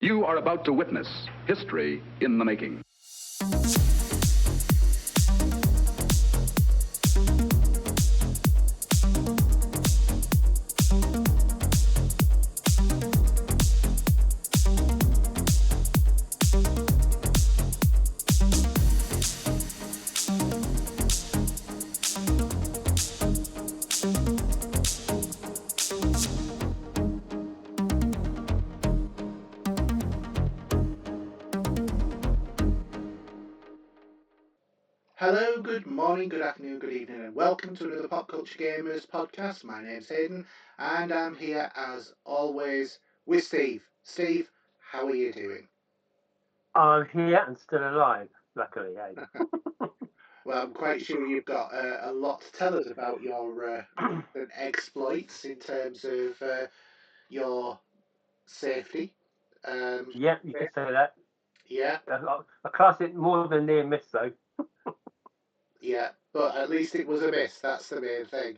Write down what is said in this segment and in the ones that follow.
You are about to witness history in the making. Hello, good morning, good afternoon, good evening, and welcome to another Pop Culture Gamers podcast. My name's Haydn, and I'm here as always with Steve. Steve, how are you doing? I'm here and still alive, luckily. Well, I'm quite sure you've got a lot to tell us about your exploits in terms of your safety. Yeah, you can say that. Yeah, I class it more than near miss, though. yeah, but at least it was a miss. That's the main thing.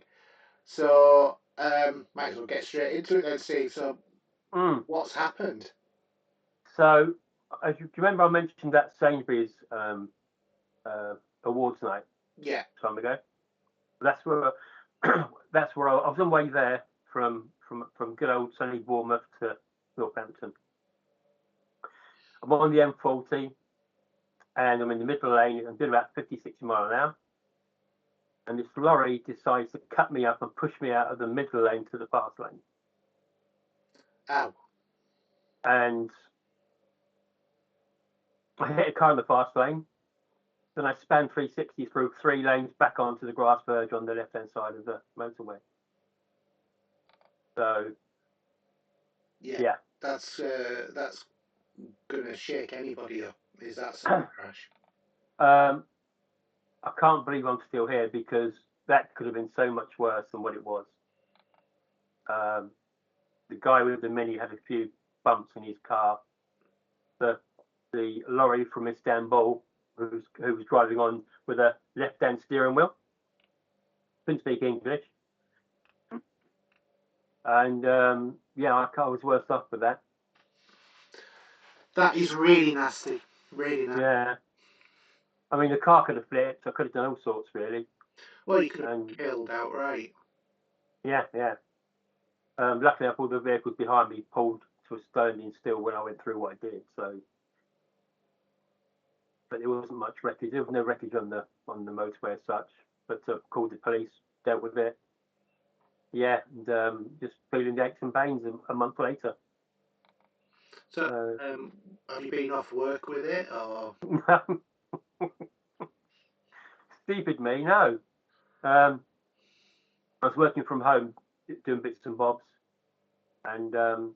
So, might as well get straight into it then, Steve. So, what's happened? So, do you remember I mentioned that Sainsbury's awards night? Yeah. Time ago. That's where that's where I was on the way there from good old sunny Bournemouth to Northampton. I'm on the M40 and I'm in the middle lane. I'm doing about 50-60 miles an hour. And this lorry decides to cut me up and push me out of the middle lane to the fast lane. Ow. And I hit a car in the fast lane. Then I span 360 through 3 lanes back onto the grass verge on the left-hand side of the motorway. So, yeah. That's gonna shake anybody up. Is that some crash? I can't believe I'm still here because that could have been so much worse than what it was. The guy with the Mini had a few bumps in his car. The lorry from Istanbul, who was driving on with a left-hand steering wheel, couldn't speak English. And our car was worse off with that. That is really nasty. Really nasty. Yeah. I mean, the car could have flipped. I could have done all sorts, really. Well, you could have killed outright. Yeah. Luckily, all the vehicles behind me pulled to a standing still when I went through what I did. So, but there wasn't much wreckage. There was no wreckage on the motorway as such. But called the police, dealt with it. Yeah, and just feeling the aches and pains a month later. So, have you been off work with it, or? Stupid me, no. I was working from home, doing bits and bobs, and and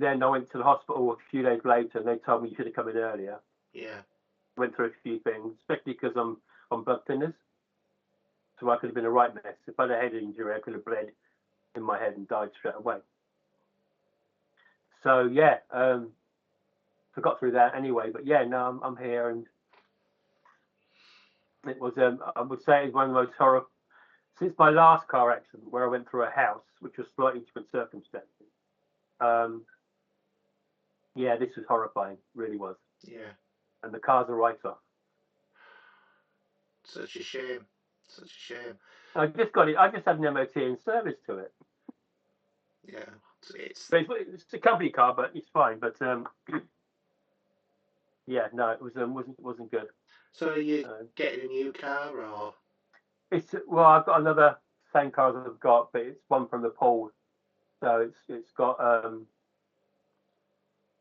then I went to the hospital a few days later, and they told me you should have come in earlier. Yeah. Went through a few things, especially because I'm on blood thinners, so I could have been a right mess. If I had a head injury, I could have bled in my head and died straight away. So I got through that anyway. But yeah, no, I'm here, and it was I would say it's one of the most horrible since my last car accident, where I went through a house, which was slightly different circumstances. This was horrifying, really was. Yeah. And the car's a write-off. Such a shame. Such a shame. I just got it. I just had an MOT and service to it. Yeah. It's a company car, but it's fine. But it wasn't good. So are you getting a new car, or? I've got another same car as I've got, but it's one from the pool. So it's got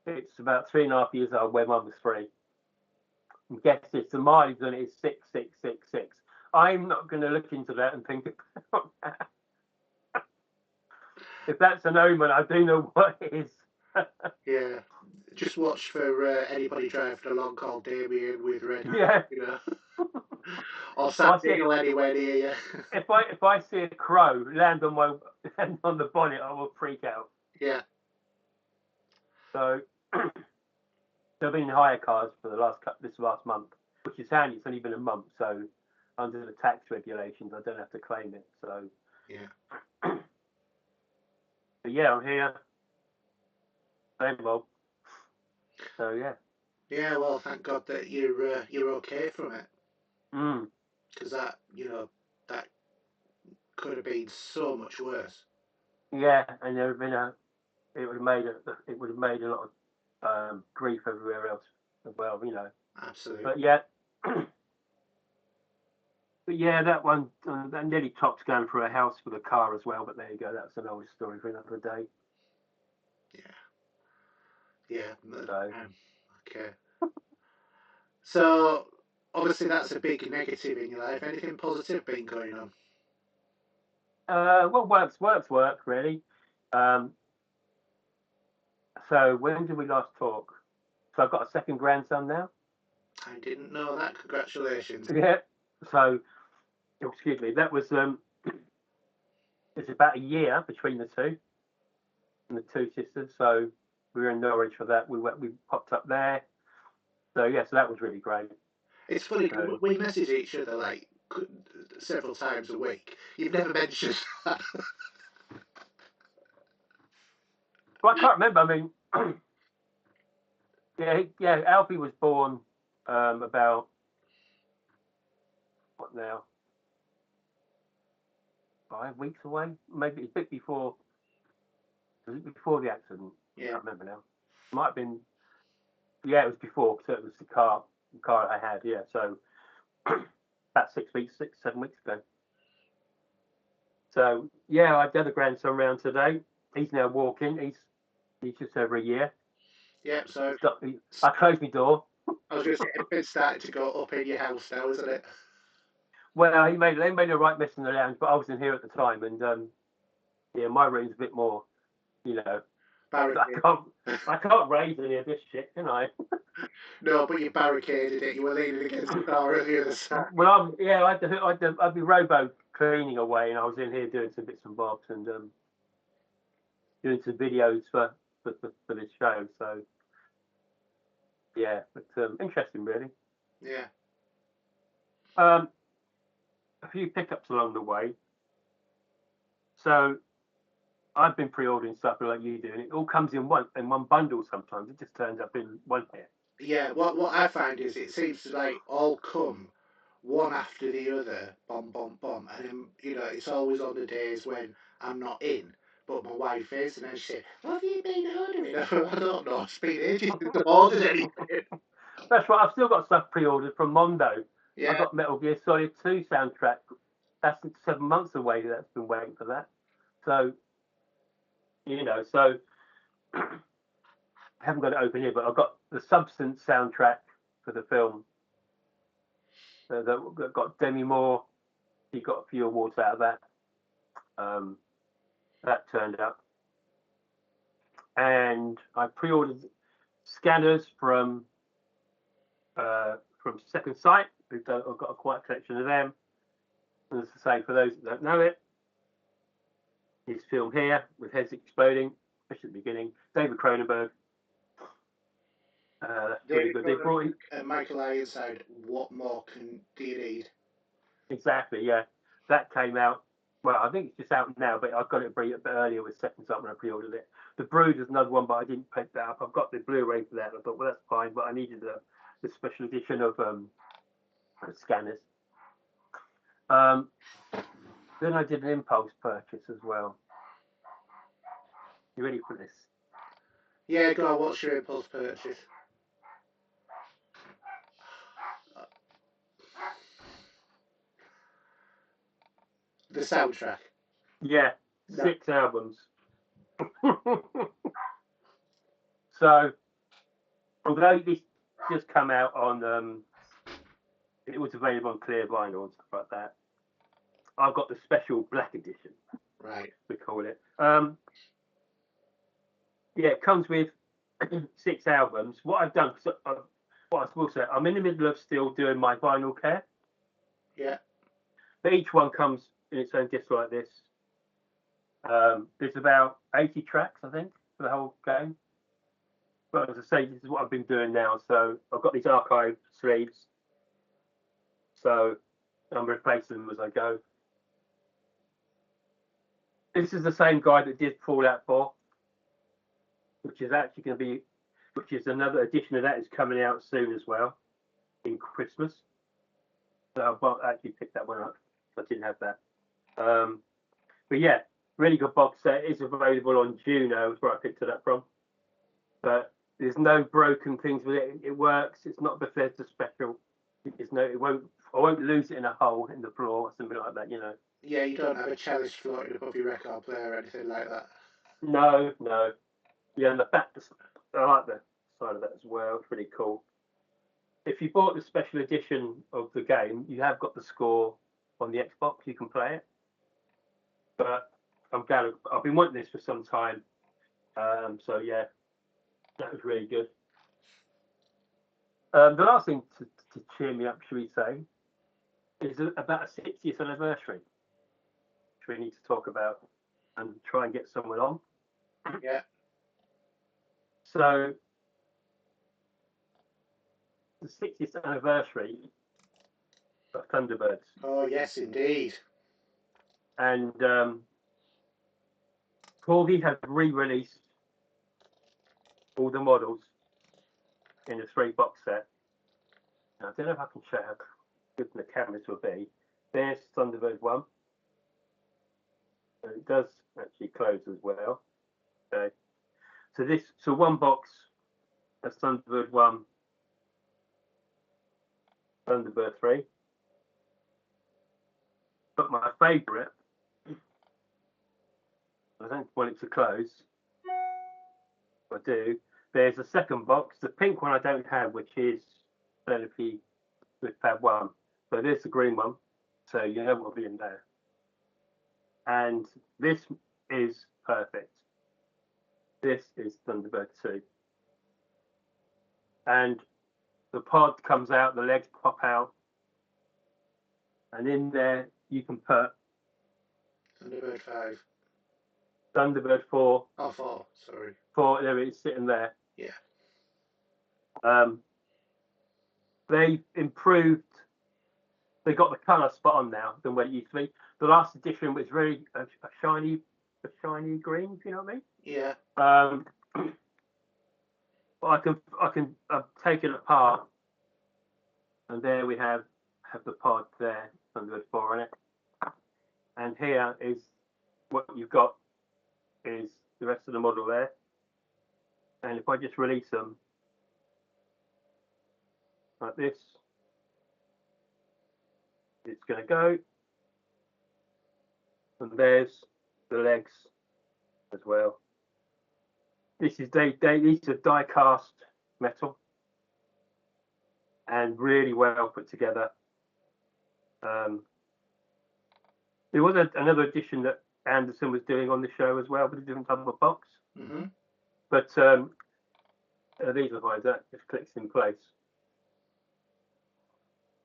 it's about 3.5 years old, where mine was 3. And guess this, the mileage on it is 6,666. I'm not going to look into that and think about that. If that's an omen, I do know what it is. Yeah. Just watch for anybody driving along called Damien with red. Yeah. You know. Or Sam Deal anywhere near you. If I see a crow land on the bonnet, I will freak out. Yeah. So there've been hire cars for this last month, which is handy. It's only been a month, so under the tax regulations, I don't have to claim it. So yeah. But yeah, I'm here. Same old. So yeah. Yeah, well, thank God that you're okay from it, Mm. because that that could have been so much worse. Yeah, and there have been it would have made a lot of grief everywhere else as well, Absolutely. But yeah, but yeah, that one that nearly topped going for a house with a car as well. But there you go, that's an old story for another day. Yeah. So. Okay. So obviously that's a big negative in your life. Anything positive been going on? Well, work really. Um, so when did we last talk? So I've got a second grandson now. I didn't know that. Congratulations. Yeah. So, excuse me. That was it's about a year between the two and the two sisters. So we were in Norwich for that. We popped up there. So yeah, so that was really great. It's funny, we message each other like several times a week. You've never mentioned that. Well, I can't remember. I mean, yeah. Alfie was born about what now? 5 weeks away, maybe a bit before. Was it before the accident? Yeah. I can't remember now. Might have been. Yeah, it was before. So it was the car I had. Yeah, so about 6 weeks, 7 weeks ago. So yeah, I've got a grandson round today. He's now walking. He's just over a year. Yeah. So I closed my door. I was going to say it's starting to go up in your house now, isn't it? Well, they made a right mess in the lounge, but I was in here at the time, and yeah, my room's a bit more, I can't raise any of this shit, can I? No, but you barricaded it. You were leaning against the door on the other side. Well, I'd be robo cleaning away, and I was in here doing some bits and bobs and doing some videos for this show. So yeah, but interesting, really. Yeah. A few pickups along the way. So I've been pre-ordering stuff like you do, and it all comes in one bundle. Sometimes it just turns up in one hit. Yeah. What I find is it seems to like all come one after the other, bomb, bomb, bomb, and then it's always on the days when I'm not in, but my wife is, and then she said, "What have you been ordering?" I don't know. It's been ages since I've ordered anything. That's right. I've still got stuff pre-ordered from Mondo. Yeah. I got Metal Gear Solid 2 soundtrack. That's 7 months away. That's been waiting for that. So, I haven't got it open here, but I've got the Substance soundtrack for the film. That got Demi Moore. He got a few awards out of that. That turned up. And I pre-ordered scanners from Second Sight. I've got quite a collection of them. And as I say, for those that don't know it, his film here with heads exploding, especially at the beginning. David Cronenberg. That's pretty good. They brought in Michael Ironside. What more do you need? Exactly, yeah. That came out. Well, I think it's just out now, but I got it a bit earlier with Second Sight when I pre-ordered it. The Brood is another one, but I didn't pick that up. I've got the Blu-ray for that. I thought, well, that's fine, but I needed the special edition of scanners. Then I did an impulse purchase as well. You ready for this? Yeah, go on. What's your impulse purchase? The soundtrack. Yeah, 6 albums. So, although this just come out on, it was available on clear vinyl and stuff like that. I've got the special black edition. Right. We call it. Yeah, it comes with 6 albums. What I've done, what I will say, I'm in the middle of still doing my vinyl care. Yeah. But each one comes in its own disc like this. There's about 80 tracks, I think, for the whole game. But as I say, this is what I've been doing now. So I've got these archive sleeves. So I'm replacing them as I go. This is the same guy that did Fallout 4. which is actually going to be, which is another edition of that is coming out soon as well, in Christmas. So I've actually picked that one up. I didn't have that. But yeah, really good box set. It's available on Juno, is where I picked it up from. But there's no broken things with it. It works. It's not Bethesda special. I won't lose it in a hole in the floor or something like that, you know. Yeah, you don't have a chalice floating above your record player or anything like that. No. Yeah, and the back, I like the side of that as well. It's really cool. If you bought the special edition of the game, you have got the score on the Xbox. You can play it. But I'm glad I've been wanting this for some time. So yeah, that was really good. The last thing to cheer me up, should we say, is about a 60th anniversary, which we need to talk about and try and get someone on. Yeah. So the 60th anniversary of Thunderbirds. Oh yes, indeed. And Corgi have re-released all the models in a 3-box set. Now, I don't know if I can show how good the cameras will be. There's Thunderbird 1. And it does actually close as well. Okay. So one box has Thunderbird 1, Thunderbird 3. But my favourite, I don't want it to close. I do. There's a second box, the pink one I don't have, which is Penelope with Fab 1. So there's the green one. So you know what will be in there. And this is perfect. This is Thunderbird 2. And the pod comes out, the legs pop out. And in there, you can put Thunderbird 5. Thunderbird 4. Oh, 4, sorry. 4, there it is sitting there. Yeah. They improved, they got the colour spot on now than what it used to be. The last edition was very a shiny green, if you know what I mean? Yeah. But I've taken it apart, and there we have the pod there, Thunderbird 4 on it. And here is what you've got is the rest of the model there. And if I just release them like this, it's going to go. And there's the legs as well. These are die cast metal and really well put together. There was another edition that Anderson was doing on the show as well, with a different type of box. Mm-hmm. But these are fine. That just clicks in place.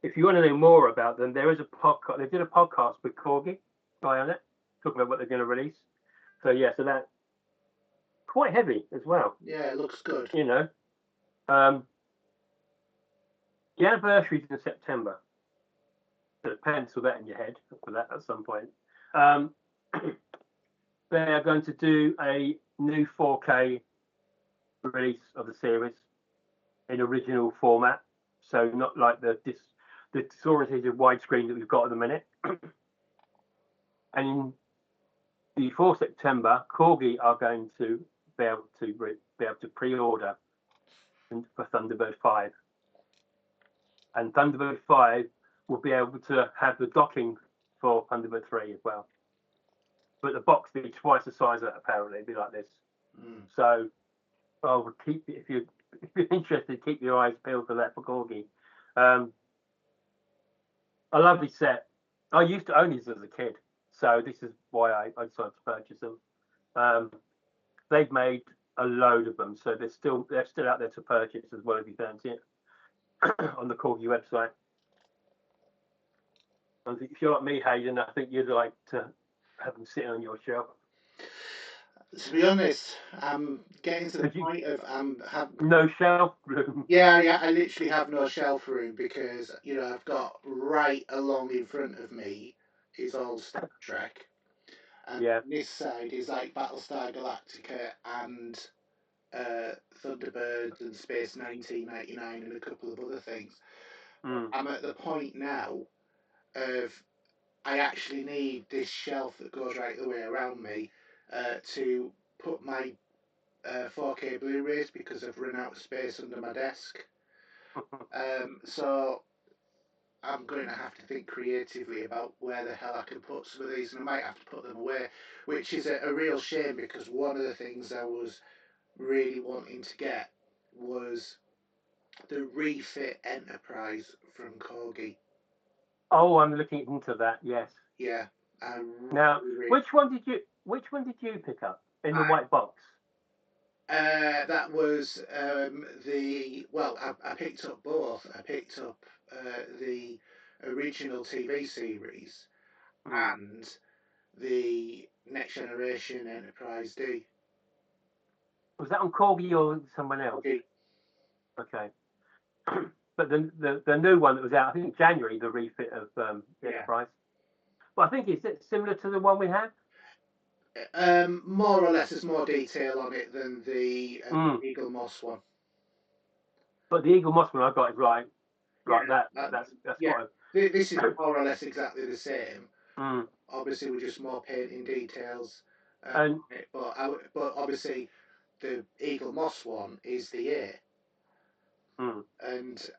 If you want to know more about them, there is a podcast. They did a podcast with Corgi guy on it, talking about what they're going to release. So yeah, so that quite heavy as well. Yeah, it looks good. You know, the anniversary is in September. So pencil that in your head for that at some point. They are going to do a new 4K release of the series in original format. So not like the disorientated widescreen that we've got at the minute. And before September, Corgi are going to be able to pre-order for Thunderbird 5. And Thunderbird 5 will be able to have the docking for Thunderbird 3 as well. But the box will be twice the size of that, apparently. It'll be like this. So I would keep it, if you're interested, keep your eyes peeled for that for Corgi. A lovely set. I used to own these as a kid, so this is why I decided to purchase them. They've made a load of them, so they're still out there to purchase as well if you fancy it on the Corgi website. And if you're like me, Haydn, I think you'd like to have them sitting on your shelf. To be honest, I'm getting to the point of no shelf room. Yeah, I literally have no shelf room because I've got right along in front of me is all Star Trek, and this side is like Battlestar Galactica and Thunderbirds and Space 1999 and a couple of other things. Mm. I'm at the point now of I actually need this shelf that goes right the way around me to put my 4K Blu-rays because I've run out of space under my desk. So I'm going to have to think creatively about where the hell I can put some of these, and I might have to put them away, which is a real shame because one of the things I was really wanting to get was the refit Enterprise from Corgi. Oh, I'm looking into that. Yes. Yeah. Now, which one did you pick up in the white box? That was I picked up both. I picked up the original TV series and the Next Generation Enterprise D. Was that on Corgi or someone else? Okay. But the new one that was out, I think January, the refit of the Enterprise. But I think it's similar to the one we have. More or less, there's more detail on it than the Eagle Moss one. But the Eagle Moss one I got is right. That's quite. This is more or less exactly the same. Obviously, with just more painting details. But obviously, the Eagle Moss one is the A. And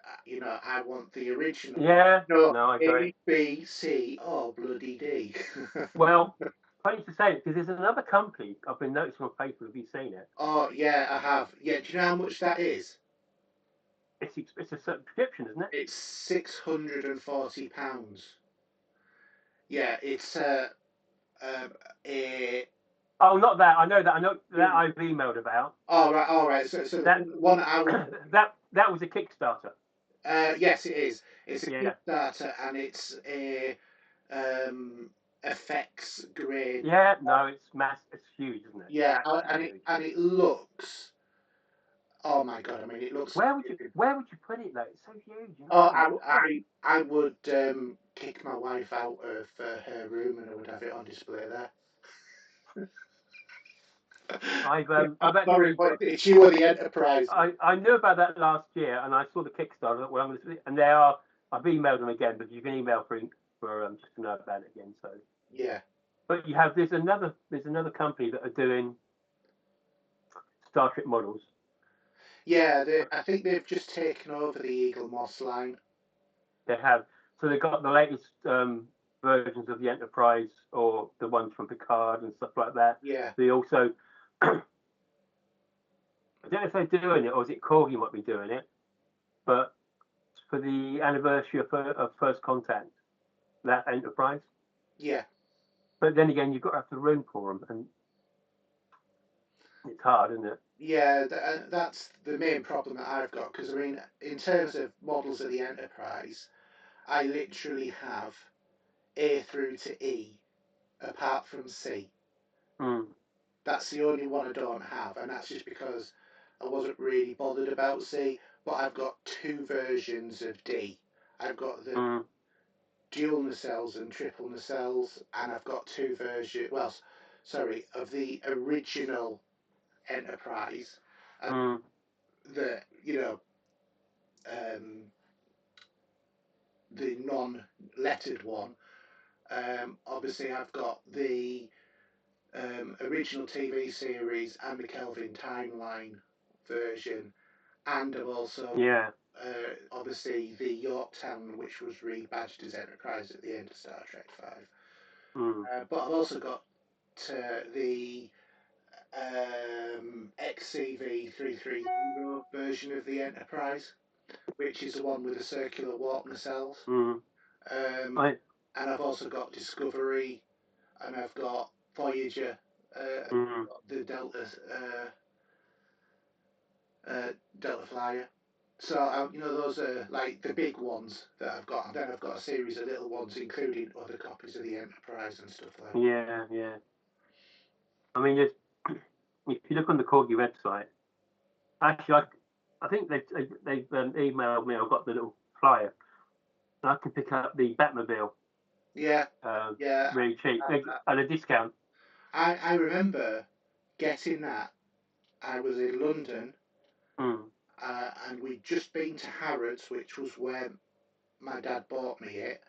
I want the original. Yeah. No, I agree. A, B, C, or bloody D. Well, funny to say it because there's another company I've been noticing on Facebook. Have you seen it? Oh yeah, I have. Yeah, do you know how much that is? It's a subscription, isn't it? It's £640. Yeah, it's Oh, not that. I know that. I know that I've emailed about. All right. So that one that was a Kickstarter. Yes, it is. It's a Kickstarter, and it's a effects grade. Yeah, no, it's it's huge, isn't it? Yeah, and it looks. Oh my god! I mean, it looks. Where would you put it though? It's so huge. I would kick my wife out of her room, and I would have it on display there. I've actually. It's you or the Enterprise. I knew about that last year, and I saw the Kickstarter. Well, and I've emailed them again, but you can email for just to know about it again. So yeah. But there's another company that are doing Star Trek models. Yeah, I think they've just taken over the Eagle Moss line. They have. So they've got the latest versions of the Enterprise or the ones from Picard and stuff like that. Yeah. They also, I don't know if they're doing it or is it Corgi might be doing it, but for the anniversary of First Contact, that Enterprise. Yeah. But then again, you've got to have the room for them, and it's hard, isn't it? Yeah, that's the main problem that I've got, because I mean, in terms of models of the Enterprise, I literally have A through to E, apart from C. That's the only one I don't have, and that's just because I wasn't really bothered about C, but I've got two versions of D. I've got the dual nacelles and triple nacelles, and I've got two versions, of the original Enterprise, the the non-lettered one. Obviously, I've got the original TV series and the Kelvin Timeline version, and I've also obviously the Yorktown, which was rebadged as Enterprise at the end of Star Trek V. But I've also got the XCV330 version of the Enterprise, which is the one with the circular warp nacelles. And I've also got Discovery, and I've got Voyager, the Delta Flyer. So those are like the big ones that I've got, and then I've got a series of little ones, including other copies of the Enterprise and stuff like that. Yeah. I mean, if you look on the Corgi website, actually, I think they've emailed me. I've got the little flyer, and I can pick up the Batmobile. Yeah. Really cheap at a discount. I remember getting that I was in London, Mm. and we'd just been to Harrods, which was where my dad bought me it,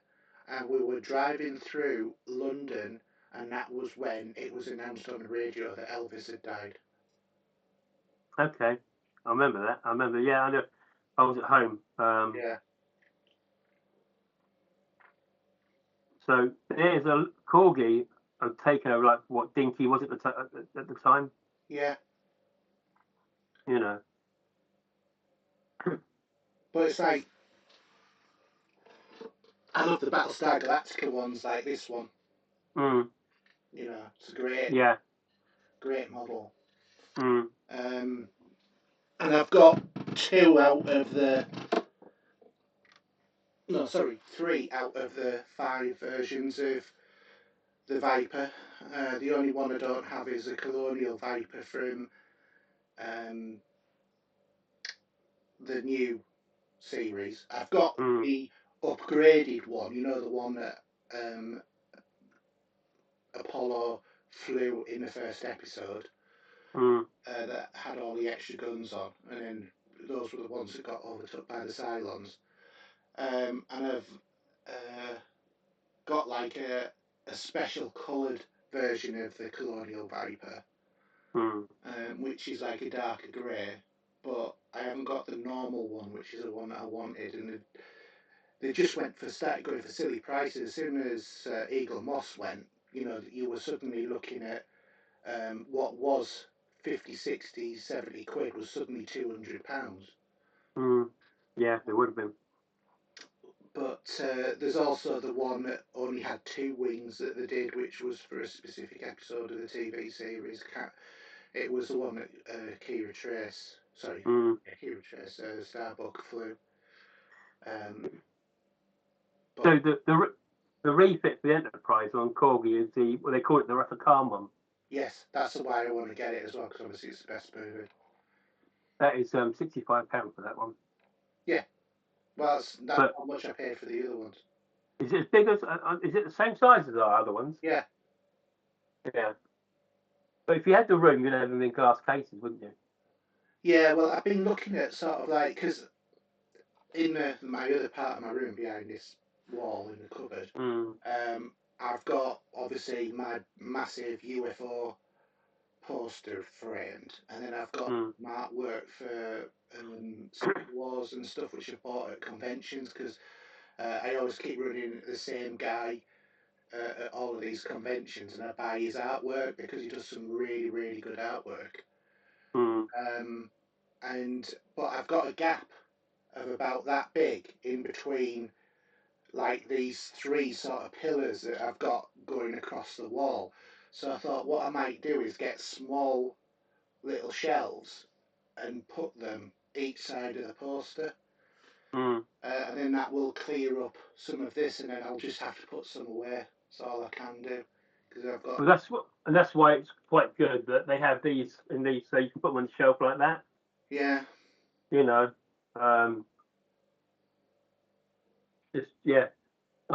and we were driving through London, and that was when it was announced on the radio that Elvis had died. Okay, I remember that. I remember. Yeah, I know. I was at home. Yeah. So there's a corgi I've taken over, like what Dinky was at the time, Yeah. you know. But it's like, I love the Battlestar Galactica ones like this one. Mm. You know, it's a great, Yeah. great model. Mm. And I've got 3 out of the 5 versions of the Viper. The only one I don't have is a Colonial Viper from the new series. I've got the upgraded one, you know, the one that Apollo flew in the first episode, that had all the extra guns on, and then those were the ones that got overtook by the Cylons. And I've got like a special coloured version of the Colonial Viper, which is like a darker grey, but I haven't got the normal one, which is the one that I wanted, and they just started going for silly prices. As soon as Eagle Moss went, you know, you were suddenly looking at what was 50, 60, 70 quid was suddenly £200. Yeah, there would have been. But there's also the one that only had 2 wings that they did, which was for a specific episode of the TV series. It was the one that Kira Trace, Starbuck flew. So the refit for the Enterprise on Corgi is they call it the Russell Khan one. Yes, that's why I want to get it as well, because obviously it's the best movie. That is £65 for that one. Yeah, well, that's how much I paid for the other ones. Is it as big as? Is it the same size as our other ones? Yeah. Yeah. But if you had the room, you'd have them in glass cases, wouldn't you? Yeah, well, I've been looking at sort of like, because in my other part of my room behind this wall in the cupboard, I've got obviously my massive UFO poster framed, and then I've got my artwork for Star Wars and stuff, which I bought at conventions, because I always keep running the same guy at all of these conventions, and I buy his artwork because he does some really, really good artwork. But I've got a gap of about that big in between, like these 3 sort of pillars that I've got going across the wall. So I thought what I might do is get small little shelves and put them each side of the poster. And then that will clear up some of this, and then I'll just have to put some away. That's all I can do. Because I've got. Well, that's why it's quite good that they have these in these, so you can put them on the shelf like that. Yeah. You know, I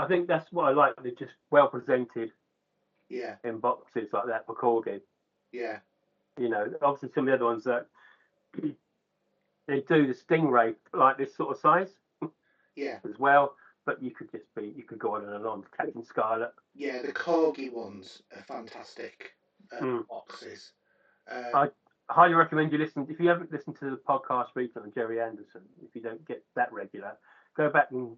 think that's what I like. They're just well presented. Yeah. In boxes like that for Corgi. Yeah. You know, obviously some of the other ones that they do the Stingray like this sort of size. Yeah. As well, but you could go on and on. Captain Scarlet. Yeah, the Corgi ones are fantastic boxes. I highly recommend you listen. If you haven't listened to the podcast recently on Jerry Anderson, if you don't get that regular, go back and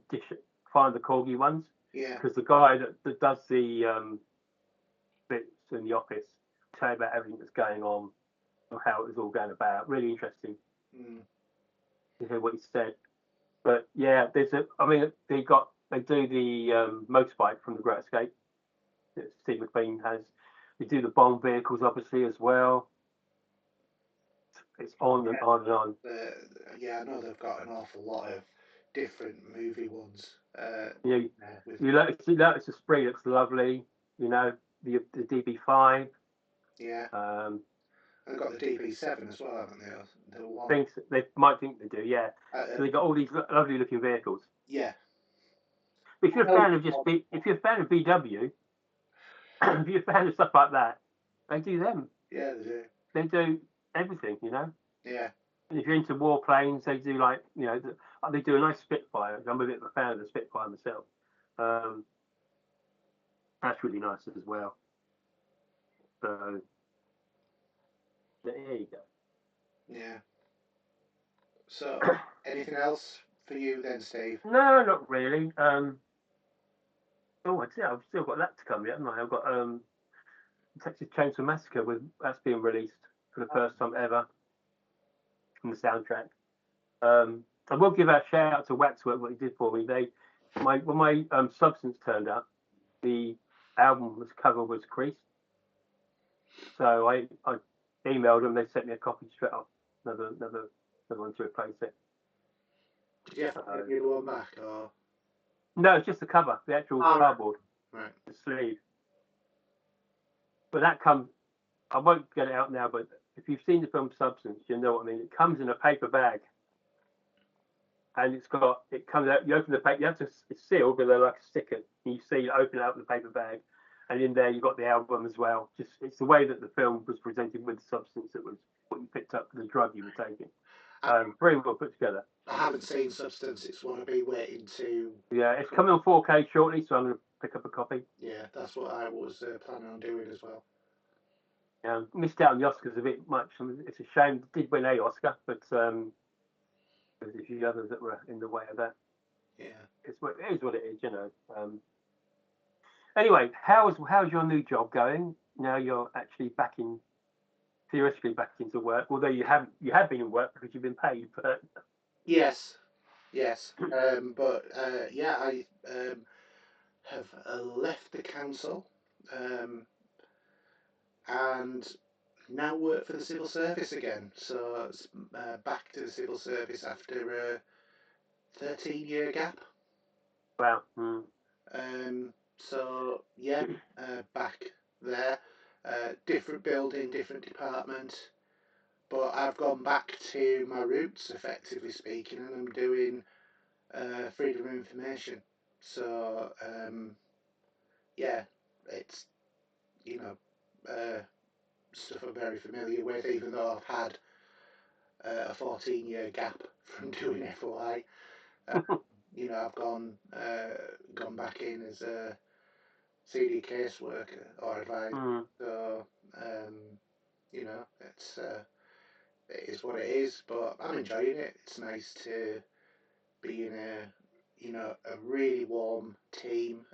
find the Corgi ones. Yeah. Because the guy that does the bits in the office tell you about everything that's going on and how it was all going about. Really interesting. To hear what he said. But yeah, they do the motorbike from the Great Escape that Steve McQueen has. They do the bomb vehicles obviously as well. It's on and on and on. Yeah, I know they've got an awful lot of different movie ones. You notice the spree looks lovely. You know, the DB5. Yeah. They've got the DB7 as well, haven't they? They might think they do, yeah. So they've got all these lovely looking vehicles. Yeah. But if you're a fan of VW, if you're a fan of stuff like that, they do them. Yeah, they do. They do everything, you know. Yeah. And if you're into warplanes, they do like, you know, they do a nice Spitfire. I'm a bit of a fan of the Spitfire myself. Um, that's really nice as well. So there you go. Yeah. So, anything else for you then, Steve? No, not really. Oh, I've still got that to come yet, haven't I? I've got Texas Chainsaw Massacre that's being released for the first time ever from the soundtrack. I will give a shout out to Waxwork what he did for me. When my Substance turned up, the album cover was creased, so I emailed them. They sent me a copy straight up, another one to replace it. Did you have to get the one back, or? No, it's just the cover, the actual cardboard, right. The sleeve. But that comes. I won't get it out now, but if you've seen the film Substance, you know what I mean. It comes in a paper bag, and it comes out. You open the paper, it's sealed, but they're like a sticker. And you see, open it out the paper bag, and in there you've got the album as well. It's the way that the film was presented with the Substance that was what you picked up for the drug you were taking. Very well put together. I haven't seen Substance. It's one I've been waiting to. Yeah, it's coming on 4K shortly, so I'm going to pick up a copy. Yeah, that's what I was planning on doing as well. Missed out on the Oscars a bit much. I mean, it's a shame. It did win an Oscar, but there's a few others that were in the way of that. Yeah, it is what it is, you know. Anyway, how's your new job going? Now you're actually theoretically back into work, although you have been in work because you've been paid. But yes. But yeah, I have left the council and now work for the civil service again. So it's back to the civil service after a 13-year gap. Wow. So yeah, back there, different building, different department, but I've gone back to my roots, effectively speaking, and I'm doing freedom of information. So yeah, it's stuff I'm very familiar with, even though I've had a 14-year gap from doing FOI. I've gone back in as a CD caseworker or advisor. So it is what it is, but I'm enjoying it. It's nice to be in a really warm team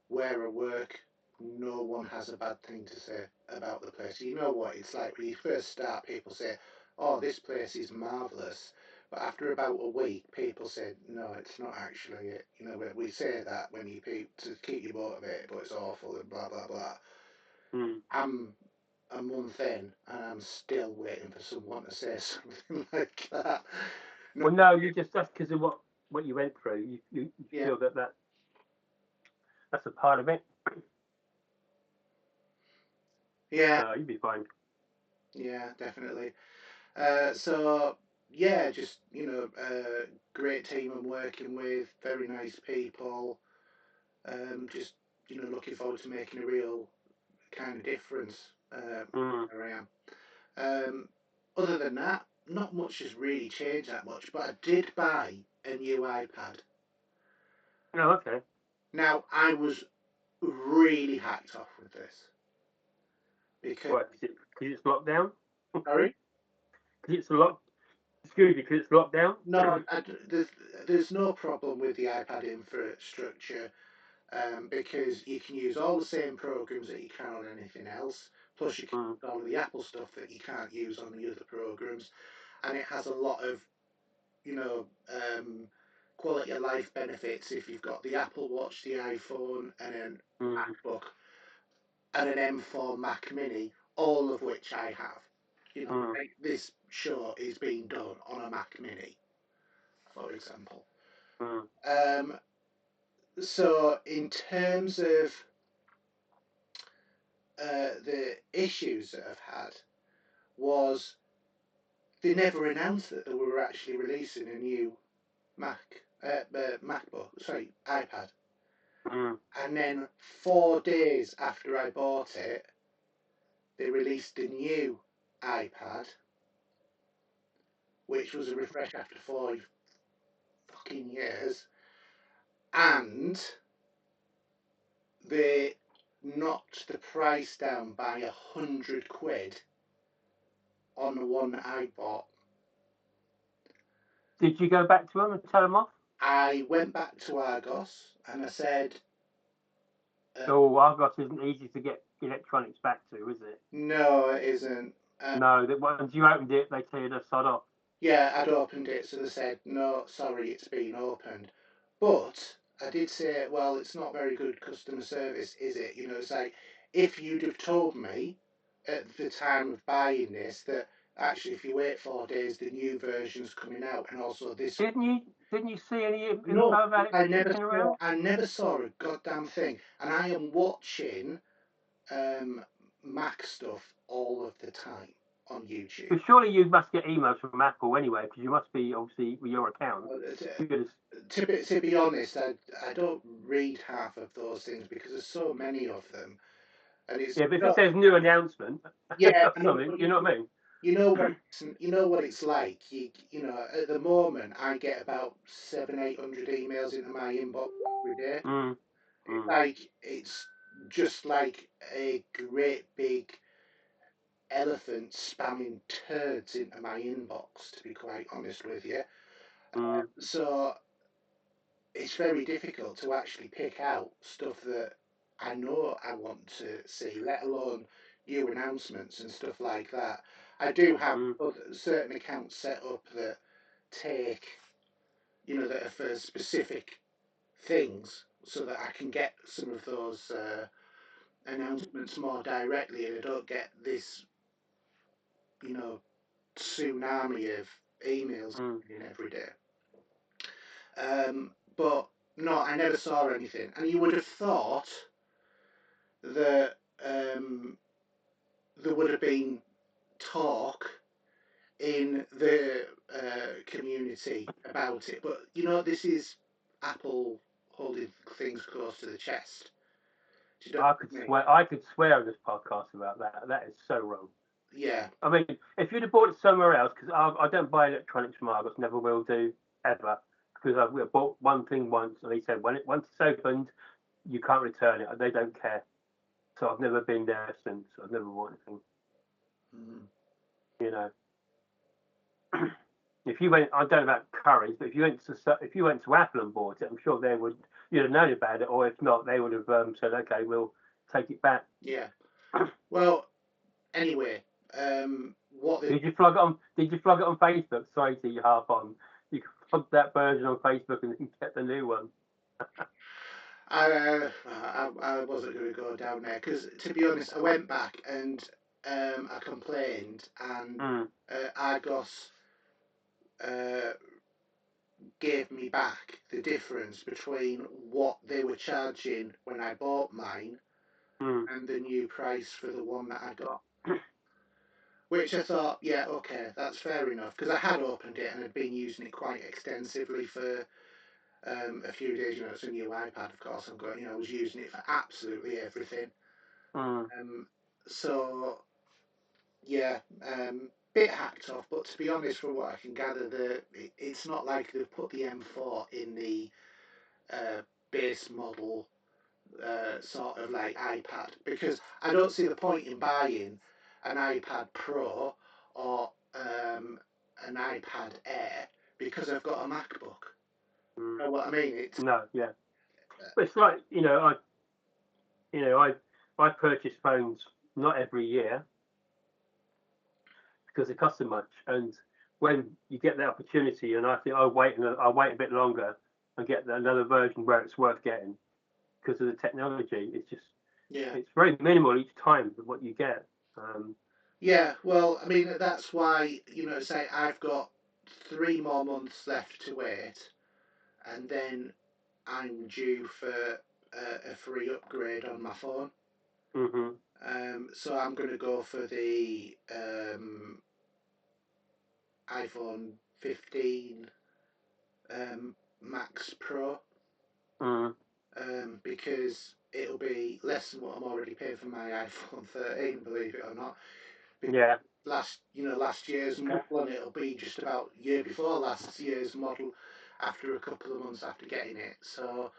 where I work. No one has a bad thing to say about the place. You know what it's like when you first start, people say, oh, this place is marvellous. But after about a week, people say, no, it's not actually it. We say that when you to keep you motivated, but it's awful and blah, blah, blah. I'm a month in and I'm still waiting for someone to say something like that. Well, no, that's because of what you went through. You feel that's a part of it. Yeah. You'd be fine. Yeah, definitely. So yeah, just great team I'm working with, very nice people. Just looking forward to making a real kind of difference where I am. Other than that, not much has really changed that much. But I did buy a new iPad. Oh, okay. Now I was really hacked off with this because it's locked down. Sorry. Because it's locked. Excuse me, because it's locked down. No, there's no problem with the iPad infrastructure. Because you can use all the same programs that you can on anything else, plus you can use all of the Apple stuff that you can't use on the other programs, and it has a lot of, quality of life benefits if you've got the Apple Watch, the iPhone, and an MacBook, and an M4 Mac Mini, all of which I have. Like this show is being done on a Mac Mini, for example. So in terms of the issues that I've had was they never announced that they were actually releasing a new iPad. And then 4 days after I bought it, they released a new iPad, which was a refresh after 4 fucking years, and they knocked the price down by £100 on the one that I bought. Did you go back to them and tell them off? I went back to Argos and I said, Argos isn't easy to get electronics back to, is it? no, it isn't. No, that once you opened it, they tell you to sod off. Yeah, I'd opened it, so they said, no, sorry, it's been opened. But I did say, well, it's not very good customer service, is it? You know, it's like, if you'd have told me at the time of buying this that actually if you wait 4 days, the new version's coming out, and also this. Didn't you see any info No, about it I never kicking around? I never saw a goddamn thing, and I am watching Mac stuff all of the time on YouTube. But surely you must get emails from Apple anyway, because you must be obviously with your account. To be honest, I don't read half of those things because there's so many of them, and it's but if it says new announcement, yeah, something, you know what I mean? You know what it's like. You know, at the moment, I get about 700-800 emails into my inbox every day. It's just like a great big elephant spamming turds into my inbox, to be quite honest with you. So it's very difficult to actually pick out stuff that I know I want to see, let alone new announcements and stuff like that. I do have certain accounts set up that take, that are for specific things, so that I can get some of those announcements more directly, and I don't get this, tsunami of emails in every day. But no, I never saw anything, and you would have thought that there would have been talk in the community about it, but this is Apple holding things close to the chest. I could swear on this podcast about that. That is so wrong. Yeah. I mean, if you'd have bought it somewhere else, because I don't buy electronics from Argos, never will do ever, because I've bought one thing once, and they said once it's opened, you can't return it. They don't care. So I've never been there since. I've never bought anything. You know, if you went, I don't know about Curry's, but if you went to Apple and bought it, I'm sure you'd have known about it, or if not, they would have said, okay, we'll take it back. Yeah. Well, anyway, Did you flog it on Facebook? Sorry to you harp on. You can flog that version on Facebook and then get the new one. I wasn't going to go down there because, to be honest, I went back and I complained, and Argos gave me back the difference between what they were charging when I bought mine and the new price for the one that I got. Which I thought, yeah, okay, that's fair enough, because I had opened it and had been using it quite extensively for a few days. It's a new iPad, of course. I was using it for absolutely everything. So, yeah, bit hacked off. But to be honest, from what I can gather, it's not like they've put the M4 in the base model sort of like iPad, because I don't see the point in buying an iPad Pro or an iPad Air because I've got a MacBook. You know what I mean? But it's like I purchase phones not every year because they cost so much, and when you get the opportunity, and I think I'll wait a bit longer and get another version where it's worth getting because of the technology. It's just it's very minimal each time of what you get. Yeah, well, I mean, that's why, say I've got 3 more months left to wait, and then I'm due for a free upgrade on my phone. So I'm going to go for the iPhone 15 Max Pro, because it'll be less than what I'm already paying for my iPhone 13, believe it or not. Because, last year's model, and it'll be just about year before last year's model after a couple of months after getting it. So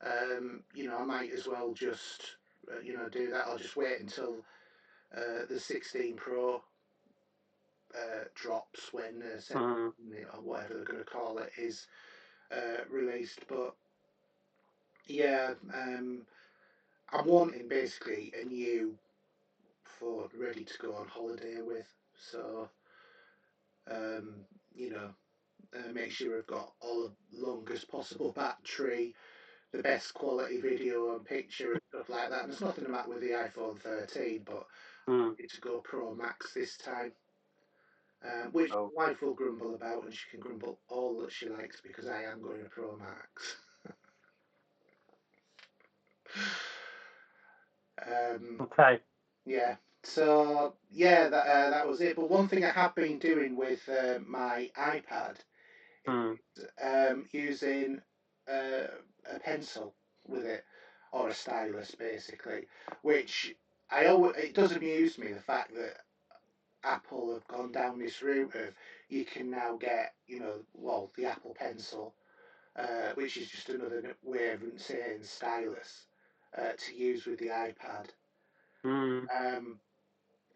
I might as well just do that. I'll just wait until the 16 Pro drops when or whatever they're going to call it is released. But yeah, I'm wanting basically a new phone ready to go on holiday with. So make sure I've got all the longest possible battery, the best quality video and picture and stuff like that. And there's nothing the matter with the iPhone 13, but it's to go Pro Max this time. Which my wife will grumble about, and she can grumble all that she likes because I am going to Pro Max. Okay. Yeah. So yeah, that was it. But one thing I have been doing with my iPad is using a pencil with it, or a stylus basically, which it does amuse me, the fact that Apple have gone down this route of you can now get the Apple Pencil, which is just another way of saying stylus, to use with the iPad.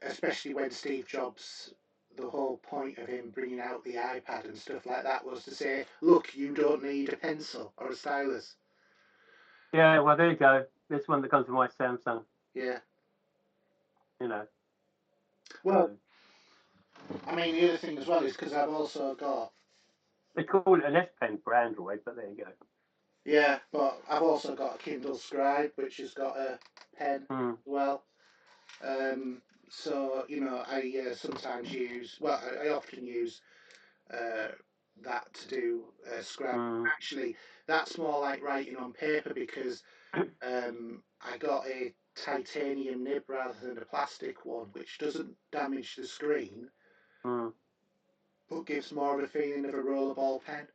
Especially when Steve Jobs, the whole point of him bringing out the iPad and stuff like that was to say, look, you don't need a pencil or a stylus. Yeah, well, there you go. This one that comes with my Samsung. Yeah. Well, I mean, the other thing as well is because I've also got... They call it an S Pen for Android, but there you go. Yeah, but I've also got a Kindle Scribe, which has got a pen as well. So, I sometimes I often use that to do scribe. Actually, that's more like writing on paper because I got a titanium nib rather than a plastic one, which doesn't damage the screen, but gives more of a feeling of a rollerball pen,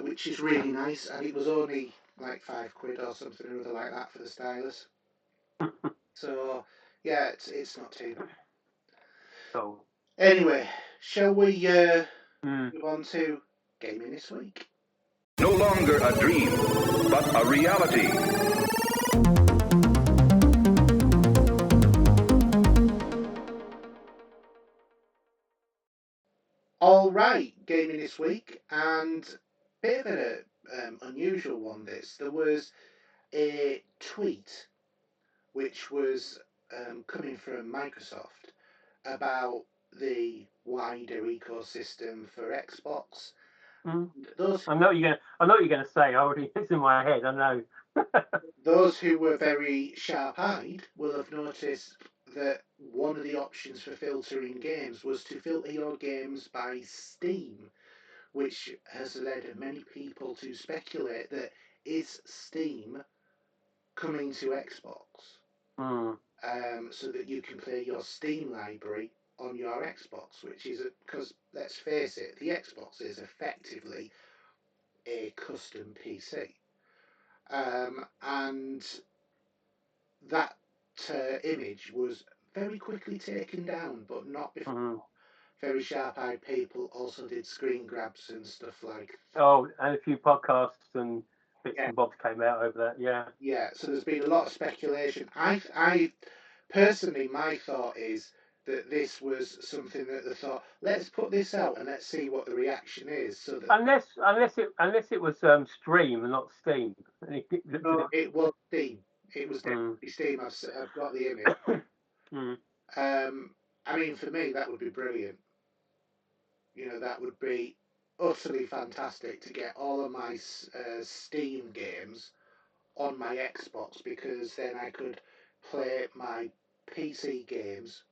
which is really nice. And it was only like £5 or something or other like that for the stylus. So yeah, it's not too bad. So anyway, shall we move on to gaming this week? No longer a dream, but a reality. All right, gaming this week, and a bit of an unusual one. There was a tweet which was coming from Microsoft about the wider ecosystem for Xbox. I know what you're gonna say. It's in my head. I know. Those who were very sharp-eyed will have noticed that one of the options for filtering games was to filter your games by Steam, which has led many people to speculate that is Steam coming to Xbox, so that you can play your Steam library on your Xbox, which is because let's face it, the Xbox is effectively a custom PC, and that image was very quickly taken down, but not before. Very sharp-eyed people also did screen grabs and stuff like. Oh, and a few podcasts and bits and bobs came out over that. Yeah. Yeah. So there's been a lot of speculation. I personally, my thought is that this was something that they thought, let's put this out and let's see what the reaction is. So that unless it was Stream and not Steam. No, it was Steam. It was definitely Steam. I've got the image. I mean, for me, that would be brilliant. That would be utterly fantastic to get all of my Steam games on my Xbox, because then I could play my PC games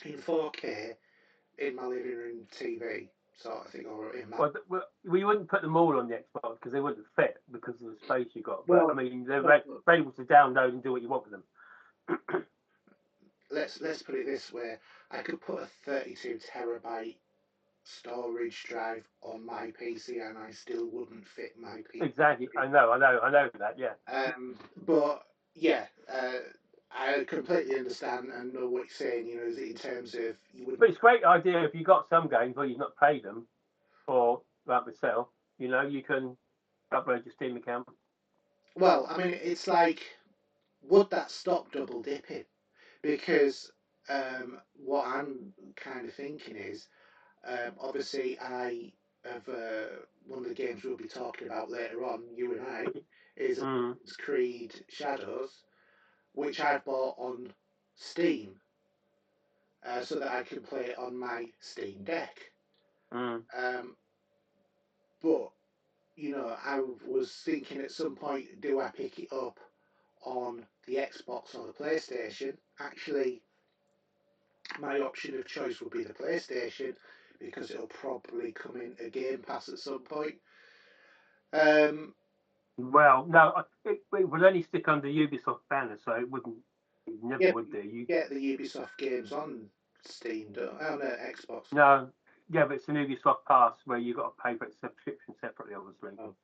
in 4K in my living room TV sort of thing, or in my... Well, we wouldn't put them all on the Xbox because they wouldn't fit because of the space you got. But I mean, they're able to download and do what you want with them. Let's put it this way: I could put a 32 terabyte storage drive on my PC and I still wouldn't fit my PC. Exactly. I know that. Yeah. But yeah, I completely understand and know what you're saying. You know, is it in terms of you But wouldn't. it's a great idea if you've got some games where you've not paid them, or like myself, you know, you can upload your Steam account. Well, I mean, it's like, would that stop double dipping? Because what I'm kind of thinking is, obviously, I have one of the games we'll be talking about later on, you and I, is Mm, Assassin's Creed Shadows, which I've bought on Steam so that I can play it on my Steam Deck. mm. Um, but you know, I was thinking at some point, do I pick it up on the Xbox or the PlayStation? Actually, my option of choice would be the PlayStation because it'll probably come in a Game Pass at some point. Um, Well, no, it would only stick under Ubisoft banner, so it never yeah, would do. You get the Ubisoft games on Steam, don't on Xbox. no, yeah, but it's an Ubisoft Pass where you've got to pay for its subscription separately, obviously. Oh.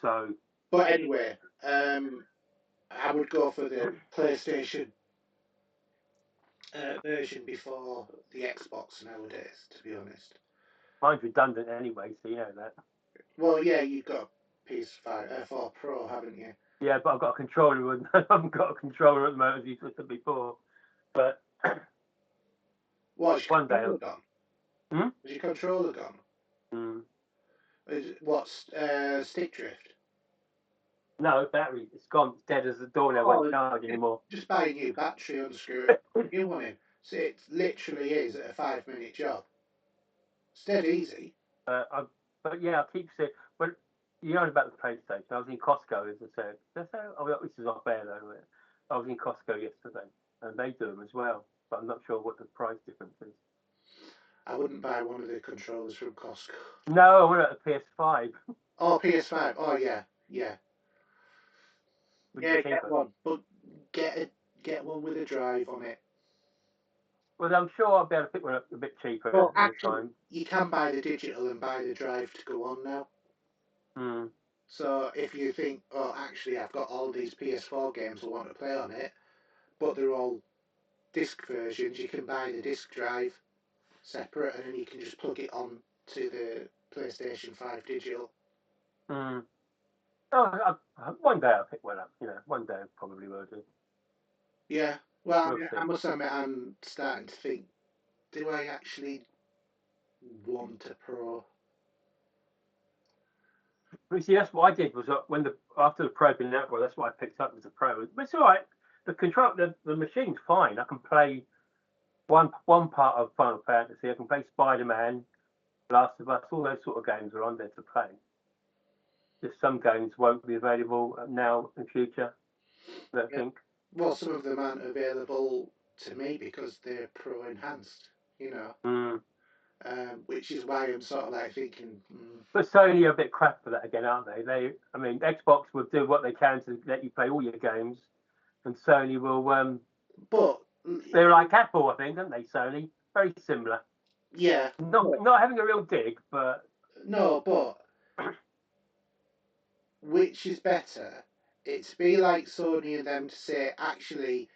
So, But anyway, I would go for the PlayStation version before the Xbox nowadays, to be honest. mine's redundant anyway, so you know that. Well, yeah, you've got PS5, 4 Pro, haven't you? Yeah, but I've got a controller, and I haven't got a controller at the moment, as you said before. But What's your one day, controller gone? hmm? Is your controller gone? Mm. What's stick drift? No, battery, it's gone. It's dead as a doornail. Won't charge anymore. Just buy a new battery, unscrew it, new one in. So it literally is a 5-minute job. It's dead easy. But yeah, I keep saying, but you know about the PlayStation. I was in Costco, as I said. This is off air though. I was in Costco yesterday, and they do them as well. But I'm not sure what the price difference is. I wouldn't buy one of the controllers from Costco. No, I went at the PS5. Oh, PS5. Oh, yeah, yeah. Yeah, get one, but get one with a drive on it. Well, I'm sure I'll be able to pick one up a bit cheaper Well, at the actually, time. you can buy the digital and buy the drive to go on now. Mm. So if you think, oh, actually, I've got all these PS4 games I want to play on it, but they're all disc versions, you can buy the disc drive separate, and then you can just plug it on to the PlayStation 5 digital. Mm. Oh, one day I'll pick one up. You know, one day I probably will do. Yeah. Well, We'll I see. must admit, I'm starting to think, do I actually want a Pro? But see, that's what I did. Was after the Pro being out, well, that's what I picked up was the Pro. But it's all right. The machine's fine. I can play one part of Final Fantasy. I can play Spider-Man, Last of Us. All those sort of games are on there to play. Just some games won't be available now in future. I don't think. Well, some of them aren't available to me because they're Pro enhanced, you know. Mm. Which is why I'm sort of like thinking. But Sony are a bit crap for that again, aren't they? I mean, Xbox will do what they can to let you play all your games, and Sony will. But They're like Apple, I think, aren't they? Sony, very similar. yeah, Not having a real dig, but no, but which is better? It's be like Sony and them to say, actually,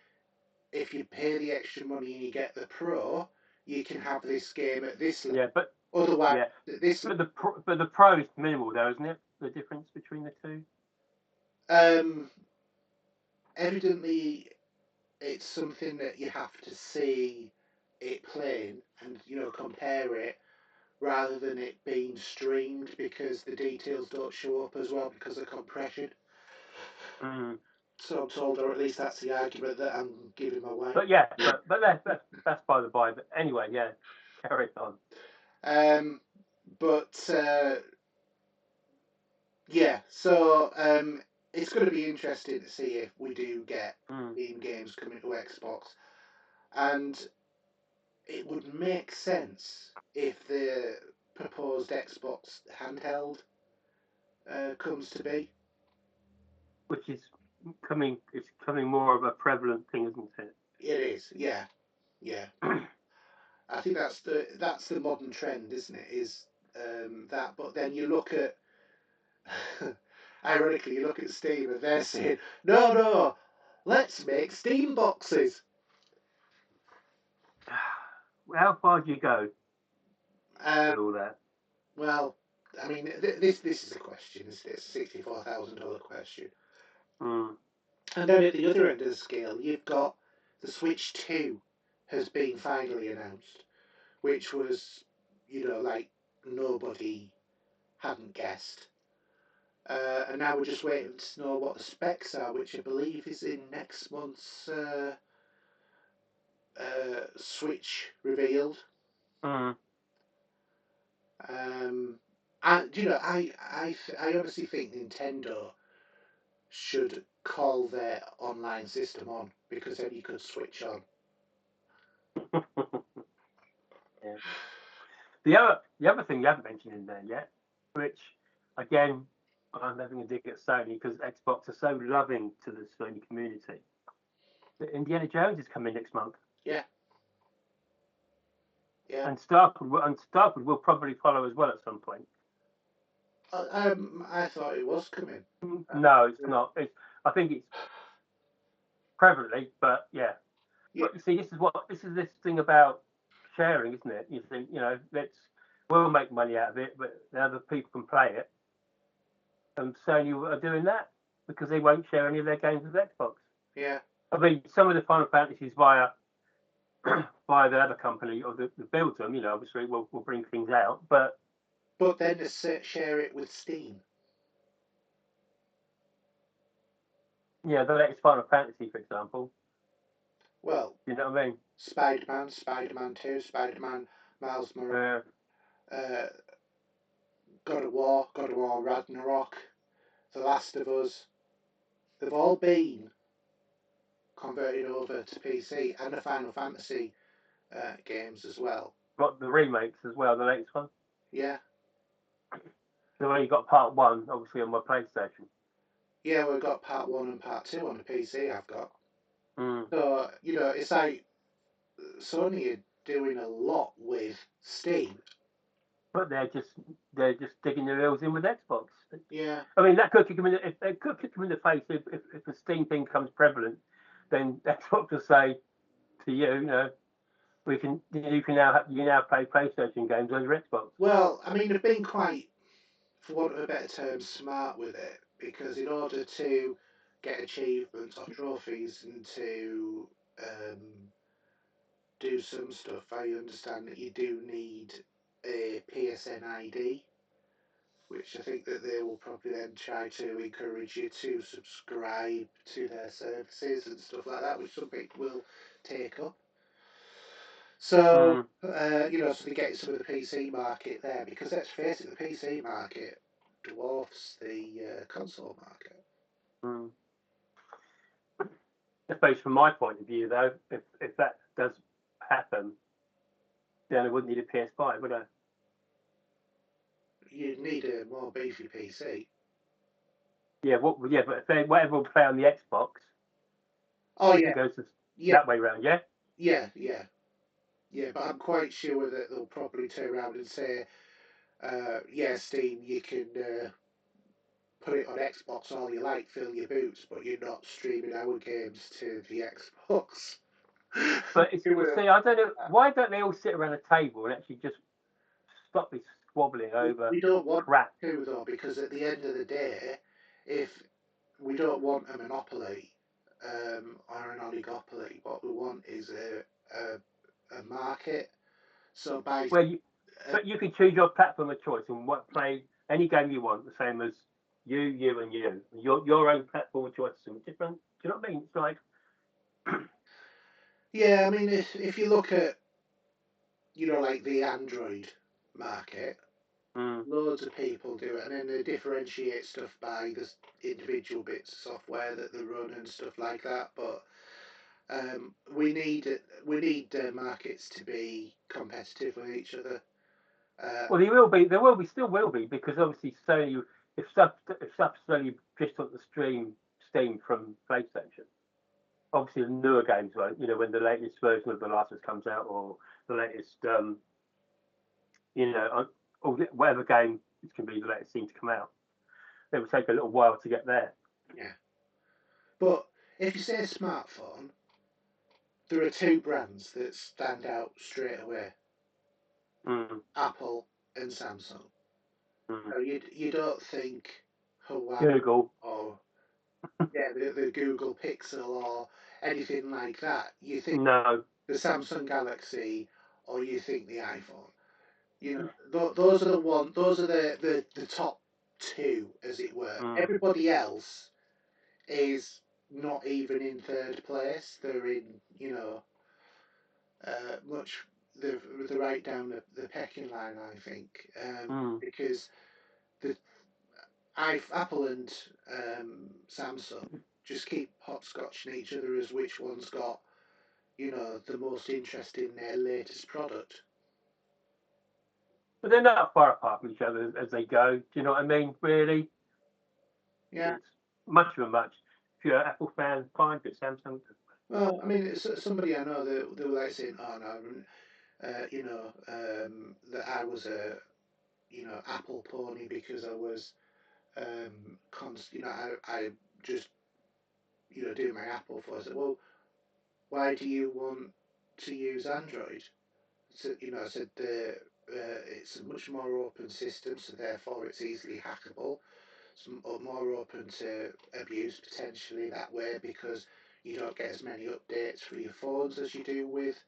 if you pay the extra money and you get the Pro, you can have this game at this level. yeah, but Otherwise, yeah, this. but the Pro is minimal, though, isn't it? The difference between the two. Evidently, it's something that you have to see it playing and compare it rather than it being streamed because the details don't show up as well because of compression. Mm. So I'm told, or at least that's the argument that I'm giving my wife. But yeah, but that's by the by. But anyway, yeah, carry on. But yeah, so it's going to be interesting to see if we do get Steam games coming to Xbox, and it would make sense if the proposed Xbox handheld comes to be. Which is coming. It's becoming more of a prevalent thing, isn't it? It is, yeah. I think that's the modern trend, isn't it? Is that? But then you look at, ironically, you look at Steam and they're saying, no, let's make Steam boxes. How far do you go with all that? Well, I mean, this is a question, isn't it? It's a $64,000 question. Mm. And then at the other end of the scale, you've got the Switch 2 has been finally announced, which was, like nobody hadn't guessed. And now we're just waiting to know what the specs are, which I believe is in next month's Switch revealed. Mm. And I honestly think Nintendo should call their online system on, because then you could switch on. Yeah. The other thing you haven't mentioned in there yet, which again I'm having a dig at Sony because Xbox are so loving to the Sony community. That Indiana Jones is coming next month. Yeah. Yeah. And Starfield will probably follow as well at some point. I thought it was coming. No, it's not. I think it's prevalently, but yeah. But you see, this is this thing about sharing, isn't it? You think, we'll make money out of it, but the other people can play it. And Sony are doing that because they won't share any of their games with Xbox. Yeah. I mean, some of the Final Fantasies via the other company or that builds them, obviously we'll bring things out, but then to share it with Steam. Yeah, the latest Final Fantasy, for example. Well, you know what I mean? Spider-Man 2, Spider-Man, Miles Morales, God of War Ragnarok, The Last of Us. They've all been converted over to PC, and the Final Fantasy games as well. Got the remakes as well, the latest one. Yeah. So when you got part 1, obviously, on my PlayStation. Yeah, we've got part 1 and part 2 on the PC. I've got. Mm. So it's like Sony are doing a lot with Steam. But they're just digging their heels in with Xbox. Yeah. I mean, that could kick them in. If they could kick them in the face if the Steam thing becomes prevalent, then Xbox will say to you, you can now play PlayStation games on your Xbox. Well, I mean, they've been quite, for want of a better term, smart with it, because in order to get achievements or trophies and to do some stuff, I understand that you do need a PSN ID, which I think that they will probably then try to encourage you to subscribe to their services and stuff like that, which some people will take up. So, so they get some of the PC market there, because let's face it, the PC market dwarfs the console market. Mm. I suppose from my point of view, though, if that does happen, then I wouldn't need a PS5, would I? You'd need a more beefy PC. Yeah, but if whatever will play on the Xbox, it goes that way round, yeah? Yeah, but I'm quite sure that they'll probably turn around and say, Steam, you can put it on Xbox all you like, fill your boots, but you're not streaming our games to the Xbox. But I don't know, why don't they all sit around a table and actually just stop this squabbling over we don't want crap? to, though, because at the end of the day, if we don't want a monopoly or an oligopoly, what we want is a market. So but you can choose your platform of choice and play any game you want, the same as you and you. Your own platform of choice is different. Do you know what I mean? It's like yeah, I mean, if you look at like the Android market, loads of people do it, and then they differentiate stuff by the individual bits of software that they run and stuff like that. But we need markets to be competitive with each other. Well, there still will be, because obviously Sony, if stuff slowly just on the Steam from PlayStation, obviously the newer games won't. When the latest version of The Last of Us comes out, or the latest, or whatever game it can be, the latest thing to come out, it will take a little while to get there. Yeah, but if you say smartphone, there are two brands that stand out straight away: Apple and Samsung. So you don't think Huawei Google. or the Google Pixel or anything like that. You think No. the Samsung Galaxy or you think the iPhone. You know, those are the one. Those are the top two, as it were. Everybody else is not even in third place. They're in, much the right down the pecking line, I think, because the Apple and Samsung just keep hopscotching each other as which one's got, the most interest in their latest product. But they're not far apart from each other as they go. Do you know what I mean? Really? Yeah. It's much of a much. If you're an Apple fan, fine. But Samsung. Well, I mean, it's somebody I know they were like saying, "Oh no, that I was a, Apple pony because I was, I just, do my Apple for." I said, "Well, why do you want to use Android?" So, I said it's a much more open system, so therefore it's easily hackable. It's more open to abuse potentially that way because you don't get as many updates for your phones as you do with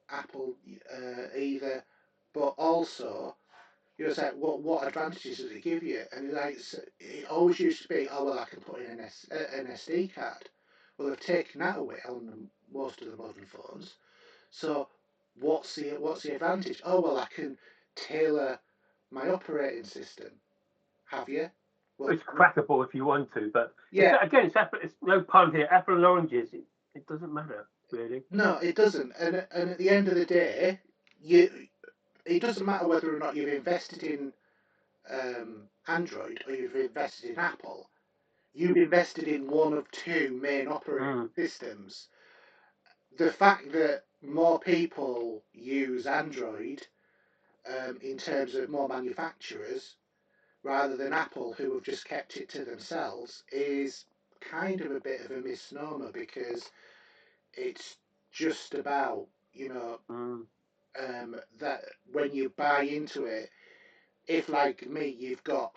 Apple either. But also, it's like, what advantages does it give you? And it always used to be, oh well, I can put in an SD card. Well, they've taken that away on most of the modern phones. So what's the advantage? Oh well, I can tailor my operating system. Have you? Well, It's crackable if you want to, but yeah. Again, it's Apple. It's no pun here. Apple and oranges. It doesn't matter really. No, it doesn't. And at the end of the day, it doesn't matter whether or not you've invested in Android or you've invested in Apple. You've invested in one of two main operating systems. The fact that more people use Android in terms of more manufacturers rather than Apple, who have just kept it to themselves, is kind of a bit of a misnomer because it's just about, that when you buy into it, if like me, you've got,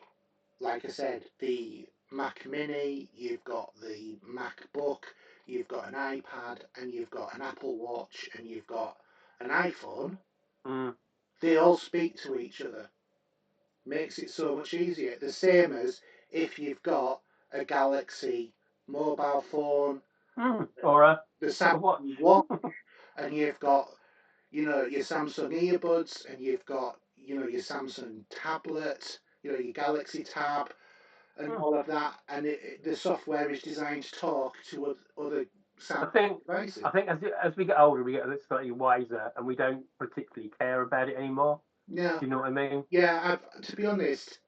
like I said, the Mac Mini, you've got the MacBook, you've got an iPad, and you've got an Apple Watch, and you've got an iPhone, they all speak to each other. Makes it so much easier. The same as if you've got a Galaxy mobile phone or the Samsung Watch, and you've got, your Samsung earbuds, and you've got, your Samsung tablet, your Galaxy Tab, and all of that, and the software is designed to talk to other Samsung devices. I think as we get older, we get a bit slightly wiser, and we don't particularly care about it anymore. Yeah. Do you know what I mean? Yeah. To be honest,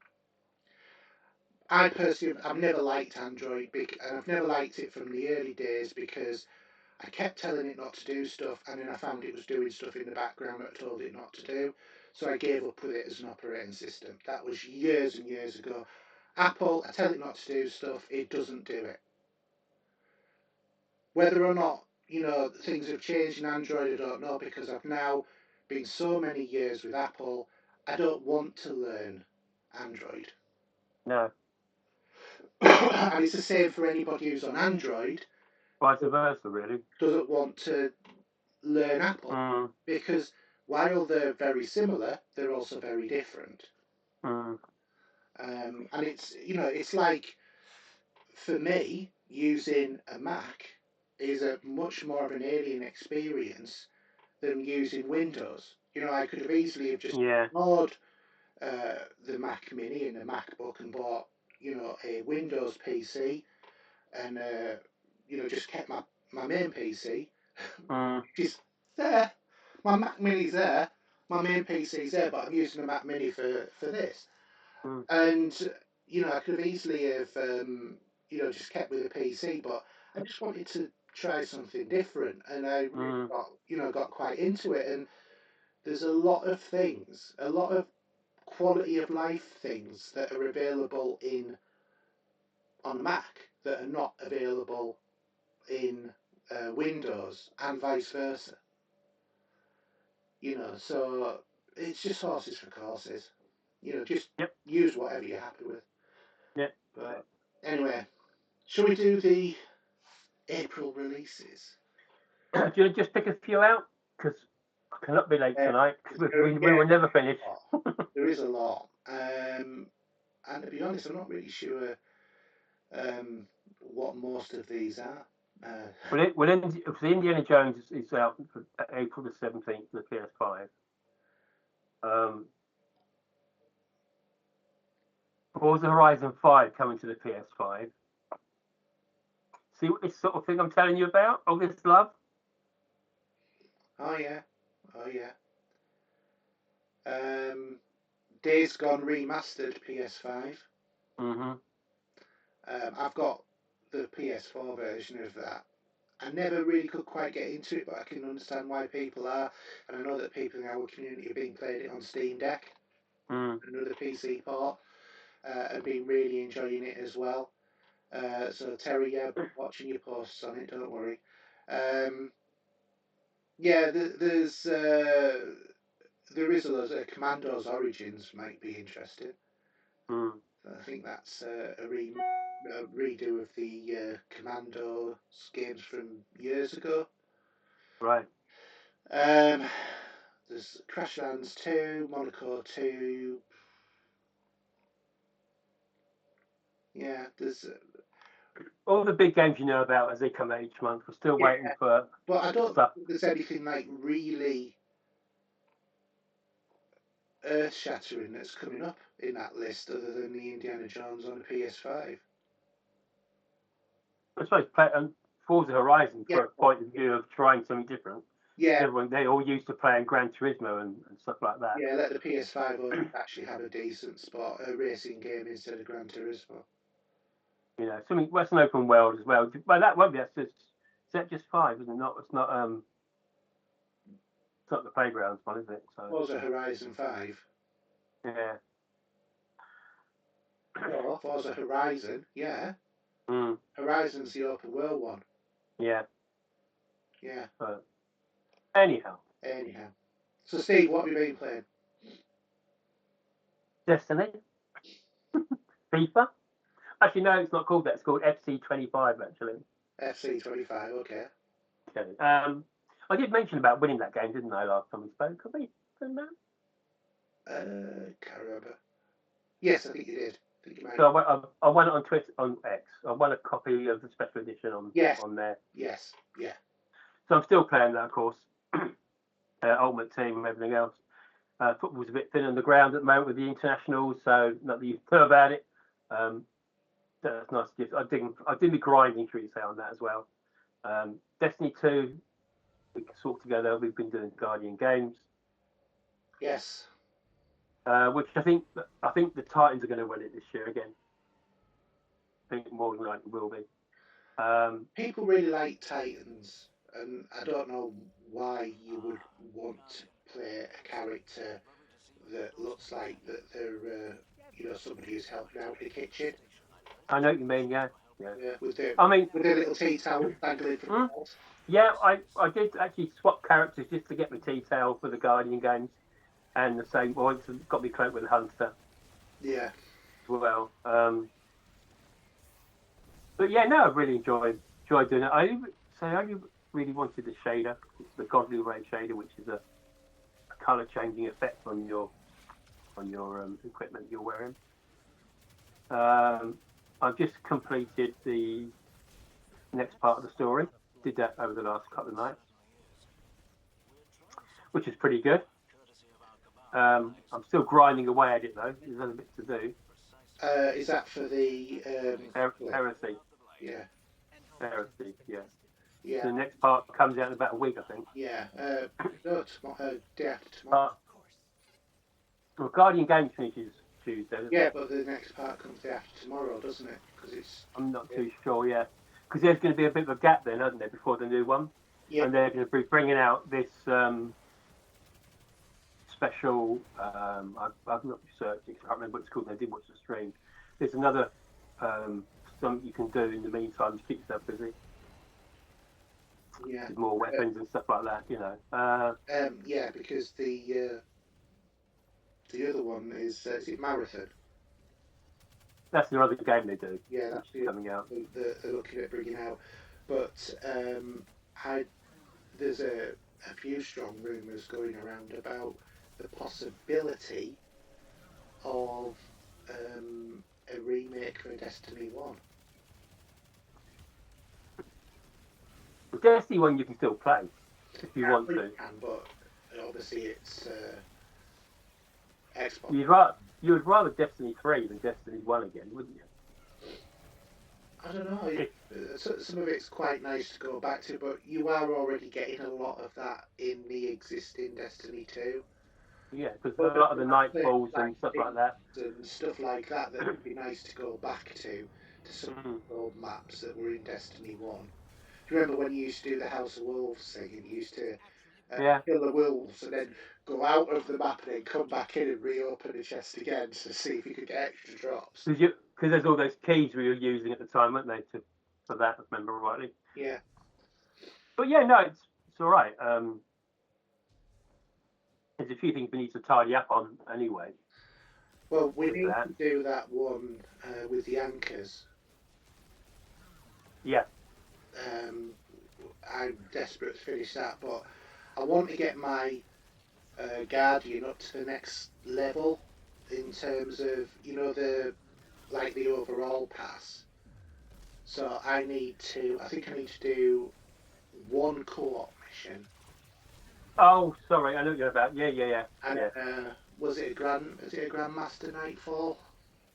I personally, I've never liked Android, and I've never liked it from the early days because I kept telling it not to do stuff, and then I found it was doing stuff in the background that I told it not to do. So I gave up with it as an operating system. That was years and years ago. Apple, I tell it not to do stuff, it doesn't do it. Whether or not, things have changed in Android, I don't know, because I've now been so many years with Apple, I don't want to learn Android. No. And it's the same for anybody who's on Android. Vice versa, really. Doesn't want to learn Apple because while they're very similar, they're also very different. And it's like, for me, using a Mac is a much more of an alien experience than using Windows. I could have easily have just ignored the Mac Mini and the MacBook and bought, a Windows PC and, just kept my main PC, which is there. My Mac Mini's there, my main PC's there, but I'm using the Mac Mini for this. And, I could have easily have, just kept with the PC, but I just wanted to try something different, and I really got quite into it. And there's a lot of things, a lot of quality of life things that are available on a Mac that are not available in Windows and vice versa. You know, so it's just horses for courses. You know, just use whatever you're happy with. Yeah. But anyway, shall we do the April releases? Do you just pick a few out? Because I cannot be late tonight. Cause we will never finish. There is a lot. And to be honest, I'm not really sure what most of these are. If the Indiana Jones is out for April the 17th for the PS5. Forza Horizon 5 coming to the PS5. See what this sort of thing I'm telling you about? All this love? Oh yeah. Days Gone Remastered PS5. Mm-hmm. I've got the PS4 version of that. I never really could quite get into it, but I can understand why people are. And I know that people in our community have been playing it on Steam Deck, another PC port, and been really enjoying it as well. So Terry, yeah, I've been watching your posts on it. Don't worry. Yeah, there is a lot of Commando's Origins might be interesting. I think that's a redo of the Commando games from years ago. Right. There's Crashlands 2, Monaco 2. Yeah, there's all the big games you know about as they come out each month. We're still waiting for. But I don't think there's anything like really earth-shattering that's coming up in that list other than the Indiana Jones on the PS5. I suppose Forza Horizon for a point of view of trying something different. Yeah. They all used to play in Gran Turismo and stuff like that. Yeah, let the PS5 owners actually have a decent spot, a racing game instead of Gran Turismo. You know, something that's an open world as well. But that won't be. Is that just 5? Isn't it? It's not. It's not the Playgrounds one, is it? So. Forza Horizon 5. Yeah. Oh, Forza Horizon, yeah. Horizon's the open world one. Yeah. Yeah. But anyhow. So Steve, what have you been playing? Destiny. FIFA. Actually, no, it's not called that. It's called FC25, actually. FC25, okay. I did mention about winning that game, didn't I, last time we spoke? Have we done that? Can't remember. Yes, I think you did. So I won it on Twitter, on X. I won a copy of the special edition on there. Yes, yeah. So I'm still playing that, of course. Ultimate Team and everything else. Football's a bit thin on the ground at the moment with the internationals, so not that you know about it. That's nice. I did the grinding, should we say, on that as well. Destiny 2, we can sort together. We've been doing Guardian games. Yes. Which I think the Titans are going to win it this year again. I think more than likely will be. People really like Titans, and I don't know why you would want to play a character that looks like that they're somebody who's helping out in the kitchen. I know what you mean, yeah. With their little tea towel dangling from the walls. Yeah, I did actually swap characters just to get my tea towel for the Guardian games, and the same. Well, it's got me cloak with the Hunter. Yeah. As well. But yeah, no, I really enjoyed doing it. I only really wanted the shader, the Godly Ray shader, which is a color changing effect on your equipment you're wearing. I've just completed the next part of the story. Did that over the last couple of nights, which is pretty good. I'm still grinding away at it though. There's other bits to do. Is that for the Heresy? Yeah. Heresy, yeah. Yeah. So the next part comes out in about a week, I think. Yeah. No, day after tomorrow. Well, Guardian Games finishes Tuesday. Yeah, but the next part comes day after tomorrow, doesn't it? I'm not too sure, yeah. Because there's going to be a bit of a gap then, isn't there, before the new one? Yeah. And they're going to be bringing out this special. I've not researched it. I can't remember what it's called. I did watch the stream. There's another something you can do in the meantime to keep yourself busy. Yeah. With more weapons and stuff like that, you know. Yeah, because the other one is it Marathon? That's the other game they do. Yeah, that's which is coming out. they're looking at bringing out. But there's a few strong rumours going around about the possibility of a remake for Destiny 1. The Destiny one you can still play if you want to. But obviously it's Xbox. You would rather Destiny 3 than Destiny 1 again, wouldn't you? I don't know. Some of it's quite nice to go back to, but you are already getting a lot of that in the existing Destiny 2. Yeah, because a lot of the Nightfalls and stuff like that. And stuff like that would be nice to go back to some old maps that were in Destiny 1. Do you remember when you used to do the House of Wolves thing and you used to kill the wolves and then go out of the map and then come back in and reopen the chest again to see if you could get extra drops? Because there's all those keys we were using at the time, weren't they, for that, if I remember rightly? Yeah. But yeah, no, it's all right. There's a few things we need to tidy up on anyway. Well, we need to do that one with the anchors. Yeah. I'm desperate to finish that, but I want to get my Guardian up to the next level in terms of, the overall pass. So I think I need to do one co-op mission. Oh, sorry, I know what you're about. Yeah. And was it a Grandmaster Nightfall?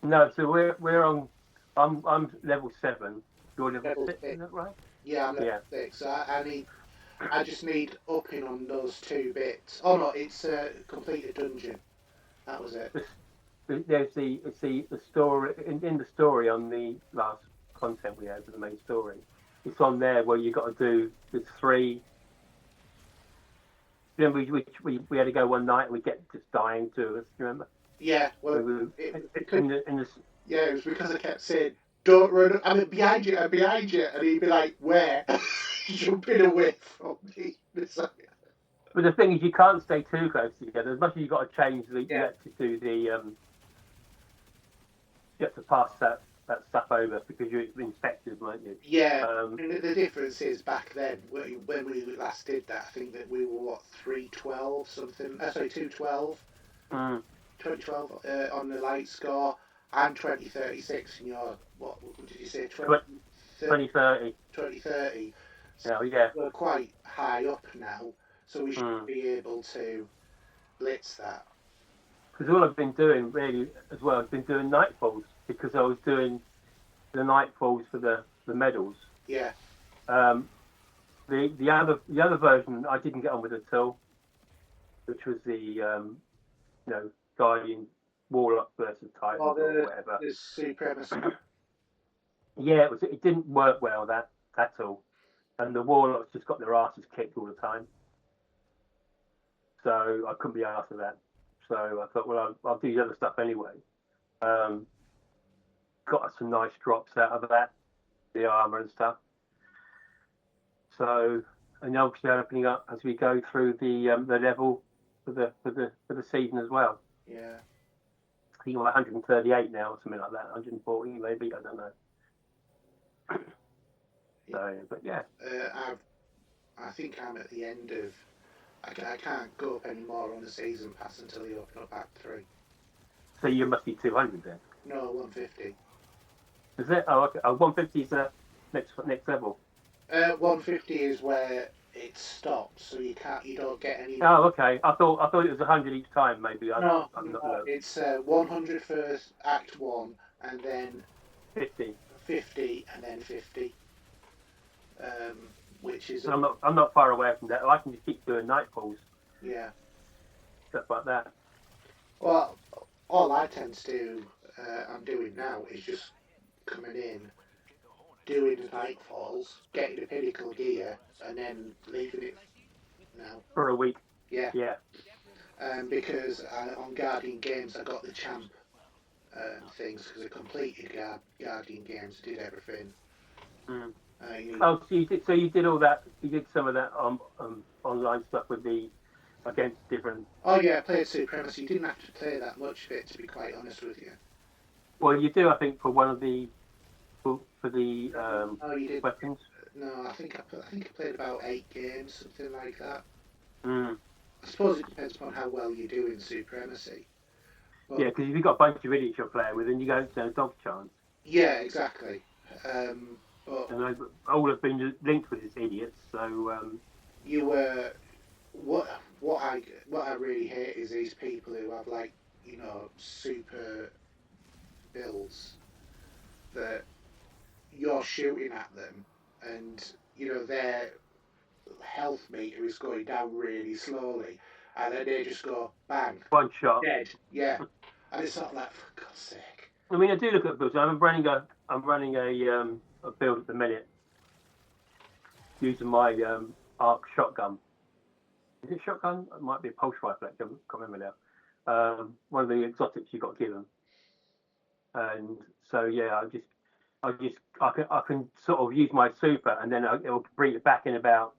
No, so we're on. I'm level 7. You're level 6, is that right? Yeah, I'm level 6. So I just need upping on those 2 bits. Oh no, it's complete a dungeon. That was it. There's the story in the story on the last content we had for the main story. It's on there where you got to do the 3. Remember, we had to go one night and we kept just dying to us. Remember? Yeah. Well, it was because I kept saying, "Don't run! I'm behind you! I'm behind you!" And he'd be like, "Where?" Jumping away from me. But the thing is, you can't stay too close together. As much as you've got to change you have to do the you have to pass that stuff over because you're inspected, weren't you? Yeah. And the difference is back then when we last did that, I think that we were 312 something. 212. 2012 on the light score. I'm 2036 and you're what did you say? 2030. 2030. So yeah. We're quite high up now, so we should be able to blitz that. Because all I've been doing really as well, I've been doing Nightfalls because I was doing the Nightfalls for the medals. Yeah. The other version I didn't get on with at all, which was the Guardian Warlock versus Titan or whatever. The Supremacy. Yeah, it didn't work well that at all, and the Warlocks just got their asses kicked all the time. So I couldn't be asked for that. So I thought, well, I'll do the other stuff anyway. Got some nice drops out of that, the armor and stuff. So, and obviously opening up as we go through the level for the season as well. Yeah. I think I'm 138 now, or something like that. 140 maybe, I don't know. So, but yeah. I think I'm at the end of. I can't go up anymore on the season pass until you open up Act 3. So you must be 200 then? No, 150. Is it? Oh, okay. 150 is the next level. 150 is where it stops, so you don't get any. Oh, okay. I thought it was 100 each time, maybe. No, it's 100 for Act 1, and then 50, and then 50. Which is. So I'm not far away from that. I can just keep doing Nightfalls. Yeah. Stuff like that. Well, all I tend to do, I'm doing now, is just coming in, doing the Nightfalls, getting the pinnacle gear, and then leaving it now. For a week. Yeah. Yeah. Because on Guardian Games I got the champ and things because I completed Guardian games, did everything. Mm. You need, Oh, so you did all that. You did some of that online stuff with the against different. oh yeah, I played Supremacy. You didn't have to play that much of it, to be quite honest with you. Well, you do, I think, for one of the for the Oh, you did? weapons. No, I think I played about 8 games, something like that. Mm. I suppose it depends upon how well you do in Supremacy. Yeah, But because if you've got a bunch of idiots you're playing with, then you don't stand a dog chance. yeah, exactly. But And all have been linked with these idiots, so you were what what I really hate is these people who have like super builds that you're shooting at them, and their health meter is going down really slowly, and then they just go bang, one shot. dead. Yeah, and it's not like, for God's sake. I mean, I do look at builds. I'm running a build at the minute using my arc shotgun. Is it shotgun? It might be a pulse rifle. I can't remember now. One of the exotics you got given. And so yeah, I can sort of use my super, and then it'll bring it back in about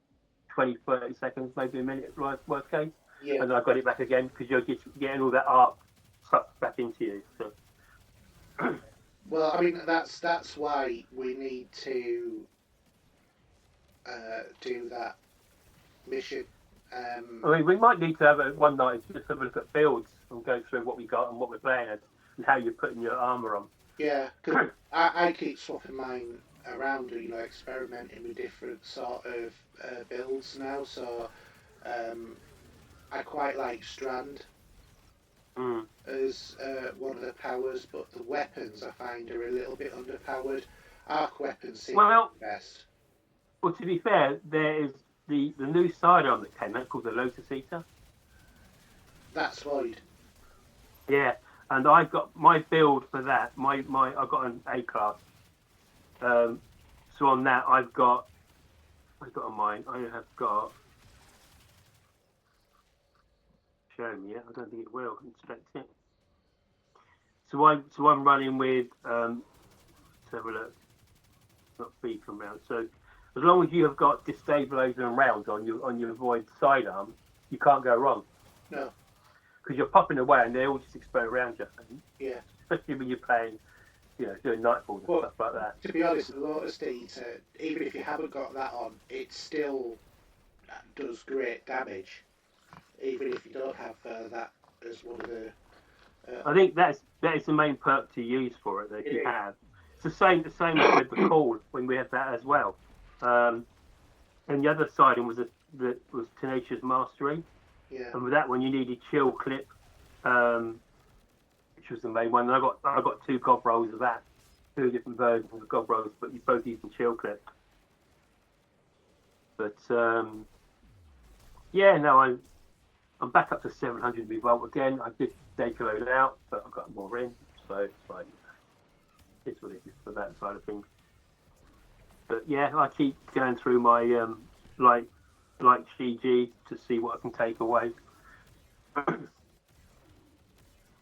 20, 30 seconds, maybe a minute, worst case. Yeah. And then I got it back again because you're just getting all that arc sucked back into you. So. Well, I mean that's why we need to do that mission. I mean, we might need to have one night just have a look at builds and go through what we got and what we're playing as and how you're putting your armor on. Yeah, because I keep swapping mine around, experimenting with different sort of builds now. So I quite like Strand as one of the powers, but the weapons I find are a little bit underpowered. Arc weapons seem the best. Well, to be fair, there is the new sidearm that came out called the Lotus Eater. That's Void. Yeah, and I got my build for that. I got an A class. So on that, I've got on mine. I have got. Show me it. I don't think it will inspect it. So I'm running with. Let's have a look. Not beacon round. So as long as you have got destabilizer and rounds on your Void sidearm, you can't go wrong. No. Because you're popping away and they all just explode around you. Yeah. Especially when you're playing, doing nightfalls and stuff like that. To be honest, the Lotus Eater, even if you haven't got that on, it still does great damage. Even if you don't have that as one of the. I think that is the main perk to use for it. That if you have, it's the same as with the call when we had that as well. And the other side was Tenacious Mastery. Yeah. And with that one, you needed Chill Clip, which was the main one. And I got 2 gob rolls of that, 2 different versions of gob rolls, but you both using Chill Clip. But yeah, no, I'm back up to 700 revolt again. I did data load out, but I've got more in, so it's fine. It's what it is for that side of things. But yeah, I keep going through my like CG to see what I can take away.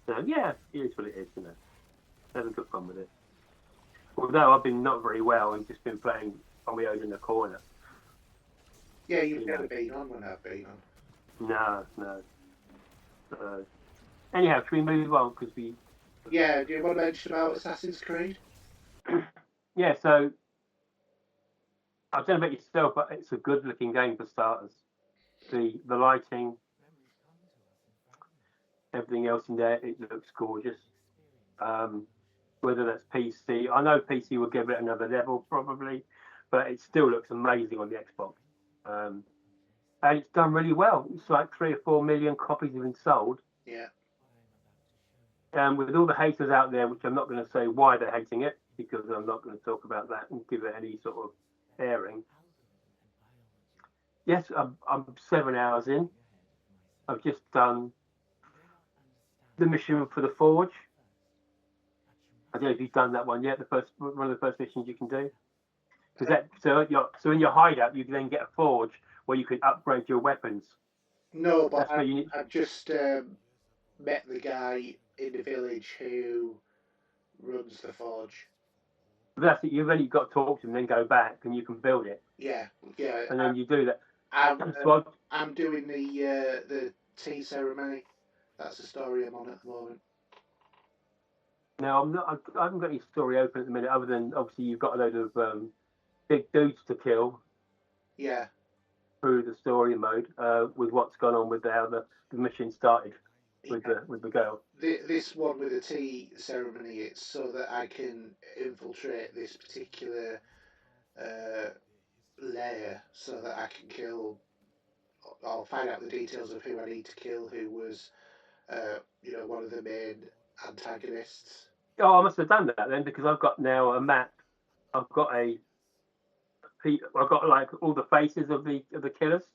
So yeah, it is what it is, Having good fun with it. Although I've been not very well and just been playing on my own in the corner. Yeah, you've never been on when I've been on. No. Anyhow, should we move on? Because we. Yeah, do you want to mention about Assassin's Creed? Yeah, so I don't know about yourself, but it's a good-looking game for starters. The lighting, everything else in there, it looks gorgeous. Whether that's PC, I know PC will give it another level probably, but it still looks amazing on the Xbox. And it's done really well. It's like 3 or 4 million copies have been sold. Yeah. And with all the haters out there, which I'm not going to say why they're hating it, because I'm not going to talk about that and give it any sort of airing. Yes, I'm 7 hours in. I've just done the mission for the Forge. I don't know if you've done that one yet. One of the first missions you can do. So in your hideout, you can then get a forge where you can upgrade your weapons. No, but I've just met the guy in the village who runs the forge. But that's it. You've only got to talk to them, then go back, and you can build it. Yeah. And then you do that. I'm doing the tea ceremony. That's the story I'm on at the moment. Now I haven't got any story open at the minute, other than obviously you've got a load of big dudes to kill. Yeah. Through the story mode, with what's gone on with how the mission started with the girl. This one with the tea ceremony, it's so that I can infiltrate this particular layer, so that I can kill. I'll find out the details of who I need to kill, who was, one of the main antagonists. Oh, I must have done that then, because I've got now a map. I've got like all the faces of the killers.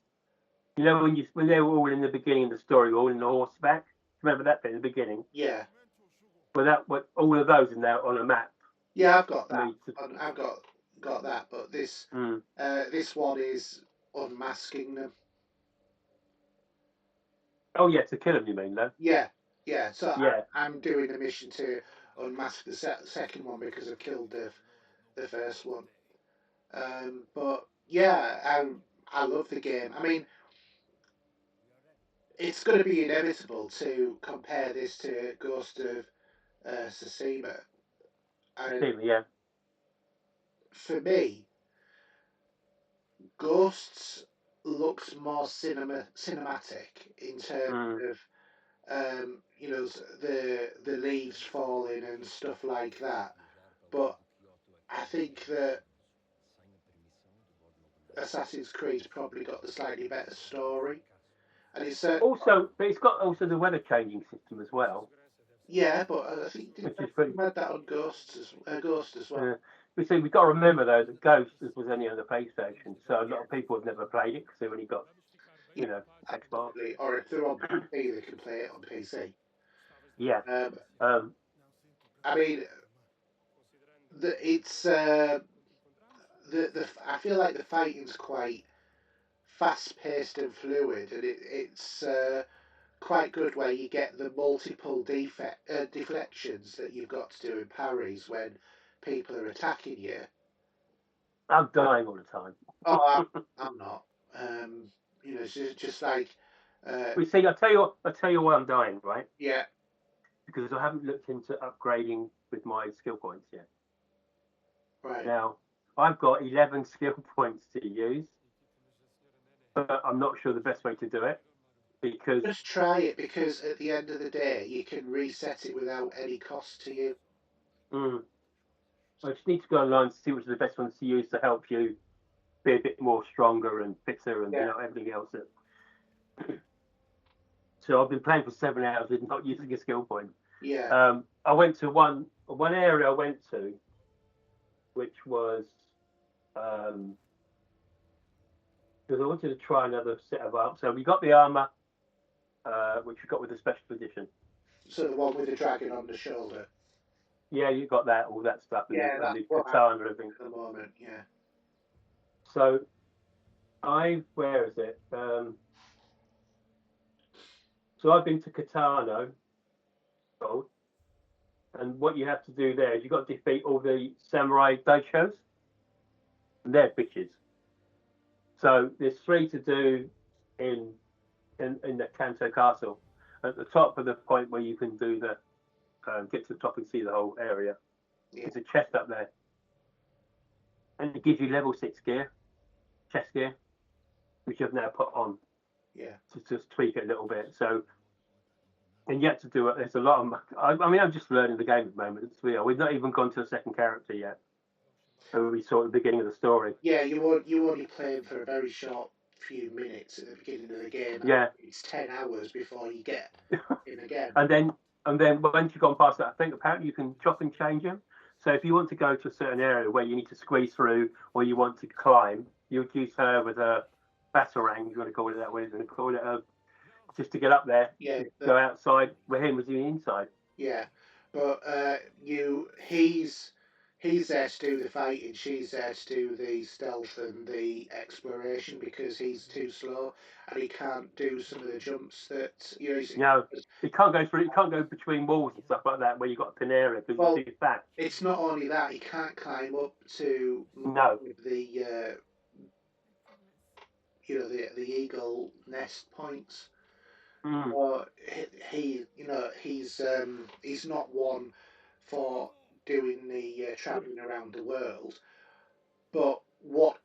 You know when they were all in the beginning of the story, all in the horseback. Remember that bit in the beginning? Yeah. Well, all of those are now on a map. Yeah, I've got that. I've got that, but this this one is unmasking them. Oh yeah, to kill them, you mean, though? Yeah. So yeah. I'm doing a mission to unmask the second one because I've killed the first one. But yeah, I love the game. I mean, it's going to be inevitable to compare this to Ghost of Tsushima. Yeah. For me, Ghosts looks more cinematic in terms of the leaves falling and stuff like that. But I think that Assassin's Creed's probably got the slightly better story, and it's also, but it's got also the weather changing system as well. Yeah, but I think we had that on Ghost as well. Yeah. We see, we've got to remember though that Ghost was only on the PlayStation, so a lot of people have never played it because they've only got, Xbox. Or if they're on PC, they can play it on PC. Yeah. I mean, it's I feel like the fighting's quite fast paced and fluid, and it's quite good where you get the multiple deflections that you've got to do in parries when people are attacking you. I'm dying all the time. Oh, I'm not. It's just like. We see. I tell you why I'm dying, right? Yeah. Because I haven't looked into upgrading with my skill points yet. Right. Now, I've got 11 skill points to use, but I'm not sure the best way to do it. Because just try it, because at the end of the day you can reset it without any cost to you. I just need to go online to see which are the best ones to use to help you be a bit more stronger and fitter and everything else. So I've been playing for 7 hours and not using a skill point. Yeah. I went to one area I went to, which was because I wanted to try another set of armor. So we got the armor, which we got with the special edition. So the one with the dragon on the shoulder. Yeah, you got that, all that stuff, and the katana and everything. At the moment, yeah. So where is it? So I've been to Katano, and what you have to do there is you've got to defeat all the samurai doshos. And they're bitches. So there's 3 to do in the Kanto Castle. At the top of the point where you can do the get to the top and see the whole area. Yeah. There's a chest up there, and it gives you level 6 gear, chest gear, which I've now put on. Yeah. To just tweak it a little bit. So, and yet to do it, there's a lot of. I mean, I'm just learning the game at the moment. We've not even gone to a second character yet. So we saw at the beginning of the story. Yeah, you only played for a very short few minutes at the beginning of the game. Yeah. It's 10 hours before you get in again. and then once you've gone past that, I think apparently you can chop and change them. So if you want to go to a certain area where you need to squeeze through or you want to climb, you would use her with a batarang, you want to call it that way, you want to call it just to get up there. Yeah. Go outside where him was the inside. Yeah. But he's he's there to do the fighting, she's there to do the stealth and the exploration because he's too slow and he can't do some of the jumps that No, he can't go through. He can't go between walls and stuff like that where you got a thin area because well, he's too fat. it's not only that he can't climb up to No. the the eagle nest points. Or he's not one for doing the traveling around the world. But what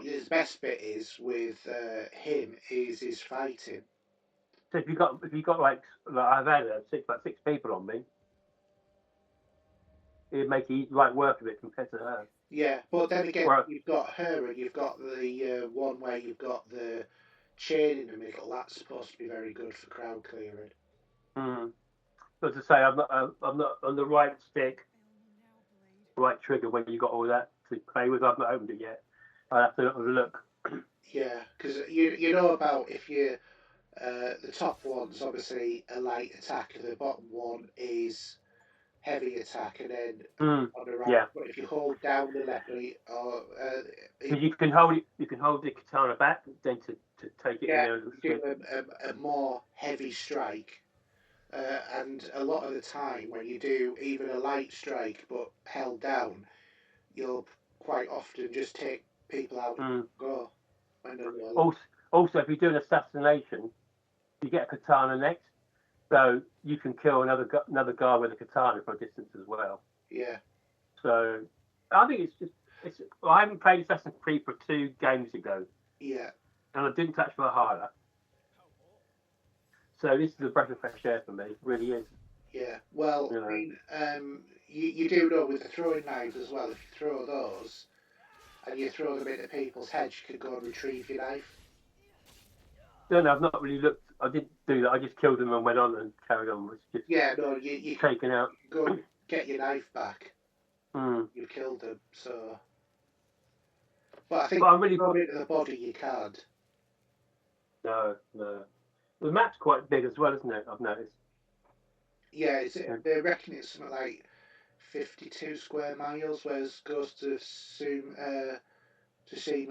his best bit is with him is his fighting. So if you got like I've had about six people on me, it'd make it like work of it compared to her. Yeah, but then again, you've got her and you've got the one where you've got the chain in the middle. That's supposed to be very good for crowd clearing. As I say, I'm not on the right stick, right trigger when you got all that to play with. I've not opened it yet. I have to look. Yeah, because you know about if you the top one's obviously a light attack, and the bottom one is heavy attack, and then on the right. Yeah. But if you hold down the left, or you can hold it, you can hold the katana back, then to take it in there. Do a more heavy strike. And a lot of the time, when you do even a light strike but held down, you'll quite often just take people out and go. Also, if you do an assassination, you get a katana next, so you can kill another guy with a katana from a distance as well. Yeah. So I think I haven't played Assassin's Creed for 2 games ago. Yeah. And I didn't touch Valhalla. So this is a breath of fresh air for me. It really is. Yeah. Well, I mean, you do know with the throwing knives as well. If you throw those and you throw them into people's heads, you can go and retrieve your knife. No, I've not really looked. I didn't do that. I just killed them and went on and carried on. Just you taken out. Go and get your knife back. You've killed them, so. But I think if you go into the body, you can't. No. The map's quite big as well, isn't it? I've noticed. Yeah, they reckon it's something like 52 square miles, whereas Ghost of Tsushima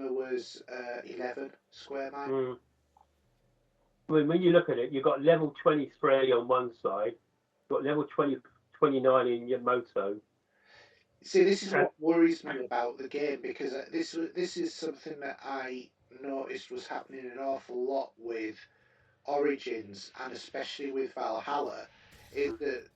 was 11 square miles. When you look at it, you've got level 23 on one side, you've got level 29 in Yamato. See, this is what worries me about the game, because this is something that I noticed was happening an awful lot with Origins, and especially with Valhalla, is that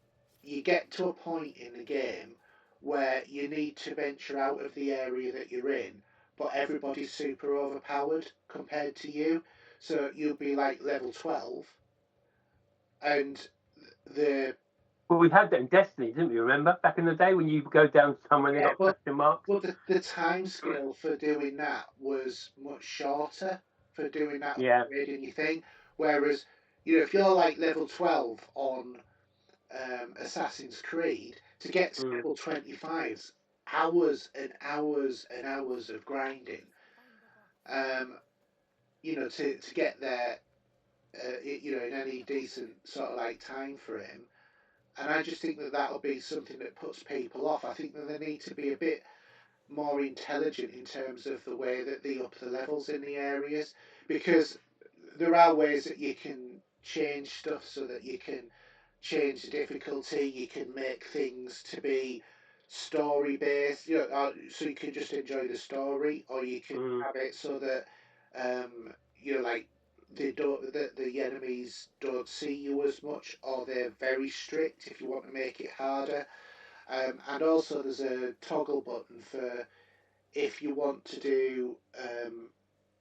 you get to a point in the game where you need to venture out of the area that you're in, but everybody's super overpowered compared to you. So you'll be like level 12, and Well, we had that in Destiny, didn't we? Remember back in the day when you go down somewhere and they got question marks. Well, the time scale for doing that was much shorter for doing that upgrading your thing. Whereas, if you're like level 12 on Assassin's Creed, to get to level 25's hours and hours and hours of grinding. To get there, in any decent sort of like time frame. And I just think that that'll be something that puts people off. I think that they need to be a bit more intelligent in terms of the way that they up the levels in the areas, because there are ways that you can change stuff so that you can change the difficulty. You can make things to be story based, so you can just enjoy the story, or you can have it so that like the enemies don't see you as much, or they're very strict if you want to make it harder. And also there's a toggle button for if you want to do.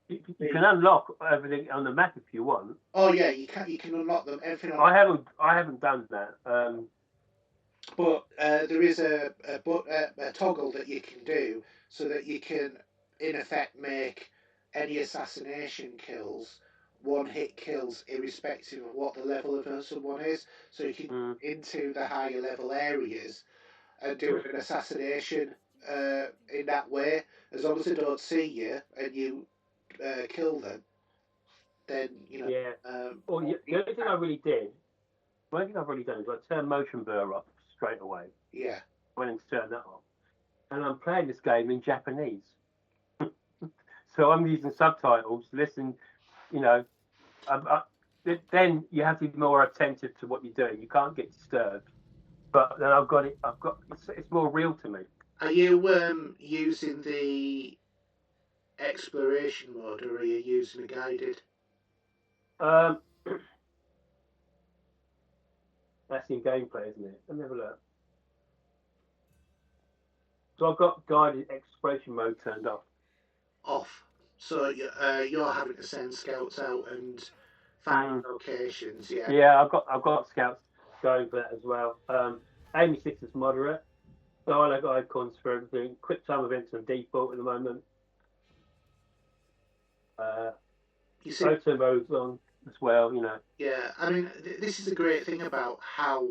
You can unlock everything on the map if you want. Oh yeah, you can unlock them. Everything. I haven't done that. But there is a toggle that you can do so that you can, in effect, make any assassination kills one-hit kills, irrespective of what the level of someone is. So you can go into the higher level areas and do an assassination in that way. As long as they don't see you and you kill them, then Yeah. The only thing I've really done is I turned motion blur off straight away. Yeah. Went and turned that off. and I'm playing this game in Japanese. So I'm using subtitles. Listen, you know, then you have to be more attentive to what you're doing. You can't get disturbed. But then it's more real to me. Are you using the exploration mode, or are you using a guided? Um, that's in gameplay, isn't it? Let me have a look. So I've got guided exploration mode turned off. Off. So you're having to send scouts out and find locations. Yeah. Yeah, I've got scouts going for that as well. Aim assist is moderate. Dialogue icons for everything. Quick time events on default at the moment. You see, Photo mode's on as well. You know. yeah. I mean, this is a great thing about how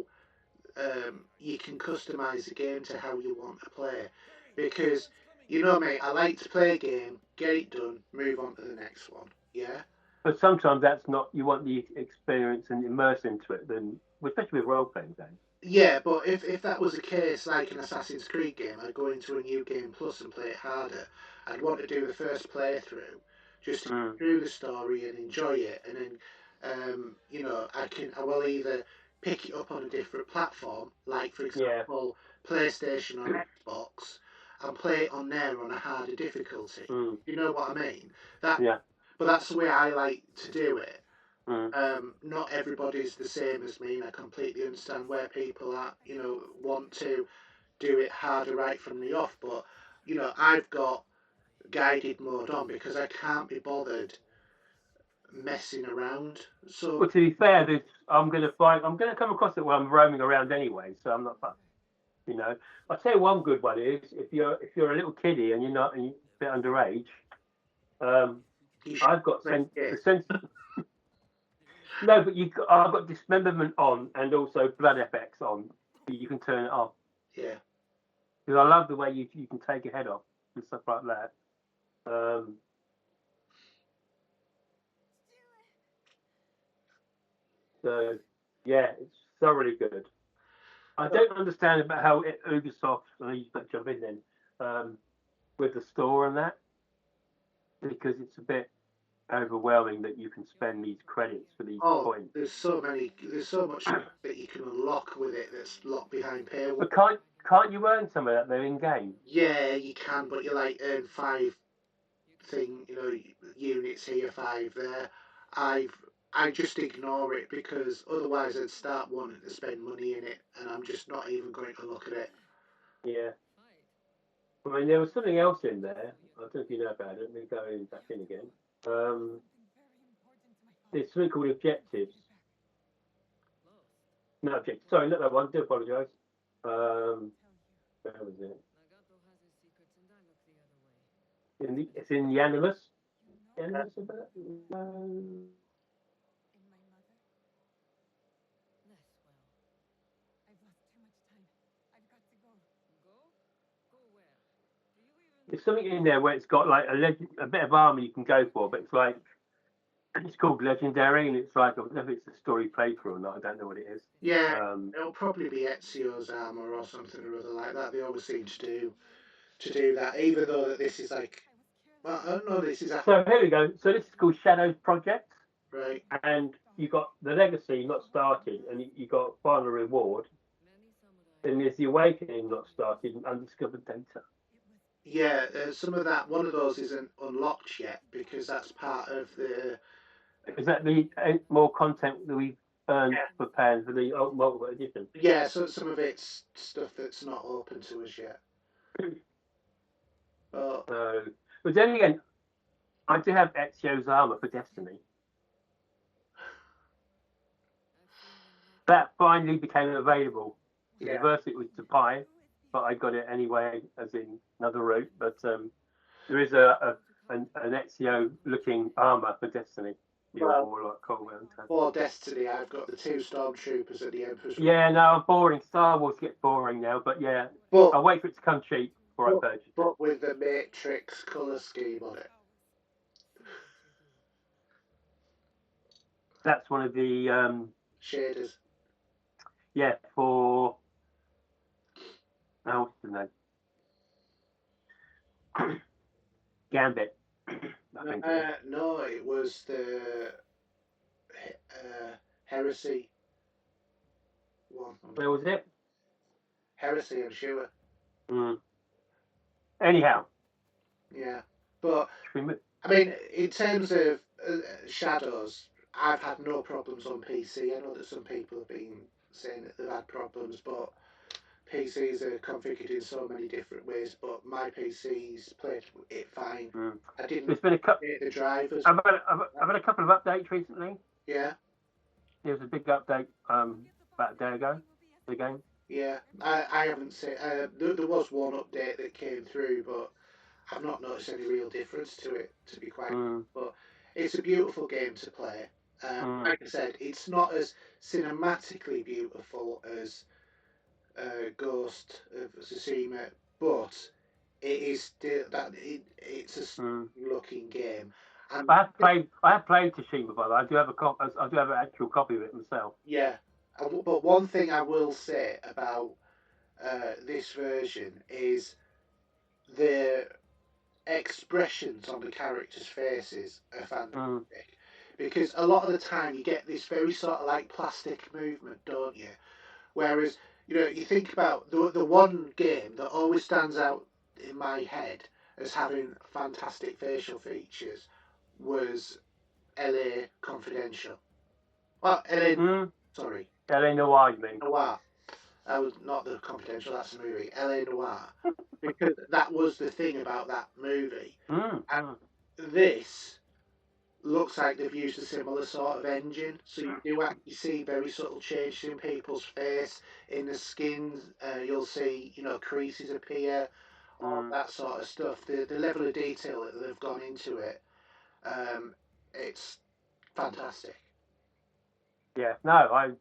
you can customize the game to how you want to play, because you know me, I like to play a game, get it done, move on to the next one. Yeah. But sometimes that's not. You want the experience and immerse into it. Then, especially with role playing games. Yeah, but if that was the case, like an Assassin's Creed game, I'd go into a new game plus and play it harder. I'd want to do the first playthrough just to go through the story and enjoy it, and then I will either pick it up on a different platform, like for example PlayStation or Xbox, and play it on there on a harder difficulty. You know what I mean? But that's the way I like to do it. Not everybody's the same as me, and I completely understand where people are, want to do it harder right from the off. But I've got guided mode on because I can't be bothered messing around. So, well, to be fair, I'm going to come across it when I'm roaming around anyway, so I'm not fussed. You know, I'll tell you one good one is if you're a little kiddie and you're a bit underage, I've got the sense. No, but I've got dismemberment on and also blood FX on. You can turn it off. Yeah. Because I love the way you can take your head off and stuff like that. So yeah, it's thoroughly good. I don't understand about how Ubisoft. I know you better jump in then with the store and that, because it's a bit overwhelming that you can spend these credits for these points. There's so much that you can unlock with it that's locked behind paywall. But can't you earn some of that though in game? Yeah, you can, but you earn 5 units here, 5 there. I just ignore it because otherwise I'd start wanting to spend money in it, and I'm just not even going to look at it. Yeah. I mean, there was something else in there. I don't know if you know about it. Let me go back in again. There's something called objectives. No objectives. Sorry, not that one. Do apologise. Where was it? It's in the Animus. Animus about? There's something in there where it's got like a bit of armor you can go for, but it's called legendary, and it's like I don't know if it's a story playthrough or not. I don't know what it is. Yeah, it'll probably be Ezio's armor or something or other like that. They always seem to do that, even though that this is like. Well, I don't know. This is. So here we go. So this is called Shadows Project. Right. And you got the legacy not started, and you got final reward. Then there's the awakening not started and undiscovered data. Yeah, some of that. One of those isn't unlocked yet because that's part of the. Is that the more content that we've earned for paying for the multiple edition? Yeah, so some of it's stuff that's not open to us yet. But then again, I do have Ezio's armor for Destiny. That finally became available. Yeah. First it was to buy, but I got it anyway, as in another route. But there is an Ezio looking armor for Destiny. For Destiny, I've got the 2 stormtroopers at the Emperor's. Yeah, no, I'm boring. Star Wars gets boring now, but yeah, I'll wait for it to come cheap before I purchase it. But with the Matrix colour scheme on it. That's one of the shaders. Yeah, for what's the name? Gambit. I think it is. No, it was the Heresy one. Where was it? Heresy, I'm sure. Anyhow. Yeah, but I mean, in terms of Shadows, I've had no problems on PC. I know that some people have been saying that they've had problems, but PCs are configured in so many different ways. But my PC's played it fine. I didn't There's been a couple. the drivers. I've had a couple of updates recently. Yeah. There was a big update about a day ago. The game. Yeah, I haven't seen. There was one update that came through, but I've not noticed any real difference to it, to be quite honest. But it's a beautiful game to play. Like I said, it's not as cinematically beautiful as Ghost of Tsushima, but it is still it's a looking game. And I have played Tsushima, by the way. I do have an actual copy of it myself. Yeah, but one thing I will say about this version is the expressions on the characters' faces are fantastic. Because a lot of the time you get this very sort of like plastic movement, don't you? Whereas, you think about the one game that always stands out in my head as having fantastic facial features was LA Confidential. Well, sorry. LA Noire, you mean? Noir. That was not the Confidential, that's the movie. LA Noir. Because that was the thing about that movie. And this looks like they've used a similar sort of engine. So you do actually see very subtle changes in people's face, in the skin. You'll see, creases appear, all that sort of stuff. The level of detail that they've gone into it, it's fantastic. Yeah, no,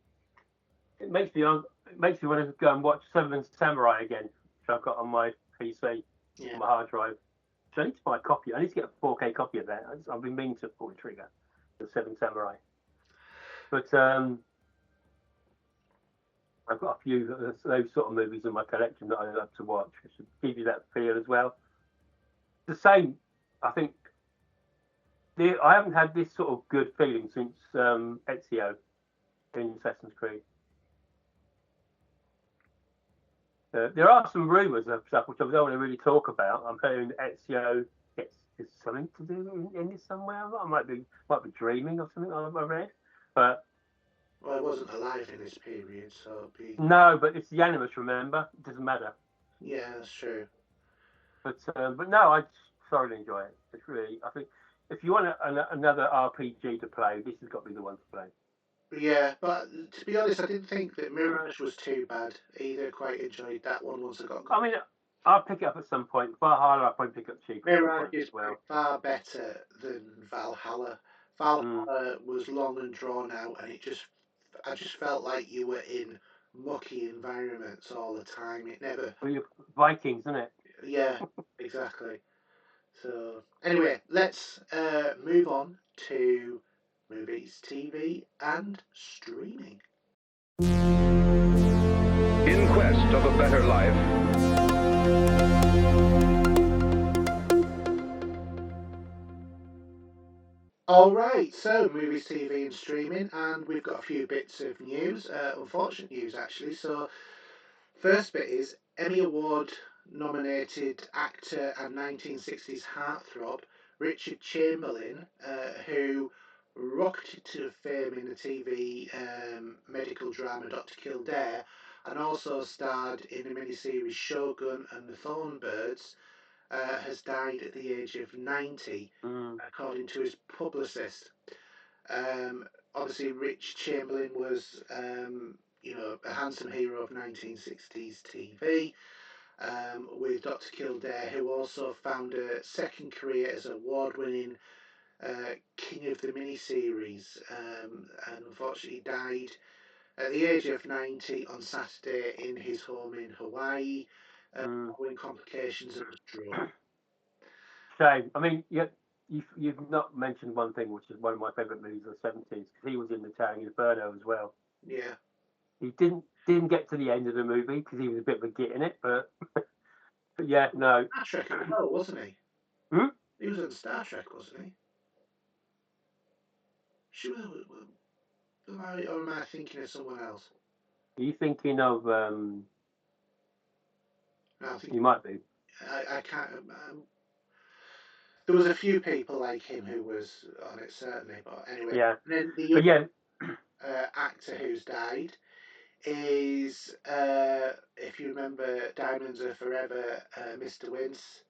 it makes me want to go and watch Severance Samurai again, which I've got on my PC, on my hard drive. So I need to buy a copy. I need to get a 4K copy of that. I've been meaning to pull the trigger, the Seven Samurai. But I've got a few of those sort of movies in my collection that I love to watch. It should give you that feel as well. The same, I think. I haven't had this sort of good feeling since Ezio in Assassin's Creed. There are some rumours of stuff which I don't want to really talk about. I'm hearing Ezio gets something to do in this somewhere. I might be dreaming of something I read, but well, it wasn't alive in this period, so no. But it's the Animus, remember? It doesn't matter. Yeah, that's true. But no, I thoroughly enjoy it. It's really, I think, if you want another RPG to play, this has got to be the one to play. Yeah, but to be honest, I didn't think that Mirage was too bad either. Quite enjoyed that one once I got. I mean, I'll pick it up at some point. Valhalla, I'll probably pick up cheaper. Mirage is far better than Valhalla. Valhalla was long and drawn out, and I just felt like you were in mucky environments all the time. It never. Well, you're Vikings, isn't it? Yeah, exactly. So anyway, let's move on to movies, TV, and streaming. In quest of a better life. All right, so movies, TV, and streaming, and we've got a few bits of news, unfortunate news actually. So first bit is Emmy Award nominated actor and 1960s heartthrob Richard Chamberlain, who rocketed to fame in the TV medical drama Dr. Kildare, and also starred in the miniseries Shogun and the Thornbirds, has died at the age of 90, according to his publicist. Obviously, Rich Chamberlain was, a handsome hero of 1960s TV. With Dr. Kildare, who also found a second career as award-winning king of the miniseries, and unfortunately died at the age of 90 on Saturday in his home in Hawaii, following complications of a stroke. Shame. I mean, you've not mentioned one thing, which is one of my favourite movies of the 70s, because he was in The Towering Inferno as well. Yeah. He didn't get to the end of the movie because he was a bit of a git in it, but yeah, no. Patrick, wasn't he? Hmm? He was on Star Trek, wasn't he? Or am I thinking of someone else? Are you thinking of? No, I think You might be. I can't. There was a few people like him who was on it certainly, but anyway. Yeah. And then the But yeah, actor who's died is, if you remember, Diamonds Are Forever. Mr. Wince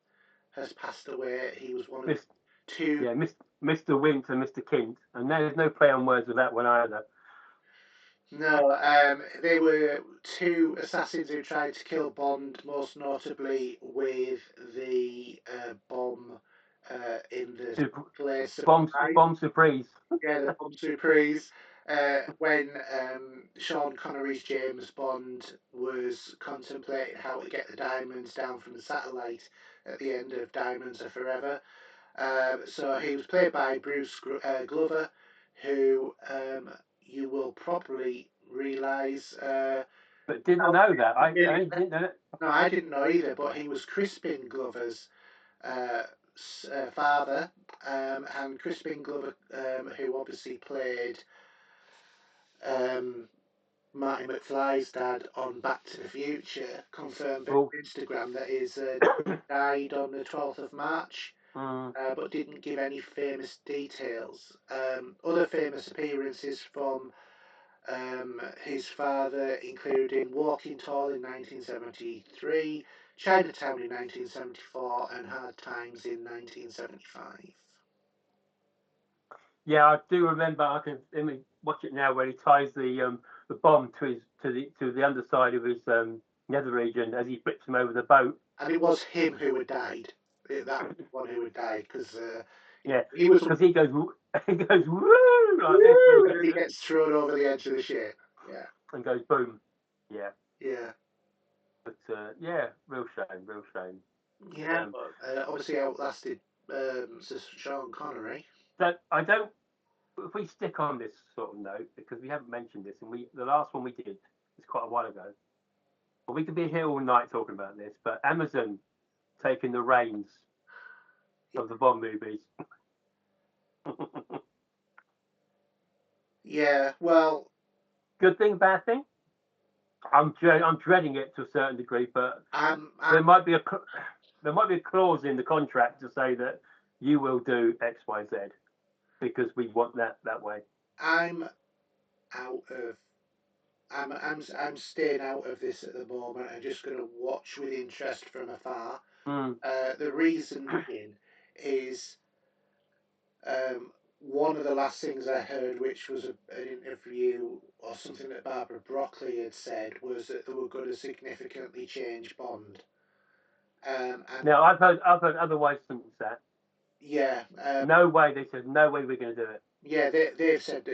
has passed away. He was one of Miss, two. yeah, Mr. Wint and Mr. Kint, and there's no play on words with that one either. No, they were two assassins who tried to kill Bond, most notably with the bomb in the place. Bomb surprise. Yeah, the bomb surprise. When Sean Connery's James Bond was contemplating how to get the diamonds down from the satellite at the end of Diamonds Are Forever. So he was played by Bruce Glover, who you will probably realise. But didn't know that. I didn't know that. No, I didn't know either, but he was Crispin Glover's father, and Crispin Glover, who obviously played Marty McFly's dad on Back to the Future, confirmed on Instagram that his died on the 12th of March. But didn't give any famous details. Other famous appearances from his father including Walking Tall in 1973, Chinatown in 1974, and Hard Times in 1975. Yeah, I do remember. I can watch it now where he ties the bomb to the underside of his nether region as he flips him over the boat. And it was him who had died. That was the one who had died because yeah, he was because he goes woo like this and then he gets thrown over the edge of the ship. Yeah, and goes boom. Yeah, yeah, but yeah, real shame. yeah. But obviously outlasted Sir Sean Connery. So I don't. If we stick on this sort of note, because we haven't mentioned this, and the last one we did is quite a while ago. Well, we could be here all night talking about this, but Amazon taking the reins of the Bond movies. Yeah, well, good thing, bad thing. I'm dreading it to a certain degree, but there might be a clause in the contract to say that you will do X, Y, Z because we want that way. I'm staying out of this at the moment. I'm just going to watch with interest from afar. The reason being is one of the last things I heard, which was an interview or something that Barbara Broccoli had said, was that they were going to significantly change Bond. Now I've heard otherwise since that. Yeah. No way. They said no way we're going to do it. Yeah, they've said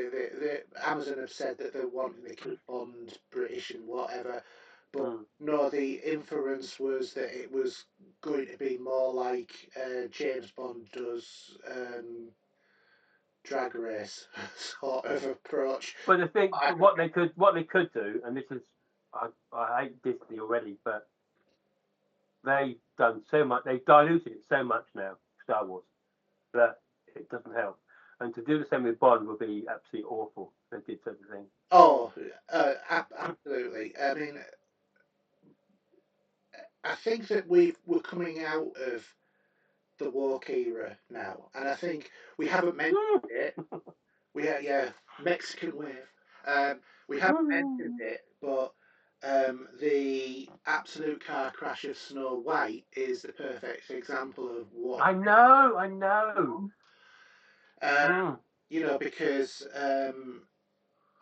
Amazon have said that they're wanting to keep Bond British and whatever, but no, the inference was that it was going to be more like James Bond does Drag Race sort of approach. But the thing, what they could do, and this is, I hate Disney already, but they've done so much, they've diluted it so much now, Star Wars, that it doesn't help. And to do the same with Bond would be absolutely awful. They did such a thing. Oh, absolutely. I mean, I think that we're coming out of the woke era now, and I think we haven't mentioned it. Mexican wave. We haven't mentioned it, but the absolute car crash of Snow White is the perfect example of what. I know. You know, because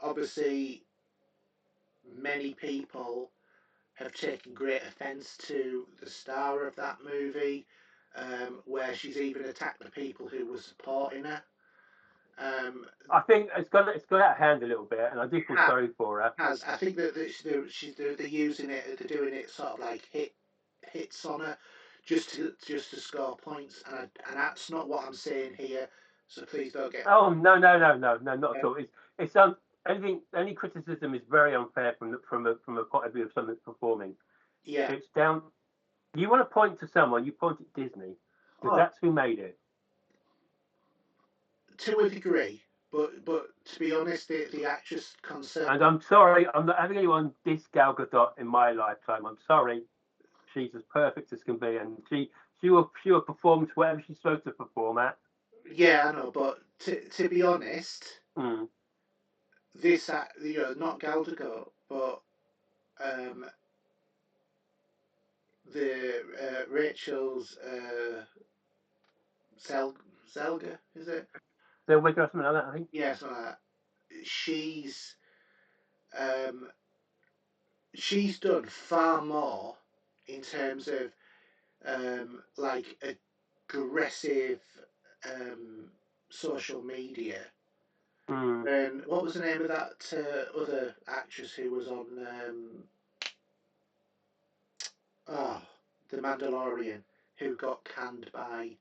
obviously many people have taken great offence to the star of that movie, where she's even attacked the people who were supporting her. I think it's got out of hand a little bit, and I do feel sorry for her. I think that they're using it, they're doing it sort of like hits on her, just to score points, and that's not what I'm saying here. So please don't get. Oh no, not at all. It's any criticism is very unfair from a point of view of someone performing. Yeah. It's down. You want to point to someone, you point at Disney, because that's who made it. to a degree, but to be honest, the actress concerned. And I'm sorry, I'm not having anyone diss Gal Gadot in my lifetime. I'm sorry. She's as perfect as can be, and she will perform to whatever she's supposed to perform at. Yeah, I know, but to be honest, Mm. this not Gal Gadot, but the Rachel's Zelga, is it? They'll wake up something like that, I think. Yeah, something like that. She's um, she's done far more in terms of like aggressive social media. Mm. And what was the name of that other actress who was on The Mandalorian, who got canned by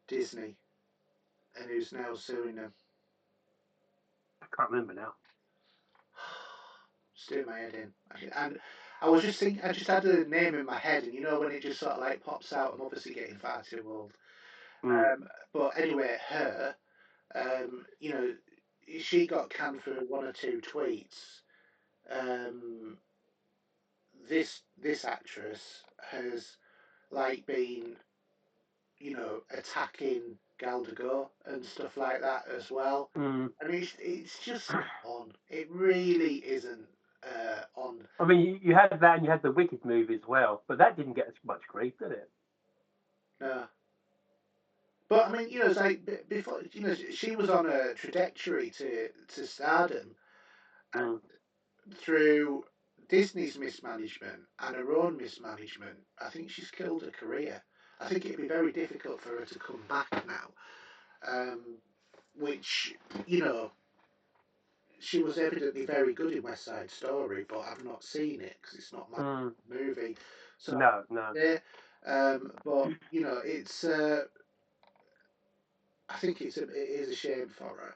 Disney and who's now suing them? I can't remember now. Just doing my head in. And I was just thinking, I just had a name in my head, and you know when it just sort of like pops out, I'm obviously getting far too old. Mm. But anyway, her, you know, she got canned for one or two tweets. This actress has like been, attacking Gal Gadot and stuff like that as well. Mm. And it's just not on. It really isn't on. I mean, you had that, and you had the Wicked movie as well, but that didn't get as much grief, did it? No. But I mean, it's like before, she was on a trajectory to stardom, and Mm. through Disney's mismanagement and her own mismanagement, I think she's killed her career. I think it'd be very difficult for her to come back now. Which, she was evidently very good in West Side Story, but I've not seen it because it's not my movie. So No. yeah, but it's. I think it is a shame for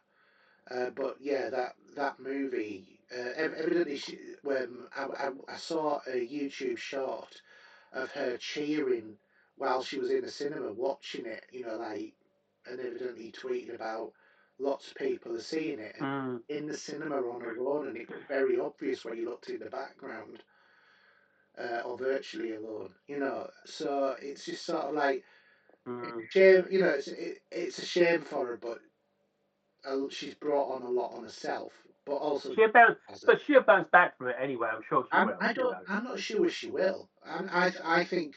her. But yeah, that movie. Evidently, when I saw a YouTube short of her cheering while she was in the cinema watching it, and evidently tweeting about lots of people are seeing it and in the cinema on her own, and it was very obvious when you looked in the background, or virtually alone, So it's just sort of like shame, it's a shame for her, but she's brought on a lot on herself, but also She'll bounce back from it anyway. I'm sure she will. I'm not sure she will. I think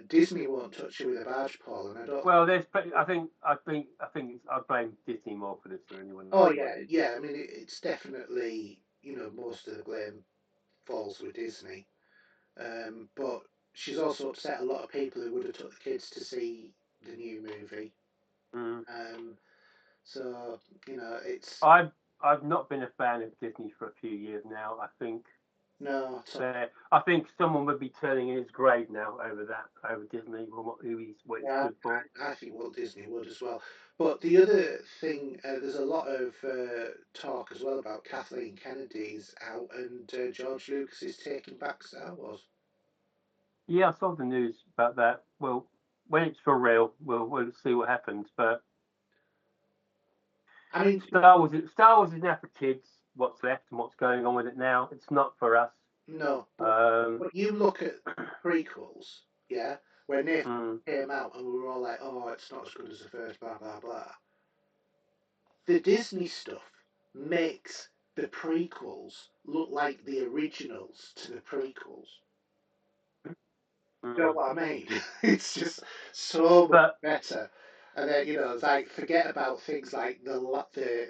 Disney won't touch her with a barge pole, and I don't. Well, I think I blame Disney more for this than anyone else. Oh yeah. I mean, it's definitely most of the blame falls with Disney, but she's also upset a lot of people who would have took the kids to see the new movie. So it's. I've not been a fan of Disney for a few years now. I think No, I think someone would be turning in his grave now over Disney, what he's stood for. I think Walt Disney would as well. But the other thing, there's a lot of talk as well about Kathleen Kennedy's out and George Lucas is taking back Star Wars. Yeah, I saw the news about that. Well, when it's for real, we'll see what happens. But I mean, Star Wars is now for kids. What's left and what's going on with it now? It's not for us. No. But you look at prequels, yeah, when they came out and we were all like, oh, it's not as good as the first, blah, blah, blah. The Disney stuff makes the prequels look like the originals to the prequels. You know what I mean? It's just so much better. And then, it's like, forget about things like the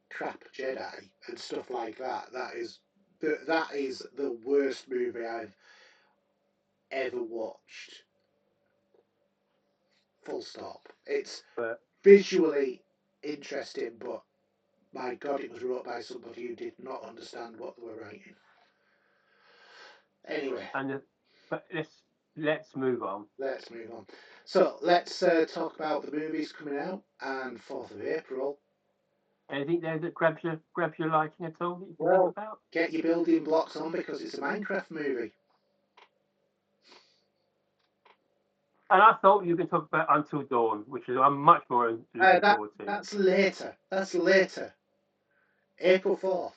crap Jedi and stuff like that. That is the worst movie I've ever watched. Full stop. It's visually interesting, but my God, it was wrote by somebody who did not understand what they were writing. Anyway. But let's move on. Let's move on. So let's talk about the movies coming out and 4th of April. Anything there that grabs your liking at all that you can think about? Get your building blocks on because it's a Minecraft movie. And I thought you were going to talk about Until Dawn, which is I'm much more looking forward to. That's later. That's later. April 4th.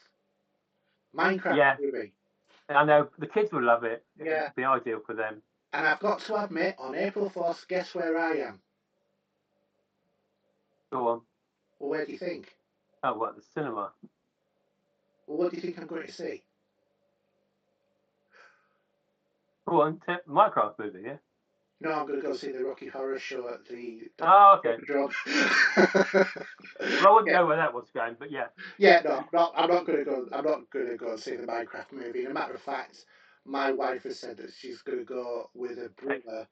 Minecraft movie. I know the kids would love it. Yeah. It'd be ideal for them. And I've got to admit, on April 4th, guess where I am? Go on. Well, where do you think? Oh, what, the cinema? Well, what do you think I'm going to see? Go on, Minecraft movie, yeah? No, I'm going to go see the Rocky Horror Show at the... Oh, okay. Well, I wouldn't know where that was going, but yeah. Yeah, no, I'm not going to go. I'm not going to go and see the Minecraft movie. And a matter of fact, my wife has said that she's going to go with her brother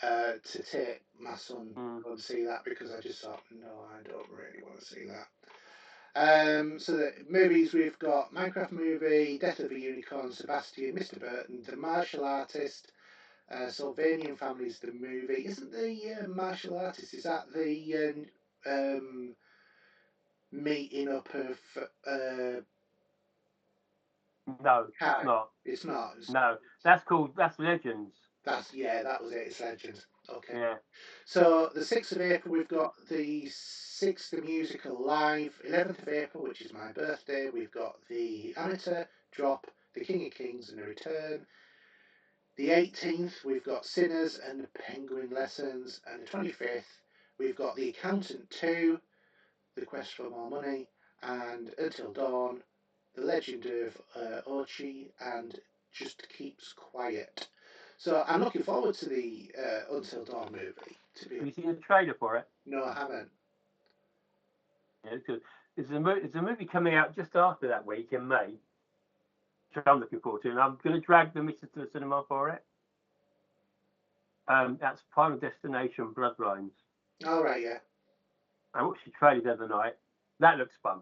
to take my son to go and see that, because I just thought, no, I don't really want to see that. So the movies, we've got Minecraft movie, Death of a Unicorn, Sebastian, Mr. Burton, The Martial Artist, Sylvanian Families, the movie. Isn't the Martial Artist, is that the meeting up of No, it's not. It's not. No, that's Legends. That was it. It's Legends. Okay. Yeah. So the 6th of April, we've got the 6th the musical live. 11th of April, which is my birthday, we've got the Amateur Drop, the King of Kings, and the Return. The 18th, we've got Sinners and the Penguin Lessons, and the 25th, we've got The Accountant 2, The Quest for More Money, and Until Dawn, The Legend of Ochi, and Just Keeps Quiet. So I'm looking forward to the Until Dawn movie. Have you seen the trailer for it? No, I haven't. Yeah, it's good. There's a movie coming out just after that week in May, which I'm looking forward to, and I'm going to drag the missus to the cinema for it. That's Final Destination Bloodlines. Oh, right, yeah. I watched the trailer the other night. That looks fun.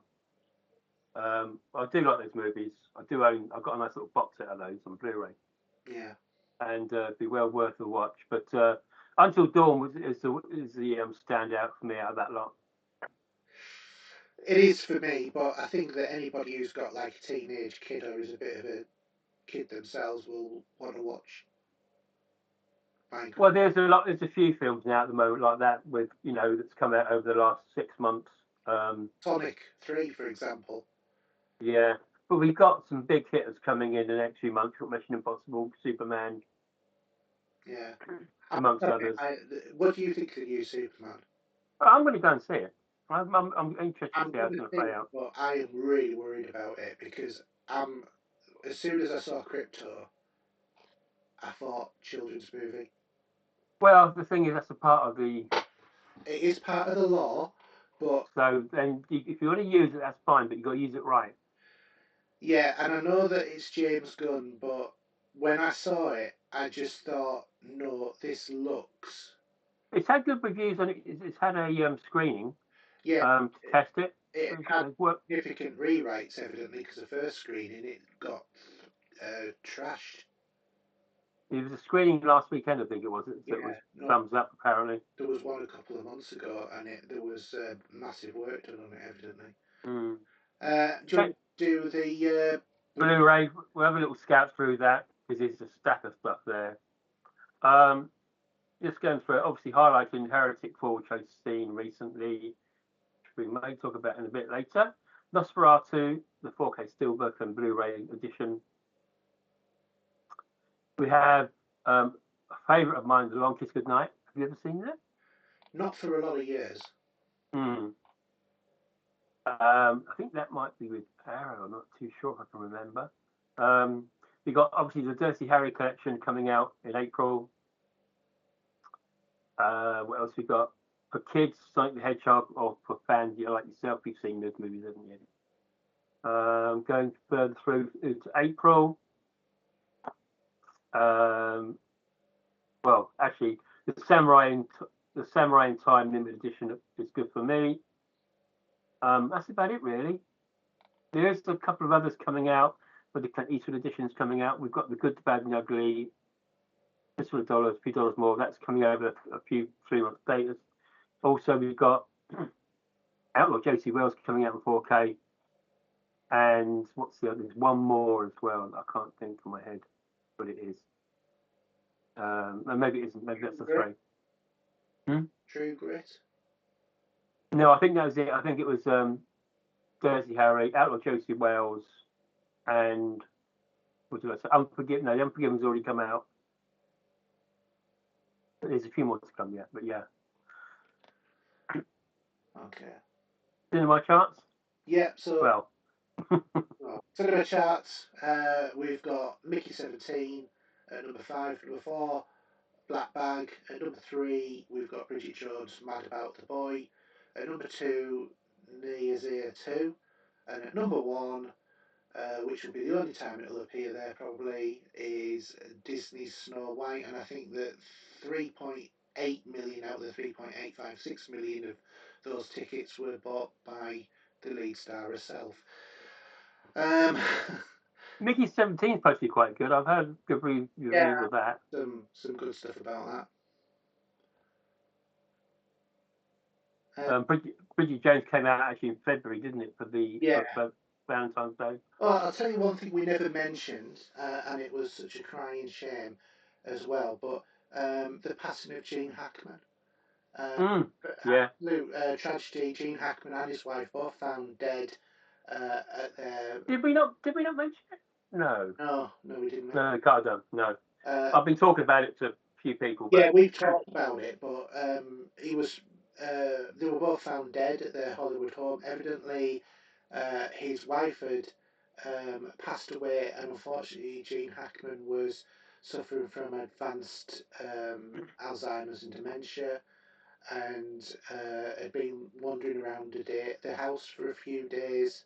I do like those movies. I've got a nice little box set of those on Blu-ray. Yeah. And be well worth a watch. But Until Dawn is the standout for me out of that lot. It is for me, but I think that anybody who's got like a teenage kid or is a bit of a kid themselves will want to watch Minecraft. Well, there's a few films now at the moment like that with that's come out over the last 6 months. Sonic 3, for example. Yeah, but we've got some big hitters coming in the next few months. We've got Mission Impossible, Superman. Yeah. Amongst others. What do you think of the new Superman? I'm going to go and see it. I'm interested to see how it's going to play out. But I am really worried about it because as soon as I saw Crypto, I thought children's movie. Well, the thing is, that's a part of the... It is part of the law, but... So then, if you want to use it, that's fine, but you've got to use it right. Yeah, and I know that it's James Gunn, but when I saw it, I just thought, no, this looks... It's had good reviews on it. It's had a screening to test it. It had significant rewrites, evidently, because the first screening, it got trashed. It was a screening last weekend, I think it was. It was thumbs up, apparently. There was one a couple of months ago, and there was massive work done on it, evidently. Do you want to do the... Blu-ray? We'll have a little scout through that, because there's a stack of stuff there. Just going through it, obviously highlighting Heretic 4, which I've seen recently, which we may talk about in a bit later. Nosferatu, the 4K Steelbook and Blu-ray edition. We have a favourite of mine, The Long Kiss Goodnight. Have you ever seen that? Not for a lot of years. I think that might be with Arrow. I'm not too sure if I can remember. We got obviously the Dirty Harry collection coming out in April. What else we got? For kids, Sonic the Hedgehog, or for fans, like yourself, you've seen those movies, haven't you? Going further through to April. Well, actually, the Samurai in Time limited edition is good for me. That's about it, really. There's a couple of others coming out, but the Clint Eastwood editions coming out. We've got The Good, the Bad, and the Ugly. Just for a few dollars more. That's coming over a few 3 months later. Also, we've got Outlaw J.C. Wells coming out in 4K. And what's the other? There's one more as well. I can't think from my head what it is. Maybe it isn't. Maybe that's the three. True Grit? No, I think that was it. I think it was Dirty Harry, Outlaw Josie Wales, and what did I say? Unforgiven. No, Unforgiven's already come out. There's a few more to come yet, but yeah. Okay. Cinema charts? Yeah, so Well, cinema charts, we've got Mickey 17 at number 5. Number 4, Black Bag. At number 3, we've got Bridget Jones' Mad About the Boy. At number 2, Near's Ear 2. And at number 1, which will be the only time it'll appear there probably, is Disney's Snow White. And I think that 3.8 million out of the 3.856 million of those tickets were bought by the lead star herself. Mickey 17 is supposed to be quite good. I've heard good reviews of that. Some good stuff about that. Bridget Jones came out actually in February, didn't it, for Valentine's Day? Oh, I'll tell you one thing we never mentioned, and it was such a crying shame as well, but the passing of Gene Hackman. Absolute tragedy. Gene Hackman and his wife both found dead at their... Did we not mention it? No. No, we didn't. No, I can't have done. No. I've been talking about it to a few people. Yeah, we've talked about it, but he was... they were both found dead at their Hollywood home. Evidently, his wife had passed away, and unfortunately, Gene Hackman was suffering from advanced Alzheimer's and dementia, and had been wandering around the house for a few days,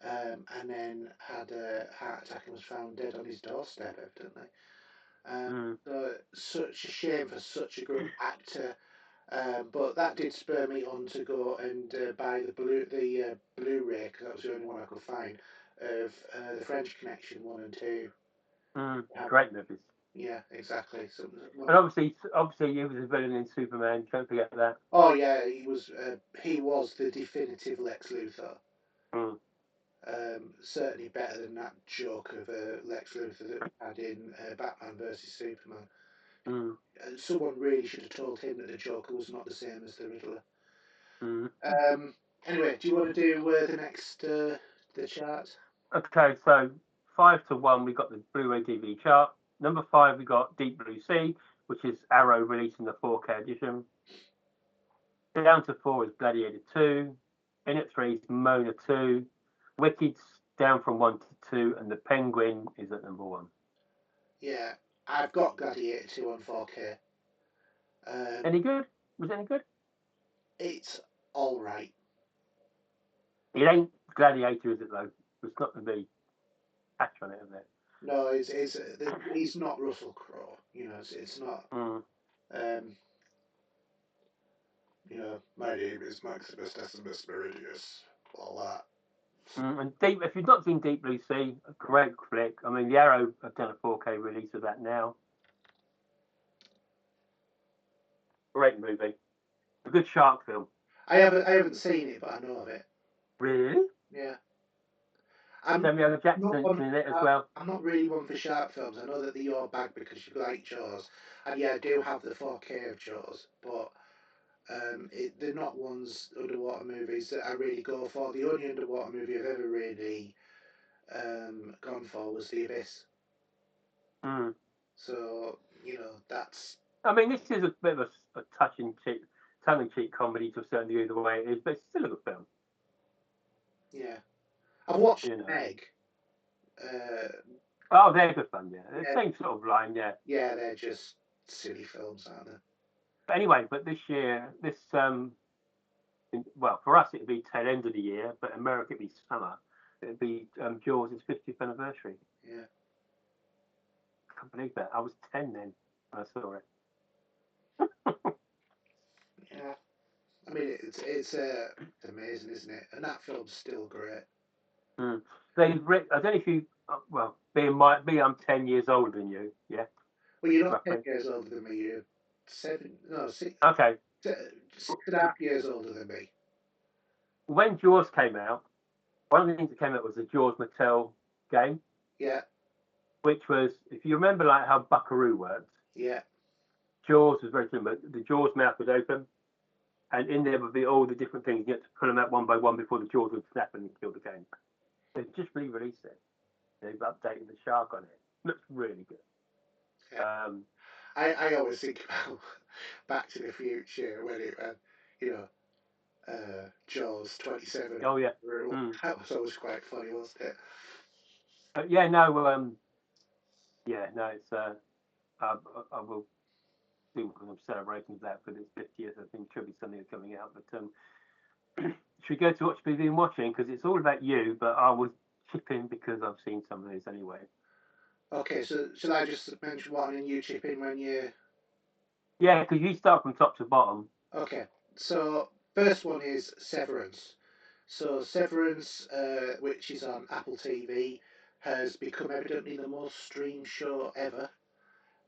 and then had a heart attack and was found dead on his doorstep, evidently. So, such a shame for such a great actor. But that did spur me on to go and buy the Blu-ray, because that was the only one I could find, of the French Connection 1 and 2. Great movies. Yeah, exactly. And obviously, he was a villain in Superman. Don't forget that. Oh yeah, he was the definitive Lex Luthor. Certainly better than that joke of Lex Luthor that we had in Batman vs Superman. Someone really should have told him that the Joker was not the same as the Riddler. Anyway, do you want to do the next the chart? Okay, so 5 to 1, we got the Blu-ray DVD chart. Number 5, we got Deep Blue Sea, which is Arrow releasing the 4K edition. Down to 4 is Gladiator 2. In at 3 is Mona 2. Wicked's down from 1 to 2, and The Penguin is at number 1. Yeah, I've got Gladiator 2 on 4K. Any good? Was it any good? It's all right. It ain't Gladiator, is it, though? It's not going to be patch on it, is it? No, he's not Russell Crowe. You know, it's not. You know, my name is Maximus Decimus Meridius. All that. And if you've not seen Deep Blue Sea, a great flick. I mean, the Arrow have done a 4K release of that now. Great movie. A good shark film. I haven't seen it, but I know of it. Really? Yeah. Samuel Jackson's in it as well. I'm not really one for shark films. I know that they're your bag because you like Jaws, and yeah, I do have the 4K of Jaws, but they're not ones underwater movies that I really go for. The only underwater movie I've ever really gone for was The Abyss. So you know that's. I mean, this is a bit of a tongue-in-cheek comedy to a certain degree the way it is, but it's still a good film. Yeah, I've watched Meg. Oh, they're good fun, yeah. The same sort of line, yeah. Yeah, they're just silly films, aren't they? But anyway, this year, well, for us it'd be tail end of the year, but America it'd be summer. It'd be Jaws' 50th anniversary. Yeah. I can't believe that. I was 10 then when I saw it. Yeah. I mean, it's amazing, isn't it? And that film's still great. I don't know if you, well, I'm 10 years older than you, yeah? Well, you're not 10 years older than me. You're 6. Okay. 6.5 years older than me. When Jaws came out, one of the things that came out was the Jaws Mattel game. Yeah. Which was, if you remember, like how Buckaroo works. Yeah. jaws was very similar. The jaws mouth was open, and in there would be all the different things. You had to pull them out one by one before the jaws would snap and kill the game. They've just re-released it. They've updated the shark on it. Looks really good. Yeah. I always think about Back to the Future when it Jaws 27. Oh yeah. That was always quite funny, wasn't it? Yeah, no, it's I will do some celebrations of that for this 50th. I think should be something that's coming out. But should we go to what we've been watching? Because it's all about you, but I will chip in because I've seen some of these anyway. Okay, so shall I just mention one and you chip in when you... Yeah, because you start from top to bottom. Okay, so first one is Severance. So Severance, which is on Apple TV, has become evidently the most streamed show ever.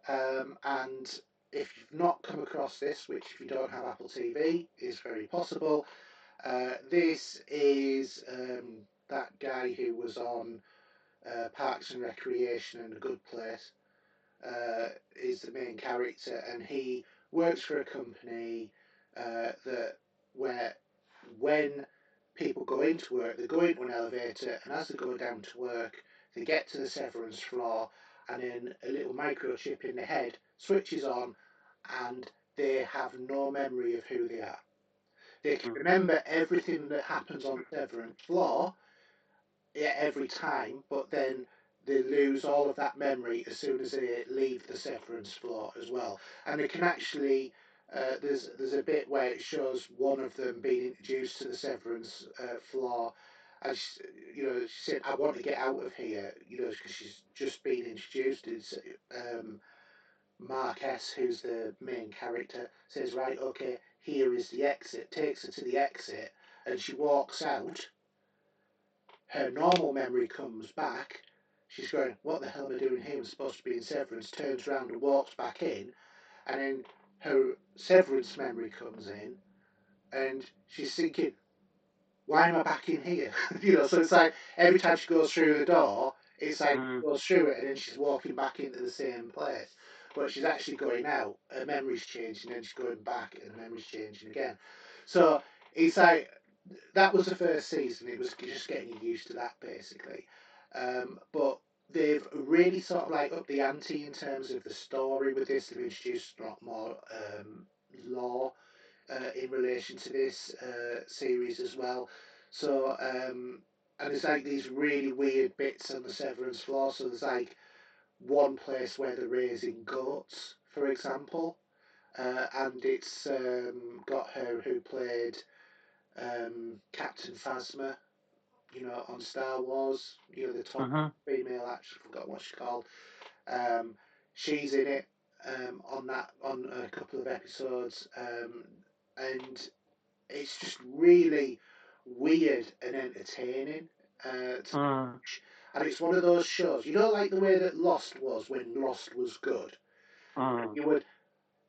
And if you've not come across this, which if you don't have Apple TV is very possible, this is that guy who was on Parks and Recreation and A Good Place. Is the main character, and he works for a company that where when people go into work, they go into an elevator, and as they go down to work, they get to the severance floor, and then a little microchip in the head switches on, and they have no memory of who they are. They can remember everything that happens on the severance floor every time, but then they lose all of that memory as soon as they leave the severance floor as well. And they can actually, there's a bit where it shows one of them being introduced to the severance floor. And she said, "I want to get out of here," because she's just been introduced. It's Mark S, who's the main character, says, "Right, okay, here is the exit." Takes her to the exit, and she walks out. Her normal memory comes back. She's going, "What the hell am I doing here? I'm supposed to be in Severance." Turns around and walks back in, and then her Severance memory comes in, and she's thinking, "Why am I back in here?" So it's like every time she goes through the door, it's like she goes through it, and then she's walking back into the same place. But she's actually going out, her memory's changing, and then she's going back, and the memory's changing again. So it's like, that was the first season. It was just getting you used to that, basically. But they've really sort of like upped the ante in terms of the story with this. They've introduced a lot more lore in relation to this series as well. So, and there's like these really weird bits on the Severance floor. So there's like one place where they're raising goats, for example. And it's got her who played Captain Phasma, on Star Wars, the top female actress, I forgot what she's called. She's in it on a couple of episodes, and it's just really weird and entertaining to watch. And it's one of those shows, like the way that Lost was when Lost was good. You would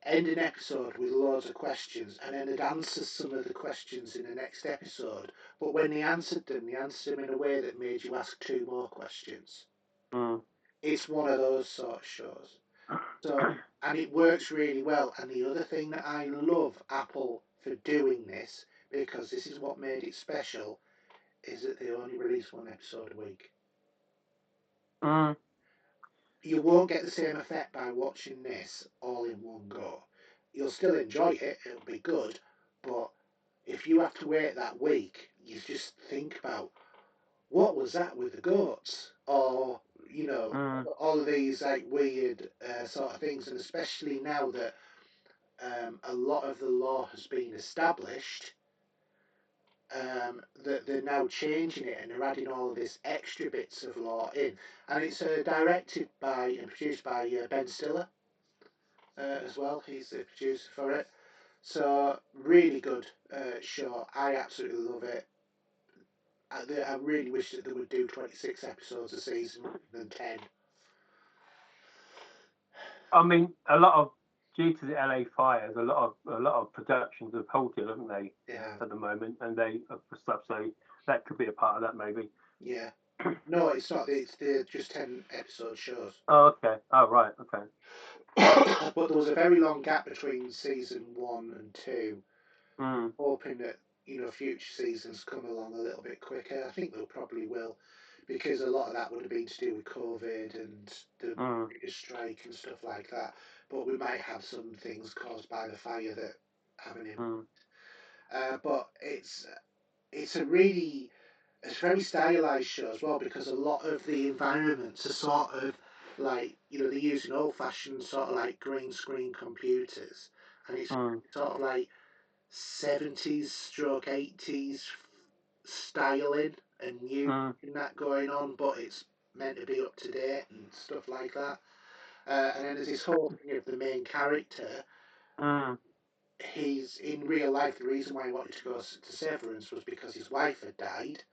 end an episode with loads of questions, and then they'd answer some of the questions in the next episode. But when they answered them in a way that made you ask 2 more questions. It's one of those sort of shows. So, and it works really well. And the other thing that I love Apple for doing this, because this is what made it special, is that they only release 1 episode a week. You won't get the same effect by watching this all in one go. You'll still enjoy it, it'll be good, but if you have to wait that week, you just think about, what was that with the goats? Or, all of these like weird sort of things, and especially now that a lot of the law has been established, that they're now changing it and they're adding all of this extra bits of law in. And it's directed by and produced by Ben Stiller as well. He's the producer for it. So, really good show. I absolutely love it. I really wish that they would do 26 episodes a season rather than 10. I mean, due to the LA fires, a lot of productions have halted, haven't they? Yeah. At the moment, and they for stuff. So that could be a part of that, maybe. Yeah. No, it's not. They're just 10 episode shows. Oh, okay. Oh, right. Okay. but there was a very long gap between season 1 and 2. Hoping that future seasons come along a little bit quicker. I think they probably will, because a lot of that would have been to do with COVID and the British strike and stuff like that. But we might have some things caused by the fire that have an impact. But it's a really very stylized show as well, because a lot of the environments are sort of like they're using old-fashioned sort of like green screen computers, and it's sort of like 70s stroke 80s styling and new and that going on, but it's meant to be up to date and stuff like that. And then there's this whole thing of the main character. He's in real life. The reason why he wanted to go to Severance was because his wife had died,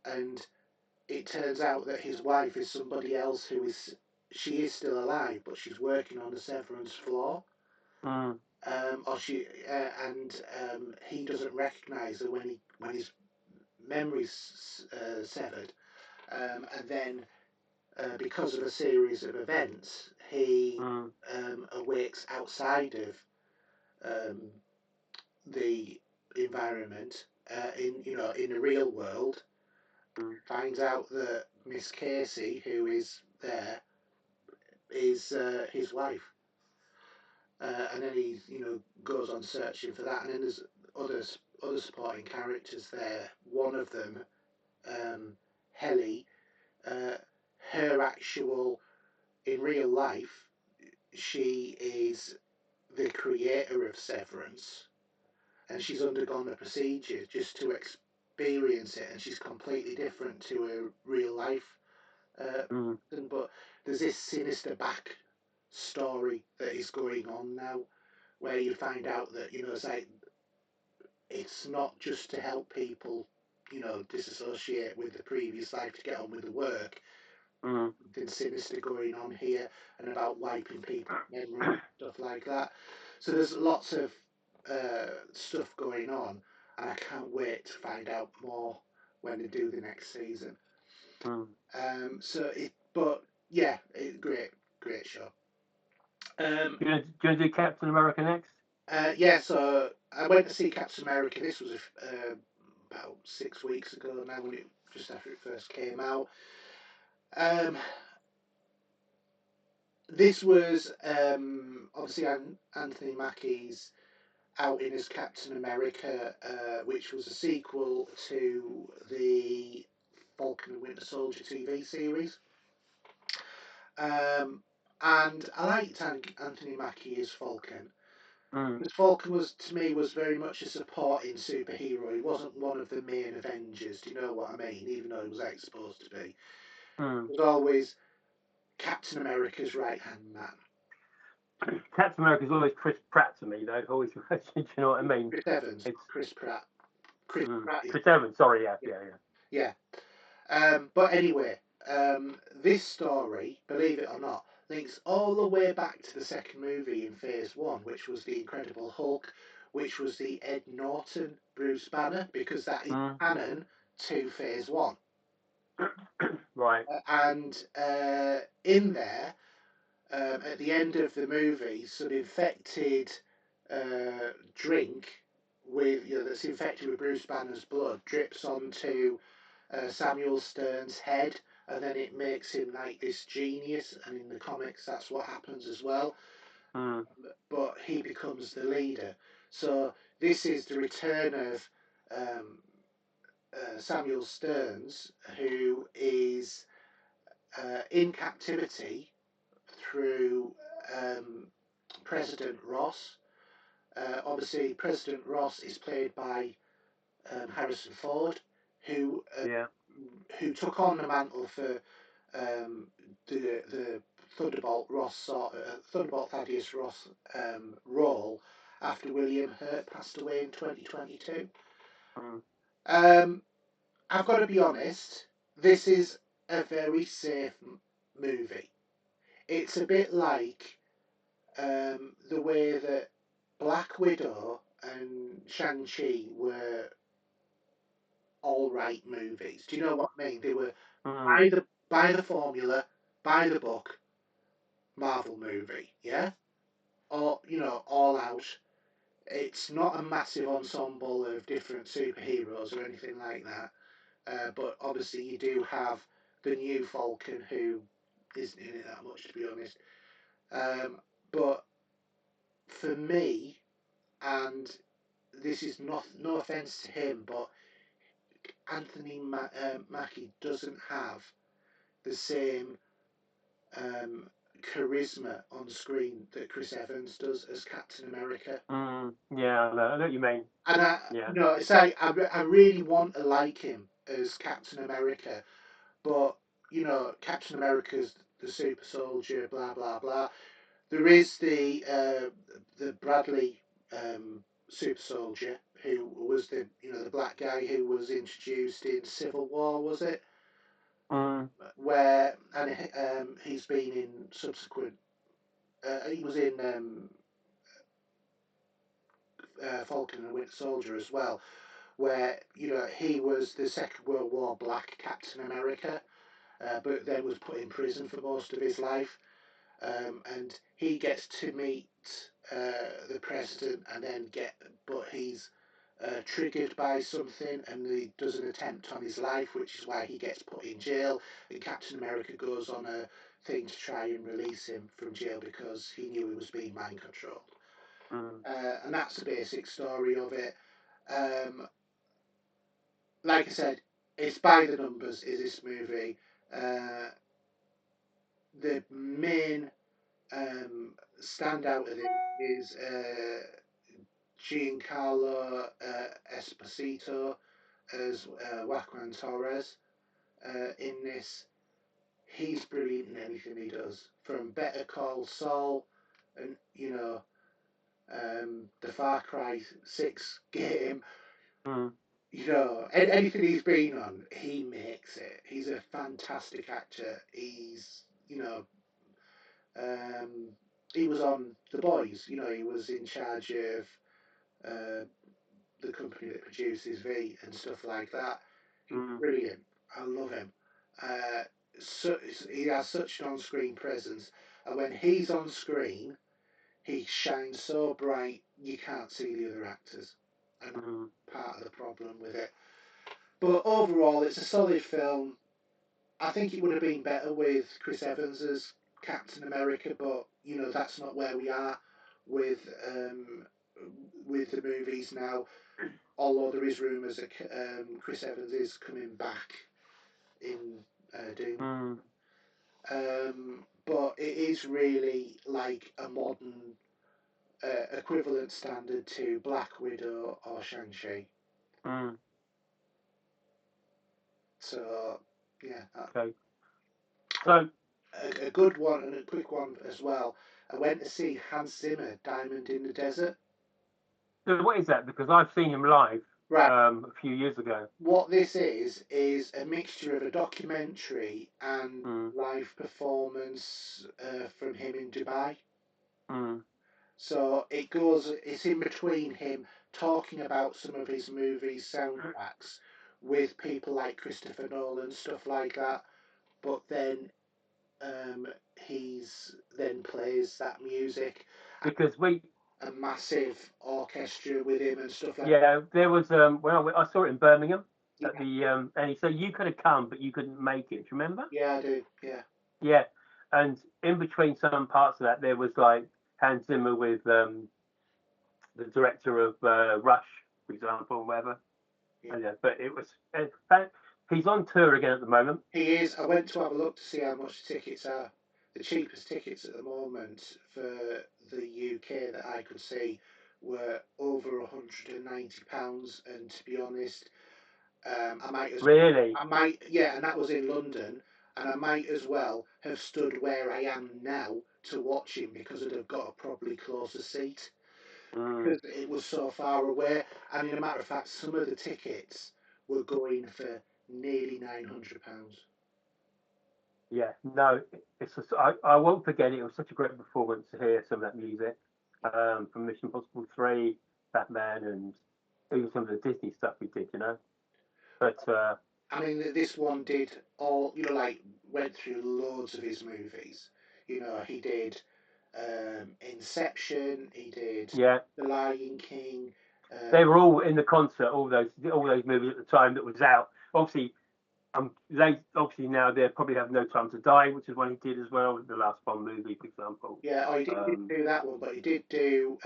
and it turns out that his wife is somebody else she is still alive, but she's working on the Severance floor. He doesn't recognise her when his memory's severed, and then because of a series of events, he awakes outside of the environment in the real world. Finds out that Miss Casey, who is there, is his wife. And then he, goes on searching for that. And then there's other supporting characters there. One of them, Helly, her actual, in real life, she is the creator of Severance, and she's undergone a procedure just to experience it, and she's completely different to her real life. But there's this sinister back story that is going on now, where you find out that it's not just to help people disassociate with the previous life to get on with the work. Something sinister going on here, and about wiping people's memory, stuff like that. So there's lots of stuff going on, and I can't wait to find out more when they do the next season. Great show. Do you want to do Captain America next? So I went to see Captain America. This was about 6 weeks ago now, when just after it first came out. This was obviously Anthony Mackie's outing as Captain America, which was a sequel to the Falcon and Winter Soldier TV series. And I liked Anthony Mackie as Falcon. Because Falcon was very much a supporting superhero. He wasn't one of the main Avengers. Do you know what I mean? Even though he was supposed to be, he was always Captain America's right hand man. Captain America's always Chris Pratt to me, though. Always, do you know what I mean? Chris Evans. Chris Pratt. Chris Evans. Sorry, yeah. But anyway, this story, believe it or not, links all the way back to the second movie in Phase 1, which was The Incredible Hulk, which was the Ed Norton Bruce Banner, because that is canon to Phase 1. Right. And in there, at the end of the movie, some infected drink that's infected with Bruce Banner's blood drips onto Samuel Stern's head, and then it makes him like this genius, and in the comics that's what happens as well. But he becomes the leader. So this is the return of Samuel Stearns, who is in captivity through President Ross. Obviously, President Ross is played by Harrison Ford, who took on the mantle for the Thunderbolt Thaddeus Ross role after William Hurt passed away in 2022. I've got to be honest, this is a very safe movie. It's a bit like the way that Black Widow and Shang-Chi were all right movies. Do you know what I mean? They were by the formula, by the book, Marvel movie, yeah, or all out. It's not a massive ensemble of different superheroes or anything like that. But obviously, you do have the new Falcon, who isn't in it that much, to be honest. But for me, and this is no offense to him, but Anthony Mackie doesn't have the same charisma on screen that Chris Evans does as Captain America. Yeah, I know what you mean. And Yeah. it's like I really want to like him as Captain America, but Captain America's the super soldier, blah blah blah. There is the Bradley super soldier, who was the the black guy who was introduced in Civil War, was it? Where he's been in subsequent. He was in Falcon and the Winter Soldier as well, where he was the Second World War black Captain America, but then was put in prison for most of his life. And he gets to meet the president, and then but he's triggered by something, and he does an attempt on his life, which is why he gets put in jail. And Captain America goes on a thing to try and release him from jail because he knew he was being mind controlled. And that's the basic story of it. Like I said, it's by the numbers. Is this movie? The main standout of it is Giancarlo Esposito as Joaquin Torres. In this, he's brilliant in anything he does, from Better Call Saul and the Far Cry 6 game. Anything he's been on, he makes it. He's a fantastic actor. He's he was on The Boys. He was in charge of the company that produces V and stuff like that. He's brilliant. I love him. So he has such an on-screen presence, and when he's on screen, he shines so bright you can't see the other actors, and part of the problem with it. But overall, it's a solid film. I think it would have been better with Chris Evans as Captain America, but that's not where we are with the movies now. Although there is rumours that Chris Evans is coming back in Doom. But it is really like a modern equivalent standard to Black Widow or Shang-Chi. So, yeah. Okay. So, a good one and a quick one as well. I went to see Hans Zimmer, Diamond in the Desert. So what is that? Because I've seen him live a few years ago. What this is a mixture of a documentary and live performance from him in Dubai. So it's in between him talking about some of his movies' soundtracks with people like Christopher Nolan, stuff like that. But then he's then plays that music. Because a massive orchestra with him and stuff like that. Yeah, there was I saw it in Birmingham at the and he said you could have come but you couldn't make it. Do you remember? Yeah, I do. Yeah. Yeah, and in between some parts of that there was like Hans Zimmer with the director of Rush, for example, or whatever. Yeah, but it was in fact he's on tour again at the moment. He is. I went to have a look to see how much the tickets are. The cheapest tickets at the moment for the UK that I could see were over £190, and to be honest, I might as Really? and that was in London, and I might as well have stood where I am now to watch him because I'd have got a probably closer seat because it was so far away. And in a matter of fact, some of the tickets were going for nearly £900. Yeah, no, I won't forget it. It was such a great performance to hear some of that music from Mission Impossible 3, Batman, and even some of the Disney stuff we did, But I mean, this one did all, like went through loads of his movies. You know, he did Inception. He did Yeah, The Lion King. they were all in the concert. All those movies at the time that was out. Obviously, obviously now they probably have No Time to Die, which is one he did as well. The last Bond movie, for example. Yeah, he didn't do that one, but he did do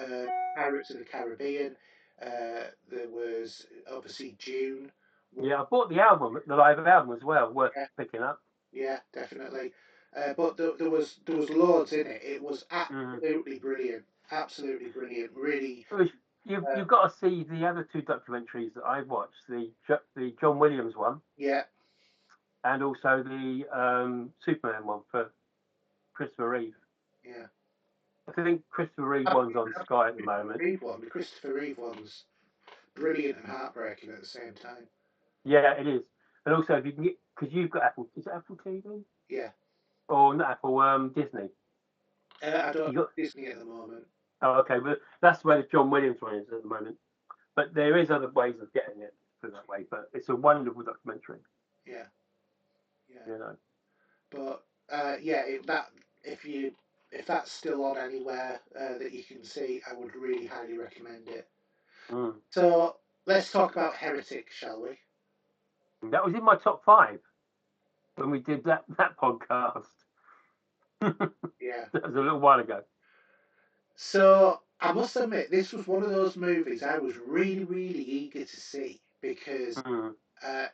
Pirates of the Caribbean. There was obviously June. Yeah, I bought the album, the live album as well. Worth picking up. Yeah, definitely. But there was loads in it. It was Mm. absolutely brilliant. Absolutely brilliant. Really. You've got to see the other two documentaries that I watched. The John Williams one. Yeah. And also the Superman one for Christopher Reeve. Yeah. I think Christopher Reeve one's on Sky at the moment. The Christopher Reeve one's brilliant and heartbreaking at the same time. Yeah, it is. And also, if you can get, because you've got Apple, is it Apple TV? Yeah. Or not Apple, Disney? I don't got Disney at the moment. Oh, okay. But that's where the John Williams one is at the moment. But there is other ways of getting it, put that way. But it's a wonderful documentary. Yeah. Yeah. You know. But if that's still on anywhere that you can see, I would really highly recommend it. Mm. So let's talk about Heretic, shall we? That was in my top 5 when we did that podcast. Yeah. That was a little while ago. So I must admit, this was one of those movies I was really, really eager to see because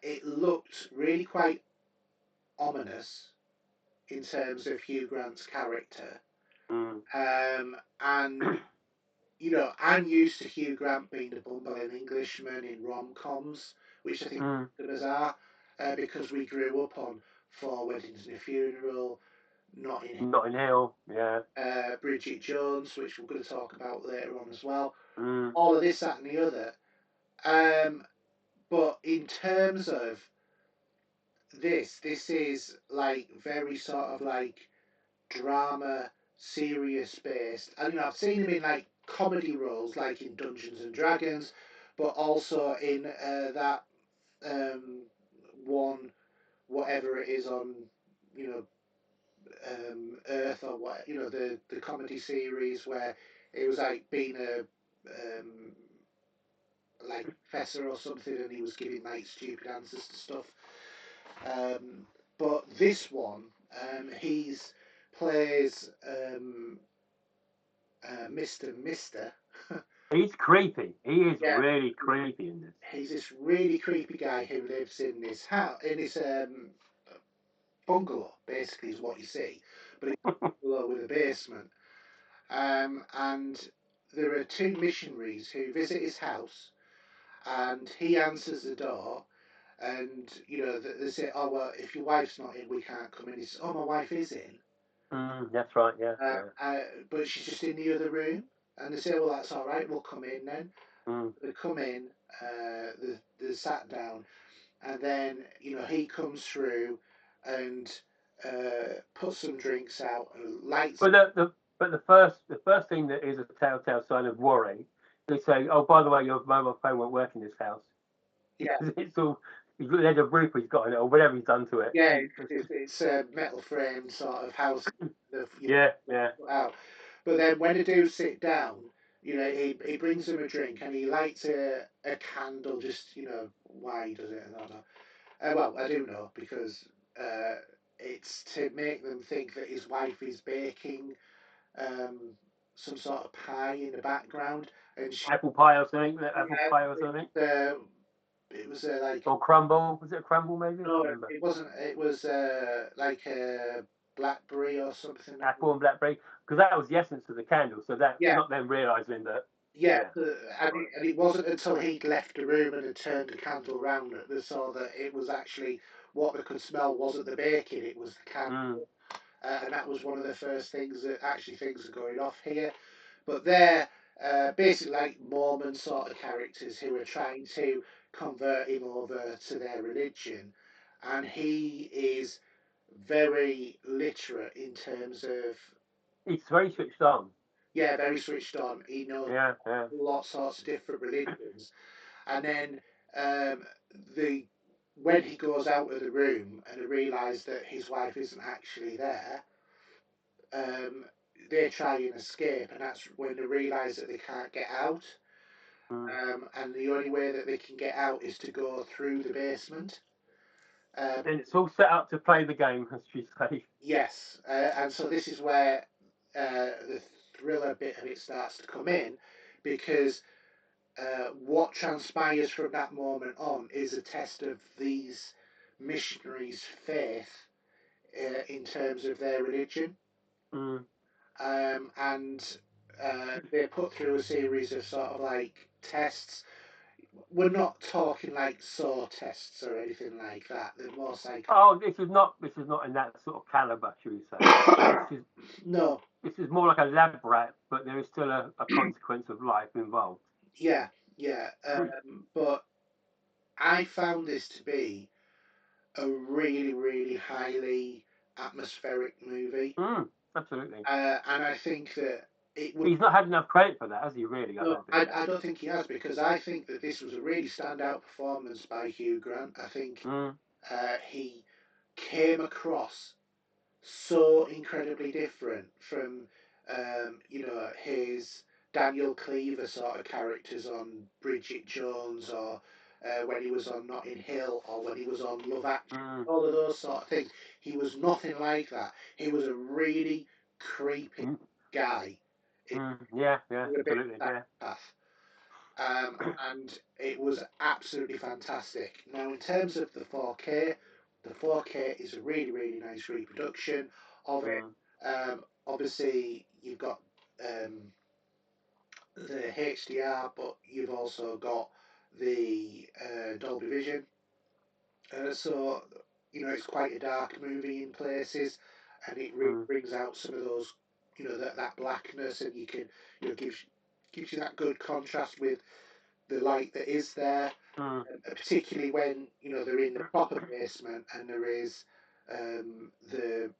it looked really quite ominous in terms of Hugh Grant's character. And you know, I'm used to Hugh Grant being the bumbling Englishman in rom-coms, which I think is bizarre because we grew up on Four Weddings and a Funeral, Notting Hill, yeah. Bridget Jones, which we're going to talk about later on as well. All of this, that, and the other. But in terms of this is like very sort of like drama, serious based. And you know, I've seen him in like comedy roles, like in Dungeons and Dragons, but also in that one, whatever it is on, you know, Earth or what, you know, the comedy series where it was like being a like professor or something, and he was giving like stupid answers to stuff. But this one, he's plays Mr. Mister. He's creepy. He is really creepy in this. He's this really creepy guy who lives in this house, in this bungalow. Basically, is what you see, but it's a bungalow with a basement. And there are two missionaries who visit his house, and he answers the door. And you know they say, "Oh well, if your wife's not in, we can't come in." He says, "Oh, my wife is in." That's right, yeah. But she's just in the other room. And they say, "Well, that's all right. We'll come in then." They come in. They sat down, and then you know he comes through and puts some drinks out and lights. But the first thing that is a telltale sign of worry, they say, "Oh, by the way, your mobile phone won't work in this house." Yeah, it's all there's a roof he's got in it or whatever he's done to it. Yeah, it's a metal frame sort of house. Yeah. Out. But then when they do sit down, you know, he brings them a drink and he lights a candle. Just you know why he does it, I don't know. Well, I do know because it's to make them think that his wife is baking some sort of pie in the background, and apple pie or something. Apple pie or something. It was like or crumble. Was it a crumble maybe? No, it wasn't. It was like a blackberry or something. Apple and blackberry, because that was the essence of the candle. So that Yeah. not them realizing that. And it wasn't until he'd left the room and had turned the candle round that they saw that it was actually what they could smell wasn't the baking, it was the candle. And that was one of the first things that actually things are going off here. But they're basically like Mormon sort of characters who are trying to convert him over to their religion. And he is very literate in terms of. He's very switched on. Yeah, very switched on. He knows lots of different religions. And then when he goes out of the room and he realises that his wife isn't actually there, they try and escape, and that's when they realise that they can't get out. And the only way that they can get out is to go through the basement. And it's all set up to play the game, as you say. Yes, and so this is where the thriller bit of it starts to come in, because what transpires from that moment on is a test of these missionaries' faith in terms of their religion. And they're put through a series of sort of like tests. We're not talking like SAW tests or anything like that. They're more like, oh, this is not in that sort of caliber, should we say? No, this is more like a lab rat, but there is still a consequence of life involved. Yeah. But I found this to be a really, really highly atmospheric movie. Absolutely. And I think that it would. He's not had enough credit for that, has he? Really? No, I don't think he has, because I think that this was a really standout performance by Hugh Grant. I think he came across so incredibly different from his Daniel Cleaver sort of characters on Bridget Jones, or when he was on Notting Hill, or when he was on Love Actually, all of those sort of things. He was nothing like that. He was a really creepy guy. Yeah, absolutely, yeah. And it was absolutely fantastic. Now, in terms of the 4K, the 4K is a really, really nice reproduction of it. Obviously, you've got the HDR, but you've also got the Dolby Vision. So, it's quite a dark movie in places, and it really brings out some of those, that blackness, and you can, gives you that good contrast with the light that is there, particularly when they're in the proper basement and there is the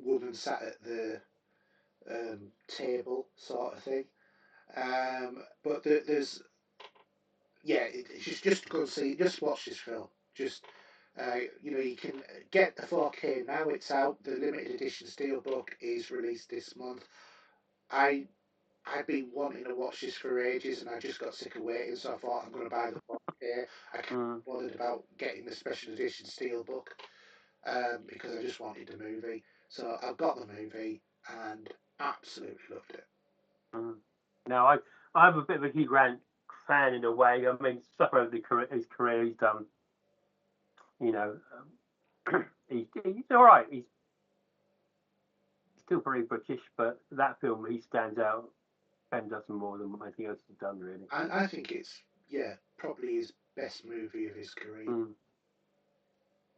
woman sat at the table, sort of thing. But there's it's just go and see, just watch this film. Just you can get the 4K now. It's out. The limited edition steelbook is released this month. I've been wanting to watch this for ages, and I just got sick of waiting, so I thought I'm going to buy the 4K. I can't be bothered about getting the special edition steelbook because I just wanted the movie. So I've got the movie and absolutely loved it. Now, I'm a bit of a Hugh Grant fan in a way. I mean, stuff over his career he's done. He's all right. He's still very British, but that film he stands out and does more than anything else he's done, really. I think it's probably his best movie of his career.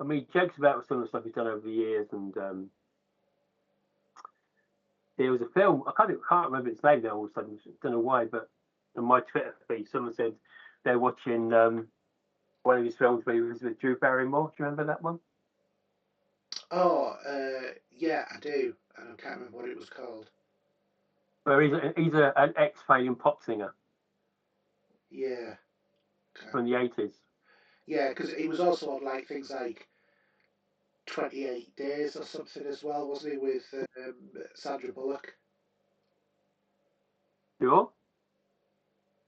I mean, he jokes about some of the stuff he's done over the years, and there was a film, I can't remember its name now all of a sudden, I don't know why, but on my Twitter feed, someone said they're watching one of his films where he was with Drew Barrymore. Do you remember that one? Oh, yeah, I do. I can't remember what it was called. Where he's an ex-Australian pop singer. Yeah. From the 80s. Yeah, because he was also on like things like 28 Days or something as well, wasn't he, with Sandra Bullock? Sure.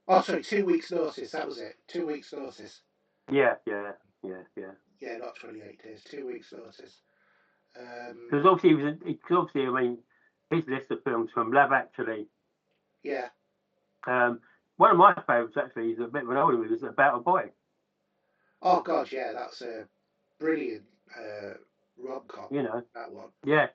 Oh, sorry, 2 Weeks Notice. That was it. 2 Weeks Notice. Yeah. Yeah, not 28 Days. 2 Weeks Notice. Because obviously, I mean, his list of films from Love Actually. Yeah. One of my favourites actually is a bit of an older movie. It's About a Boy. Oh God, yeah, that's a brilliant rom-com. That one. Yeah,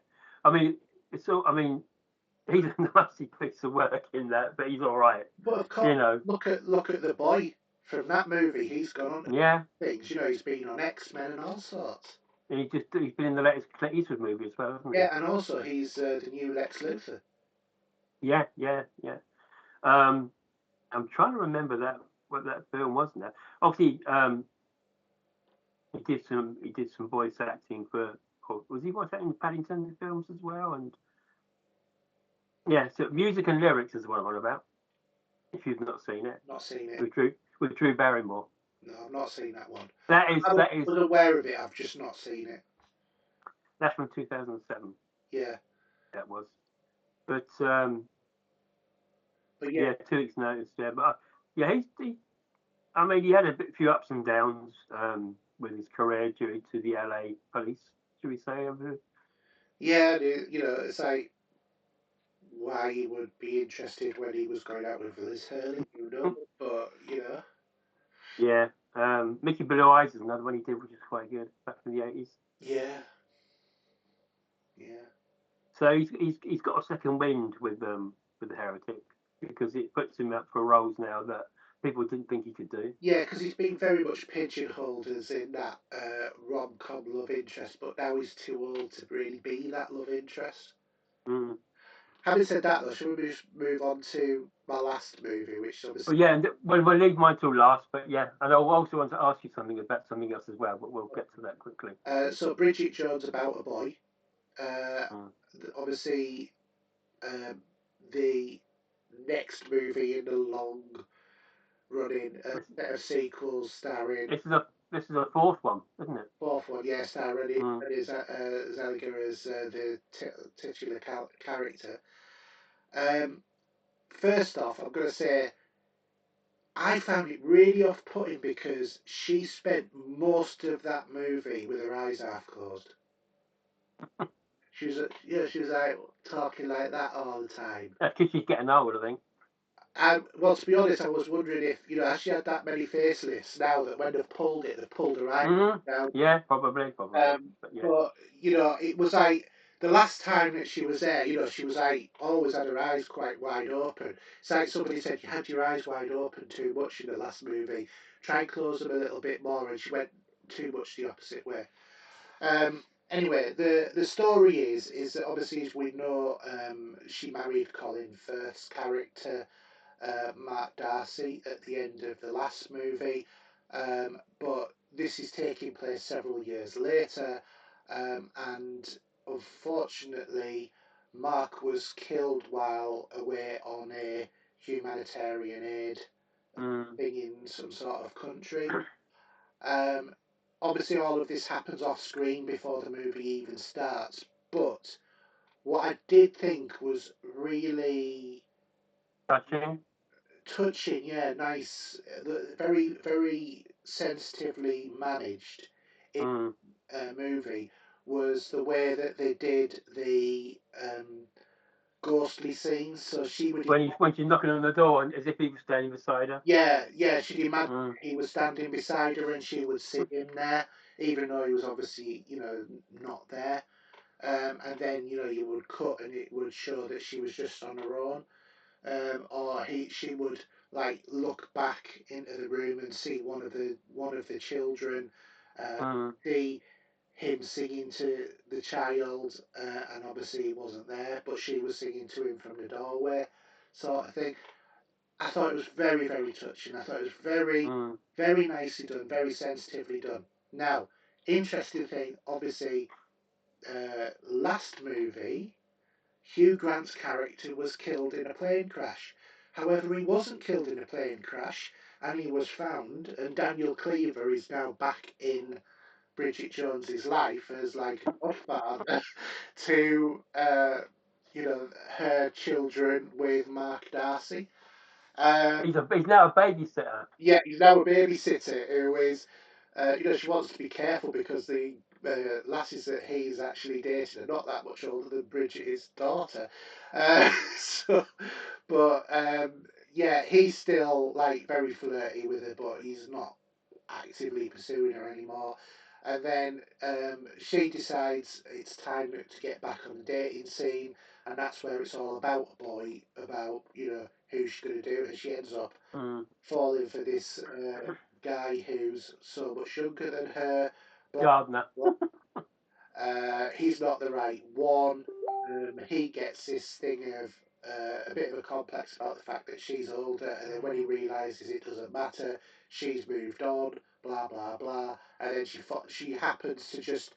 I mean, he's a nasty piece of work in that, but he's all right. But of course, look at the boy from that movie. He's gone on to things. He's been on X-Men and all sorts. And he's been in the latest Clint Eastwood movie as well, hasn't he? Yeah, and also he's the new Lex Luthor. Yeah. I'm trying to remember what that film was now. Obviously, he did some voice acting for. Was he voice acting in Paddington films as well? And yeah, so music and lyrics is what I'm on about. If you've not seen it. Not seen it. With Drew Barrymore. No, I've not seen that one. I was aware of it. I've just not seen it. That's from 2007. Yeah. That was. But But yeah, 2 weeks notice. Yeah, but yeah, I mean, he had a few ups and downs with his career due to the LA police. Should we say? yeah, you know, it's like why he would be interested when he was going out with Liz Hurley, you know. But you know, Yeah, Mickey Blue Eyes is another one he did, which is quite good back in the 80s. yeah, yeah. So he's got a second wind with the Heretic because it puts him up for roles now that people didn't think he could do. Yeah, because he's been very much pigeonholed as in that rom-com love interest, but now he's too old to really be that love interest. Mm. Having said that, though, shall we just move on to my last movie, which Well, obviously... yeah, and we'll leave mine till last, but yeah, and I also want to ask you something about something else as well, but we'll get to that quickly. So Bridget Jones, About a Boy. Uh, Mm. Obviously, the next movie in the long running set of sequels starring... This is a fourth one, isn't it? Fourth one, yeah, starring Mm. Zellweger as the titular character. First off, I'm going to say I found it really off-putting because she spent most of that movie with her eyes half closed. She was, she was like talking like that all the time. That's because she's getting old, I think. And well, to be honest, I was wondering if has she had that many facelifts now that when they've pulled her eyes down. Yeah, probably. But yeah. But it was like the last time that she was there, she was like always had her eyes quite wide open. It's like somebody said you had your eyes wide open too much in the last movie. Try and close them a little bit more, and she went too much the opposite way. Anyway, the story is that obviously as we know, she married Colin Firth's character, Mark Darcy, at the end of the last movie. But this is taking place several years later, and unfortunately, Mark was killed while away on a humanitarian aid thing in some sort of country. Um, Obviously, all of this happens off screen before the movie even starts, but what I did think was really touching, yeah, nice, very, very sensitively managed in a movie was the way that they did the ghostly scenes. So she would, when she's knocking on the door, and as if he was standing beside her. yeah, she'd imagine he was standing beside her, and she would see him there, even though he was obviously, not there. And then you would cut, and it would show that she was just on her own. Or she would like look back into the room and see one of the children, see him singing to the child, and obviously he wasn't there, but she was singing to him from the doorway, sort of thing. I thought it was very, very touching. I thought it was very, very nicely done, very sensitively done. Now, interesting thing, obviously, last movie Hugh Grant's character was killed in a plane crash. However, he wasn't killed in a plane crash, and he was found, and Daniel Cleaver is now back in Bridget Jones's life as like a godfather to, her children with Mark Darcy. He's now a babysitter. Yeah, he's now a babysitter who is, she wants to be careful because the lasses that he's actually dating are not that much older than Bridget, his daughter. So, but yeah, he's still like very flirty with her, but he's not actively pursuing her anymore. And then she decides it's time to get back on the dating scene, and that's where it's all about a boy, about who she's going to do, and she ends up falling for this guy who's so much younger than her. Gardner. He's not the right one. He gets this thing of a bit of a complex about the fact that she's older, and then when he realises it doesn't matter, she's moved on, blah blah blah, and then she happens to just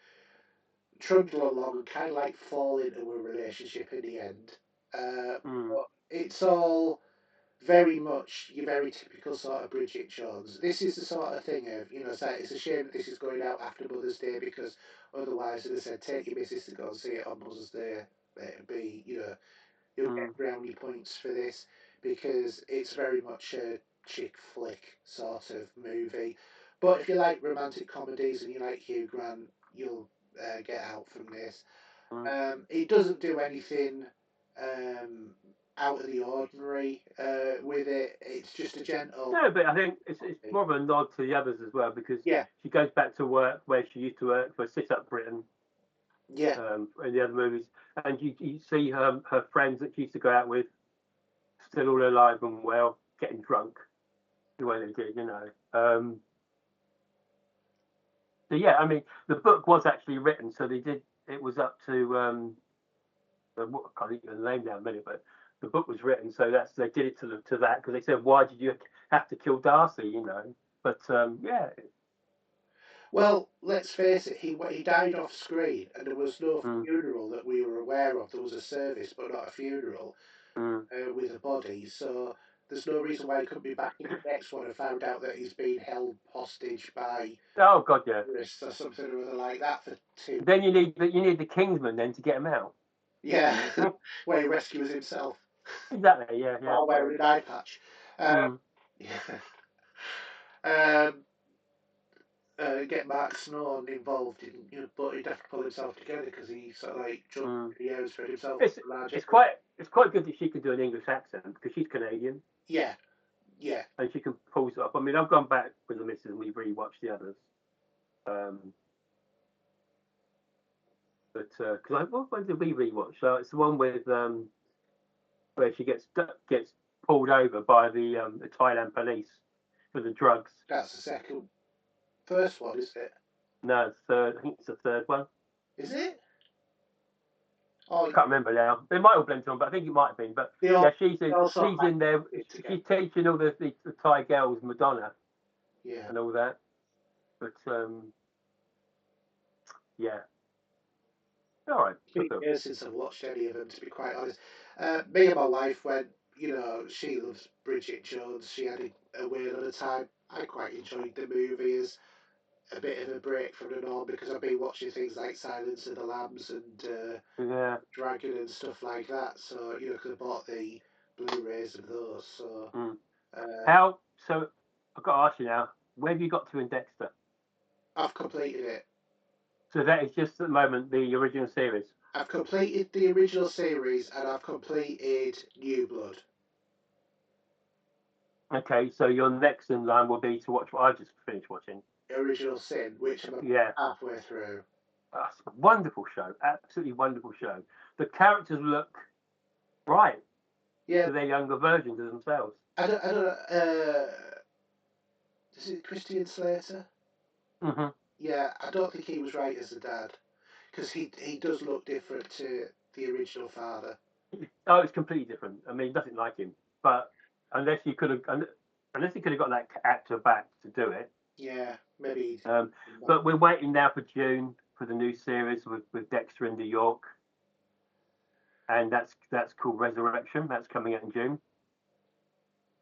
trundle along and kind of like fall into a relationship in the end. But it's all very much your very typical sort of Bridget Jones. This is the sort of thing of, it's a shame that this is going out after Mother's Day because otherwise, as I said, take your missus to go and see it on Mother's Day. It'd be, you'll get brownie points for this because it's very much a chick flick sort of movie. But if you like romantic comedies and you like Hugh Grant, you'll get out from this. It doesn't do anything out of the ordinary with it. It's just a gentle. No, but I think it's more of a nod to the others as well because she goes back to work where she used to work for Sit Up Britain. Yeah. In the other movies, and you see her friends that she used to go out with still all alive and well, getting drunk the way they did, you know. So yeah, I mean, the book was actually written, so they did. It was up to I can't think of the name now in a minute, but the book was written, so they did it to that because they said, why did you have to kill Darcy, you know? But yeah. Well, let's face it, he died off screen, and there was no funeral that we were aware of. There was a service, but not a funeral with a body. So there's no reason why he couldn't be back in the next one and found out that he's been held hostage by terrorists or something or other like that for 2. Then you need the Kingsman then to get him out. Yeah, where he rescues himself. Exactly. Yeah. While wearing an eye patch. Get Mark Snow involved in, but he'd have to pull himself together because he sort of like jumped the air and spread himself. It's quite good that she can do an English accent because she's Canadian. Yeah. And she can pull it up. I mean, I've gone back with the missus and we've rewatched the others. But because what one did we rewatch? It's the one with where she gets pulled over by the Thailand police for the drugs. That's the second. First one, is it? No, it's third. I think it's the third one. Is it? Oh, I can't remember now. They might all blend on, but I think it might have been. But yeah, she's in there. She's teaching all the Thai girls Madonna. Yeah. And all that. But yeah. All right. It's been years since I've watched any of them, to be quite honest. Me and my wife went. She loves Bridget Jones. She had a whale of a time. I quite enjoyed the movie as a bit of a break from the norm because I've been watching things like Silence of the Lambs and Dragon and stuff like that. So because I bought the Blu-rays of those. So So I've got to ask you now. Where have you got to in Dexter? I've completed it. So that is just at the moment the original series. I've completed the original series and I've completed New Blood. Okay, so your next in line will be to watch what I just finished watching. Original Sin, which I'm halfway through. That's a wonderful show. Absolutely wonderful show. The characters look right. Yeah. To their younger versions of themselves. I don't know. Is it Christian Slater? Mm-hmm. Yeah, I don't think he was right as a dad. Because he does look different to the original father. Oh, it's completely different. I mean, nothing like him. But unless he could have got that actor back to do it. Yeah, maybe. But we're waiting now for June for the new series with Dexter in New York, and that's called Resurrection. That's coming out in June.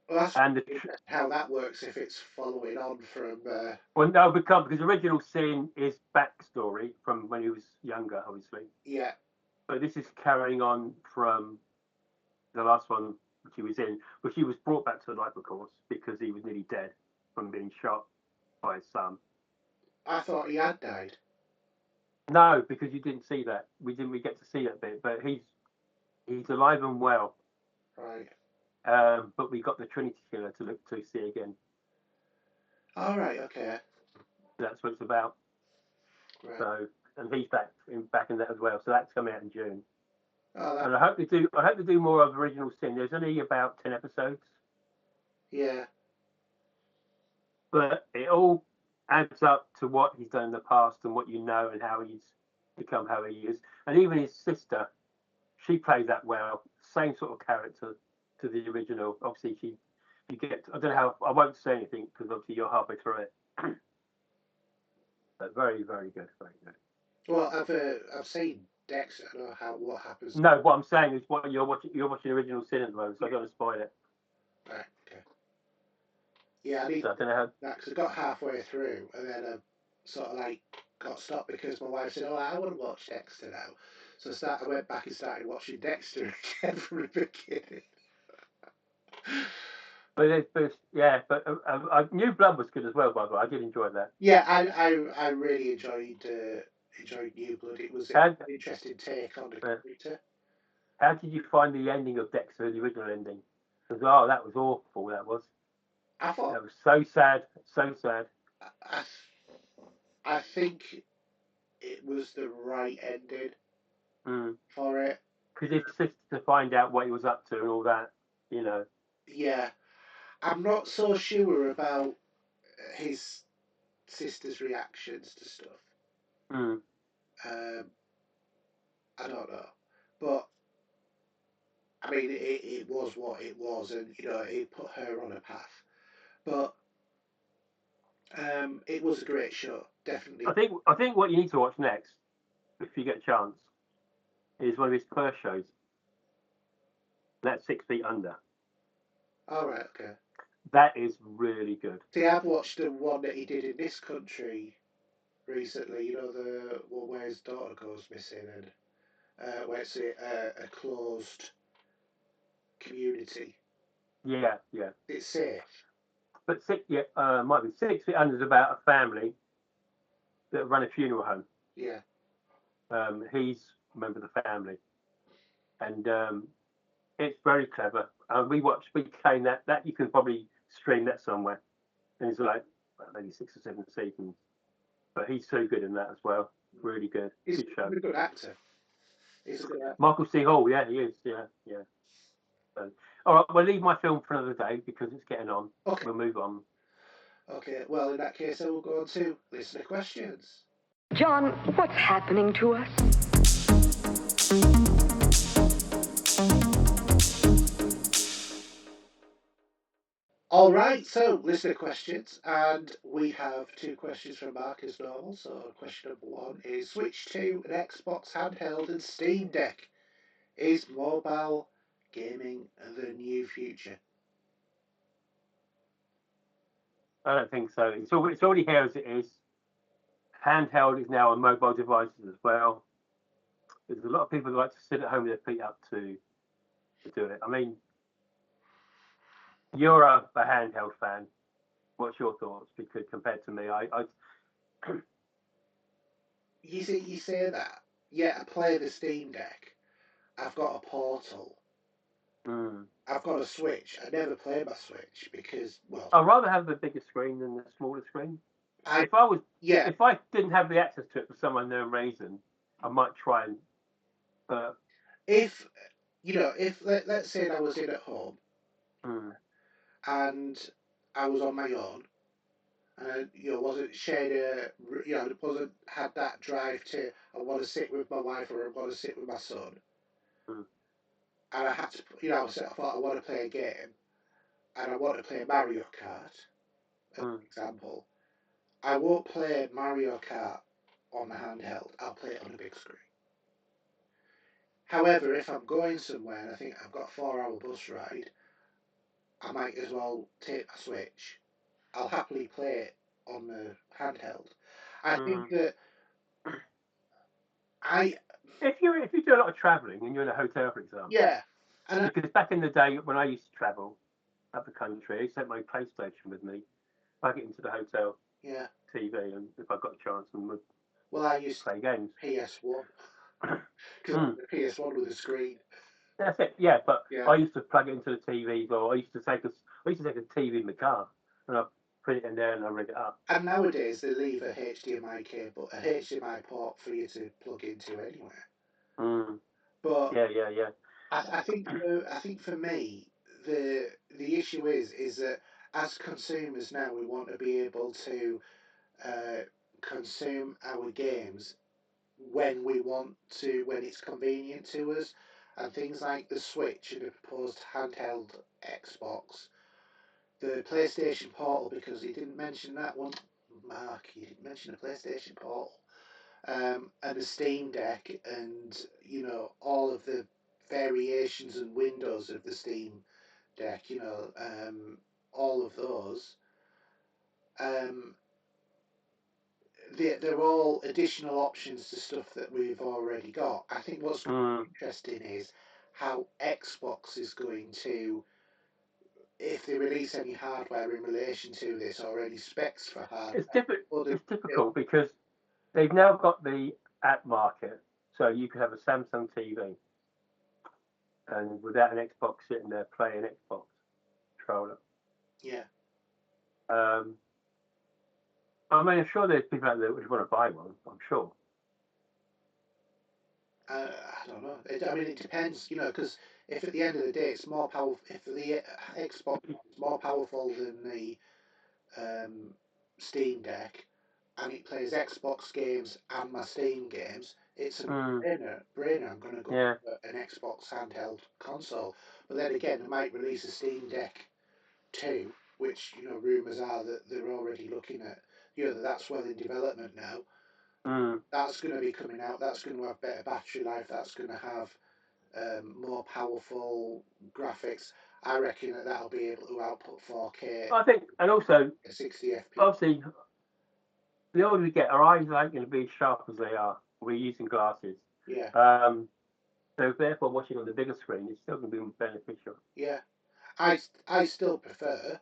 Well, that's how that works if it's following on from. Well, no, because original Sin is backstory from when he was younger, obviously. Yeah. But this is carrying on from the last one which he was in, which he was brought back to life, of course, because he was nearly dead from being shot by his son. I thought he had died. No, because you didn't see that. We didn't get to see that bit, but he's alive and well. Right. But we got the Trinity Killer to look to see again. All right. Okay. That's what it's about. Right. So, and he's back in that as well. So that's coming out in June. Oh, and I hope they do more of Original Sin. There's only about 10 episodes. Yeah. But it all adds up to what he's done in the past and what you know and how he's become how he is. And even his sister, she plays that well. Same sort of character to the original. Obviously, you get. I don't know how. I won't say anything because obviously you're halfway through it. But very, very good. Very good. Well, I've seen Dexter. I don't know what happens. No, what I'm saying is what you're watching. You're watching Original Sin at the moment, so I don't want to spoil it. Right. Okay. Yeah, I don't know how. Because I got halfway through and then I sort of like got stopped because my wife said, "Oh, I want to watch Dexter now." So I went back and started watching Dexter again from the beginning. But New Blood was good as well, by the way. I did enjoy that. Yeah, I really enjoyed New Blood. It was an interesting take on the character. How did you find the ending of Dexter, the original ending? Because that was awful. That was. I thought that was so sad, so sad. I think it was the right ending for it. Because his sister to find out what he was up to and all that, Yeah, I'm not so sure about his sister's reactions to stuff. I don't know, but I mean, it was what it was, and it put her on a path. But it was a great show, definitely. I think what you need to watch next, if you get a chance, is one of his first shows. That's 6 Feet Under. All right, okay. That is really good. See, I've watched the one that he did in this country recently. The one where his daughter goes missing, and where it's a closed community. Yeah. It's safe. But might be 6 Feet Under is about a family that run a funeral home. Yeah. He's a member of the family, and it's very clever. We came that you can probably stream that somewhere, and it's like maybe 6 or 7 seasons. But he's so good in that as well. Really good. He's good show. a good actor. He's a good actor. Michael C. Hall, yeah, he is. Yeah. So, all right, we'll leave my film for another day because it's getting on. Okay. We'll move on. Okay, well, in that case, I will go on to listener questions. John, what's happening to us? All right, so listener questions, and we have 2 questions from Mark as normal. So question number 1 is: switch to an Xbox handheld and Steam Deck. Is mobile gaming the new future? I don't think so. It's already here as it is. Handheld is now on mobile devices as well. There's a lot of people who like to sit at home with their feet up to do it. I mean, you're a handheld fan. What's your thoughts? Because compared to me, You say that. Yeah, I play the Steam Deck. I've got a Portal. I've got a Switch. I never play my Switch because, well, I'd rather have the bigger screen than the smaller screen. If I didn't have the access to it for some unknown reason, I might try and. If let's say I was in at home and I was on my own, and wasn't shared wasn't had that drive to I want to sit with my wife or I want to sit with my son, and I had to I thought I want to play a game, and I want to play Mario Kart, as an example. I won't play Mario Kart on the handheld. I'll play it on the big screen. However, if I'm going somewhere and I think I've got a 4-hour bus ride, I might as well take my Switch. I'll happily play it on the handheld. I think that if you do a lot of travelling and you're in a hotel, for example, because back in the day when I used to travel up the country, I used to take my PlayStation with me. I get into the hotel TV, and if I got a chance, and I used to play games. PS1 because the PS1 with a screen. That's it. Yeah, but I used to plug it into the TV, or I used to take a TV in the car, and I put it in there and I rig it up. And nowadays they leave a HDMI cable, a HDMI port for you to plug into anywhere. But yeah. I think for me the issue is that as consumers now we want to be able to consume our games when we want to, when it's convenient to us, and things like the Switch and the proposed handheld Xbox, the PlayStation Portal, because he didn't mention that one, Mark. He didn't mention the PlayStation Portal, and the Steam Deck, and all of the variations and windows of the Steam Deck. All of those. they're all additional options to stuff that we've already got. I think what's interesting is how Xbox is going to, if they release any hardware in relation to this or any specs for hardware. It's difficult because they've now got the app market, so you can have a Samsung TV and without an Xbox sitting there playing Xbox controller. Yeah. I mean, I'm sure there's people out there who want to buy one. I'm sure. I don't know. I mean, it depends, because if at the end of the day it's more powerful, if the Xbox is more powerful than the Steam Deck, and it plays Xbox games and my Steam games, it's a brainer. I'm going to go for an Xbox handheld console. But then again, they might release a Steam Deck 2, which rumours are that they're already looking at. That's well in development now. That's going to be coming out. That's going to have better battery life. That's going to have more powerful graphics. I reckon that'll be able to output 4K. I think, and also 60 FPS. Obviously, the older we get, our eyes aren't going to be as sharp as they are. We're using glasses. Yeah. So therefore, watching on the bigger screen is still going to be beneficial. Yeah. I still prefer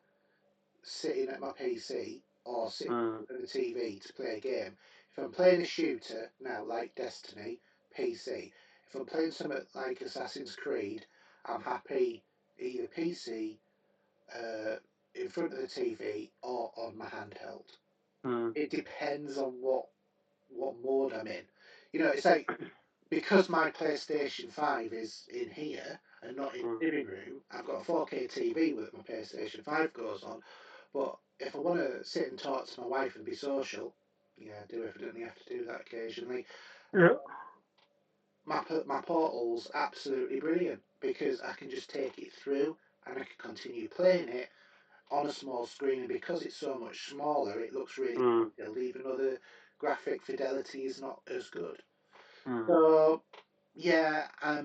sitting at my PC or sitting at the TV to play a game. If I'm playing a shooter now, like Destiny, PC. If I'm playing something like Assassin's Creed, I'm happy either PC, in front of the TV, or on my handheld. It depends on what mode I'm in. It's like, because my PlayStation 5 is in here and not in the living room, I've got a 4K TV with my PlayStation 5 goes on. But if I want to sit and talk to my wife and be social, I do evidently have to do that occasionally. Yeah. My Portal's absolutely brilliant because I can just take it through and I can continue playing it on a small screen, and because it's so much smaller, it looks really good, even though the graphic fidelity is not as good. So, yeah, I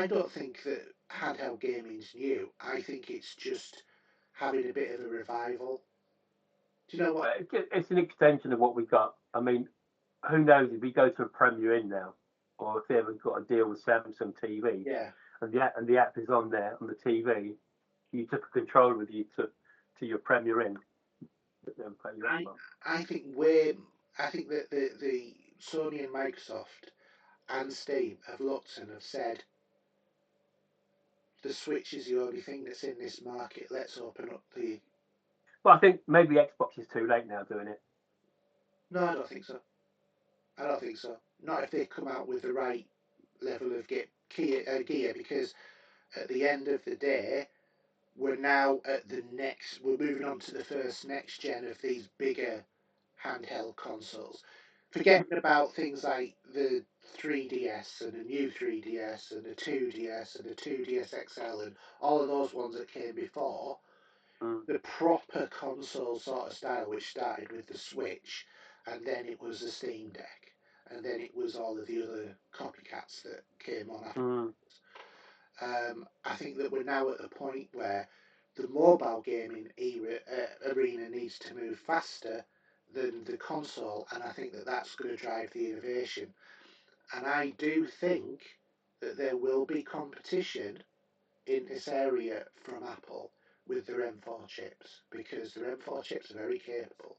don't think that handheld gaming's new. I think it's just having a bit of a revival. Do you know what? It's an extension of what we got. I mean, who knows if we go to a Premier Inn now, or if they ever got a deal with Samsung TV, and the app is on there on the TV, you took a controller with you to your Premier Inn. I think that the Sony and Microsoft and Steam have looked and have said the Switch is the only thing that's in this market. Let's open up the. Well, I think maybe Xbox is too late now doing it. No, I don't think so. Not if they come out with the right level of gear, because at the end of the day, we're now at the next. We're moving on to the first next gen of these bigger handheld consoles. Forgetting about things like the 3DS and the new 3DS and the 2DS and the 2DS XL and all of those ones that came before. The proper console sort of style, which started with the Switch, and then it was the Steam Deck, and then it was all of the other copycats that came on afterwards. I think that we're now at the point where the mobile gaming arena needs to move faster than the console, and I think that that's going to drive the innovation. And I do think that there will be competition in this area from Apple with their M4 chips, because their M4 chips are very capable.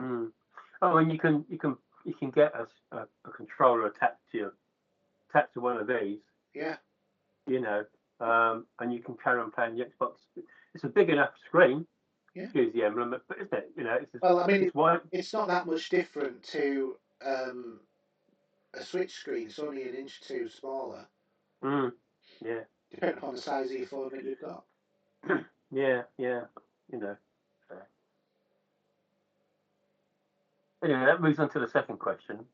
Oh, and you can get a controller attached to one of these. Yeah. And you can carry on playing the Xbox. It's a big enough screen. Yeah. Excuse the emblem, but isn't it? It's not that much different to a Switch screen. It's only an inch or two smaller. Yeah. Depending upon the size of your phone that you've got. Yeah. Anyway, that moves on to the second question.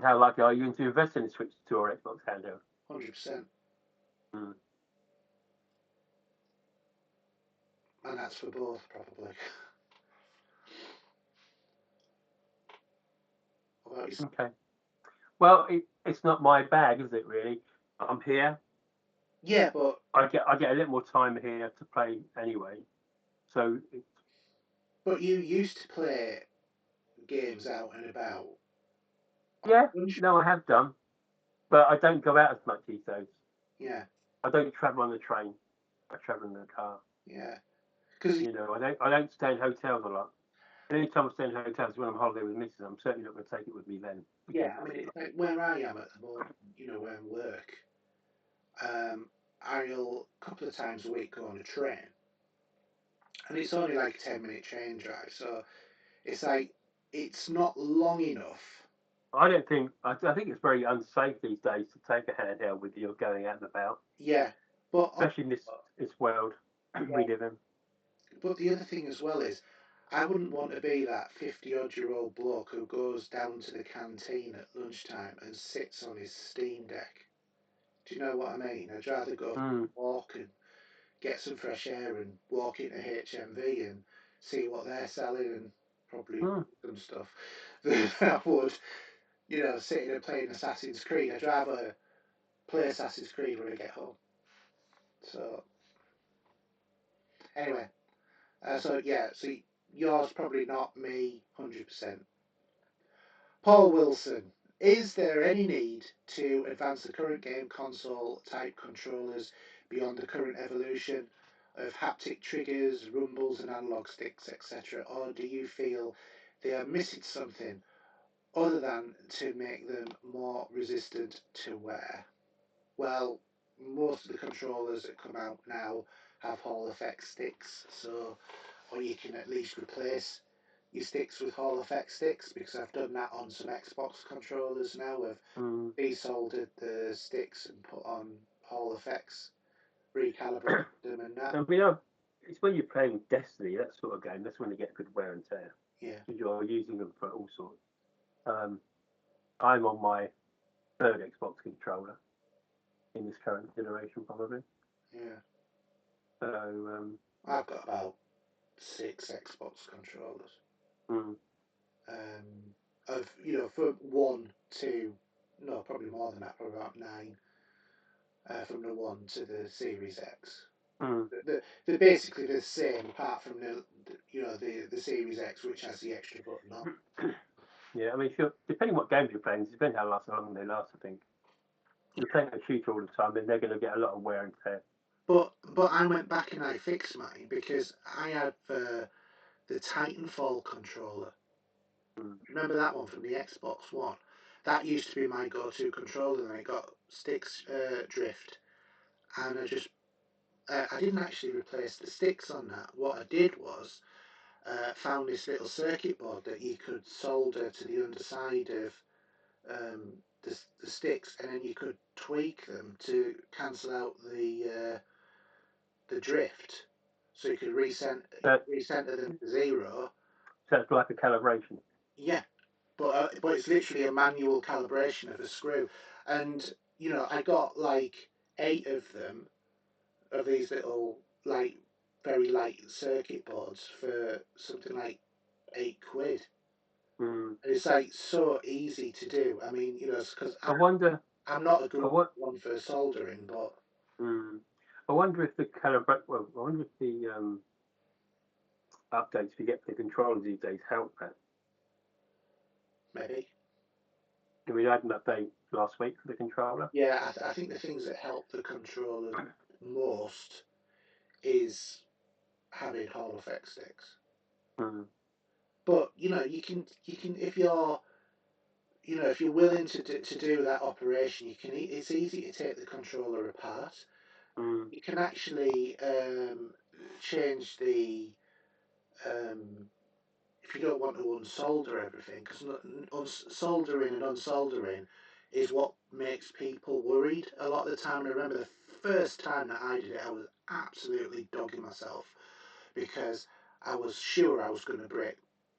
How likely are you to invest in a Switch 2 or Xbox handheld? 100%. And that's for both, probably. Okay. Well, it's not my bag, is it? Really, I'm here. Yeah, but I get a little more time here to play anyway. So But you used to play games out and about. Yeah, Wouldn't you? no, I have done, but I don't go out as much these days. Yeah, I don't travel on the train. I travel in the car. yeah. Because You know, I don't stay in hotels a lot. Any time I stay in hotels when I'm on holiday with Mrs. I'm certainly not going to take it with me then. yeah, Because I mean, it's it's like where I am at the moment. Where I work. I'll a couple of times a week go on a train, and it's only like a 10-minute train drive, so it's like it's not long enough. I don't think I think it's very unsafe these days to take a handheld with you going out and about, Yeah, but especially in this world we live in. but the other thing as well is, I wouldn't want to be that 50-odd-year-old bloke who goes down to the canteen at lunchtime and sits on his Steam Deck. Do you know what I mean? I'd rather go for Mm. a walk and get some fresh air and walk into HMV and see what they're selling and probably Mm. some stuff than I would, sitting and playing Assassin's Creed. I'd rather play Assassin's Creed when I get home. So, anyway, so yeah, so yours probably not me 100%. Paul Wilson, is there any need to advance the current game console type controllers beyond the current evolution of haptic triggers, rumbles, and analog sticks, etc., or do you feel they are missing something other than to make them more resistant to wear? Well, most of the controllers that come out now have Hall effect sticks, so or you can at least replace your sticks with Hall effect sticks, because I've done that on some Xbox controllers now. I've Mm. desoldered the sticks and put on Hall effects, recalibrated them, and that. I mean, it's when you're playing Destiny, that sort of game. That's when you get good wear and tear. Yeah, Because you're using them for all sorts. Um, I'm on my third Xbox controller in this current generation, probably. yeah. So, I've got about 6 Xbox controllers. mm, Of from 1 to, no, probably more than that, probably about 9. From the 1 to the Series X. mm. They're basically the same, apart from the Series X, which has the extra button on. Yeah, I mean, depending what games you're playing, it depends how long they last. I think if you're playing a shooter all the time, then they're going to get a lot of wear and tear. But I went back and I fixed mine because I had the Titanfall controller. Mm. Remember that one from the Xbox One? That used to be my go-to controller, and I got sticks drift, and I didn't actually replace the sticks on that. What I did was found this little circuit board that you could solder to the underside of the sticks, and then you could tweak them to cancel out the drift, so you could recenter them to 0. So it's like a calibration. Yeah, but it's literally a manual calibration of a screw, and I got like 8 of them, of these little like very light circuit boards for something like £8. Mm. And it's like so easy to do. I mean, because I wonder. I'm not a I, good wa- one for soldering, but mm, I wonder if the calibration. Well, I wonder if the updates we get for the controllers these days help that. maybe. We had an update last week for the controller. Yeah, I think the things that help the controller most is having Hall effect sticks. Mm. But you can if you're willing to do that operation, it's easy to take the controller apart. Mm. You can actually change the if you don't want to unsolder everything, because soldering and unsoldering is what makes people worried a lot of the time. And I remember the first time that I did it, I was absolutely dogging myself because I was sure I was going to break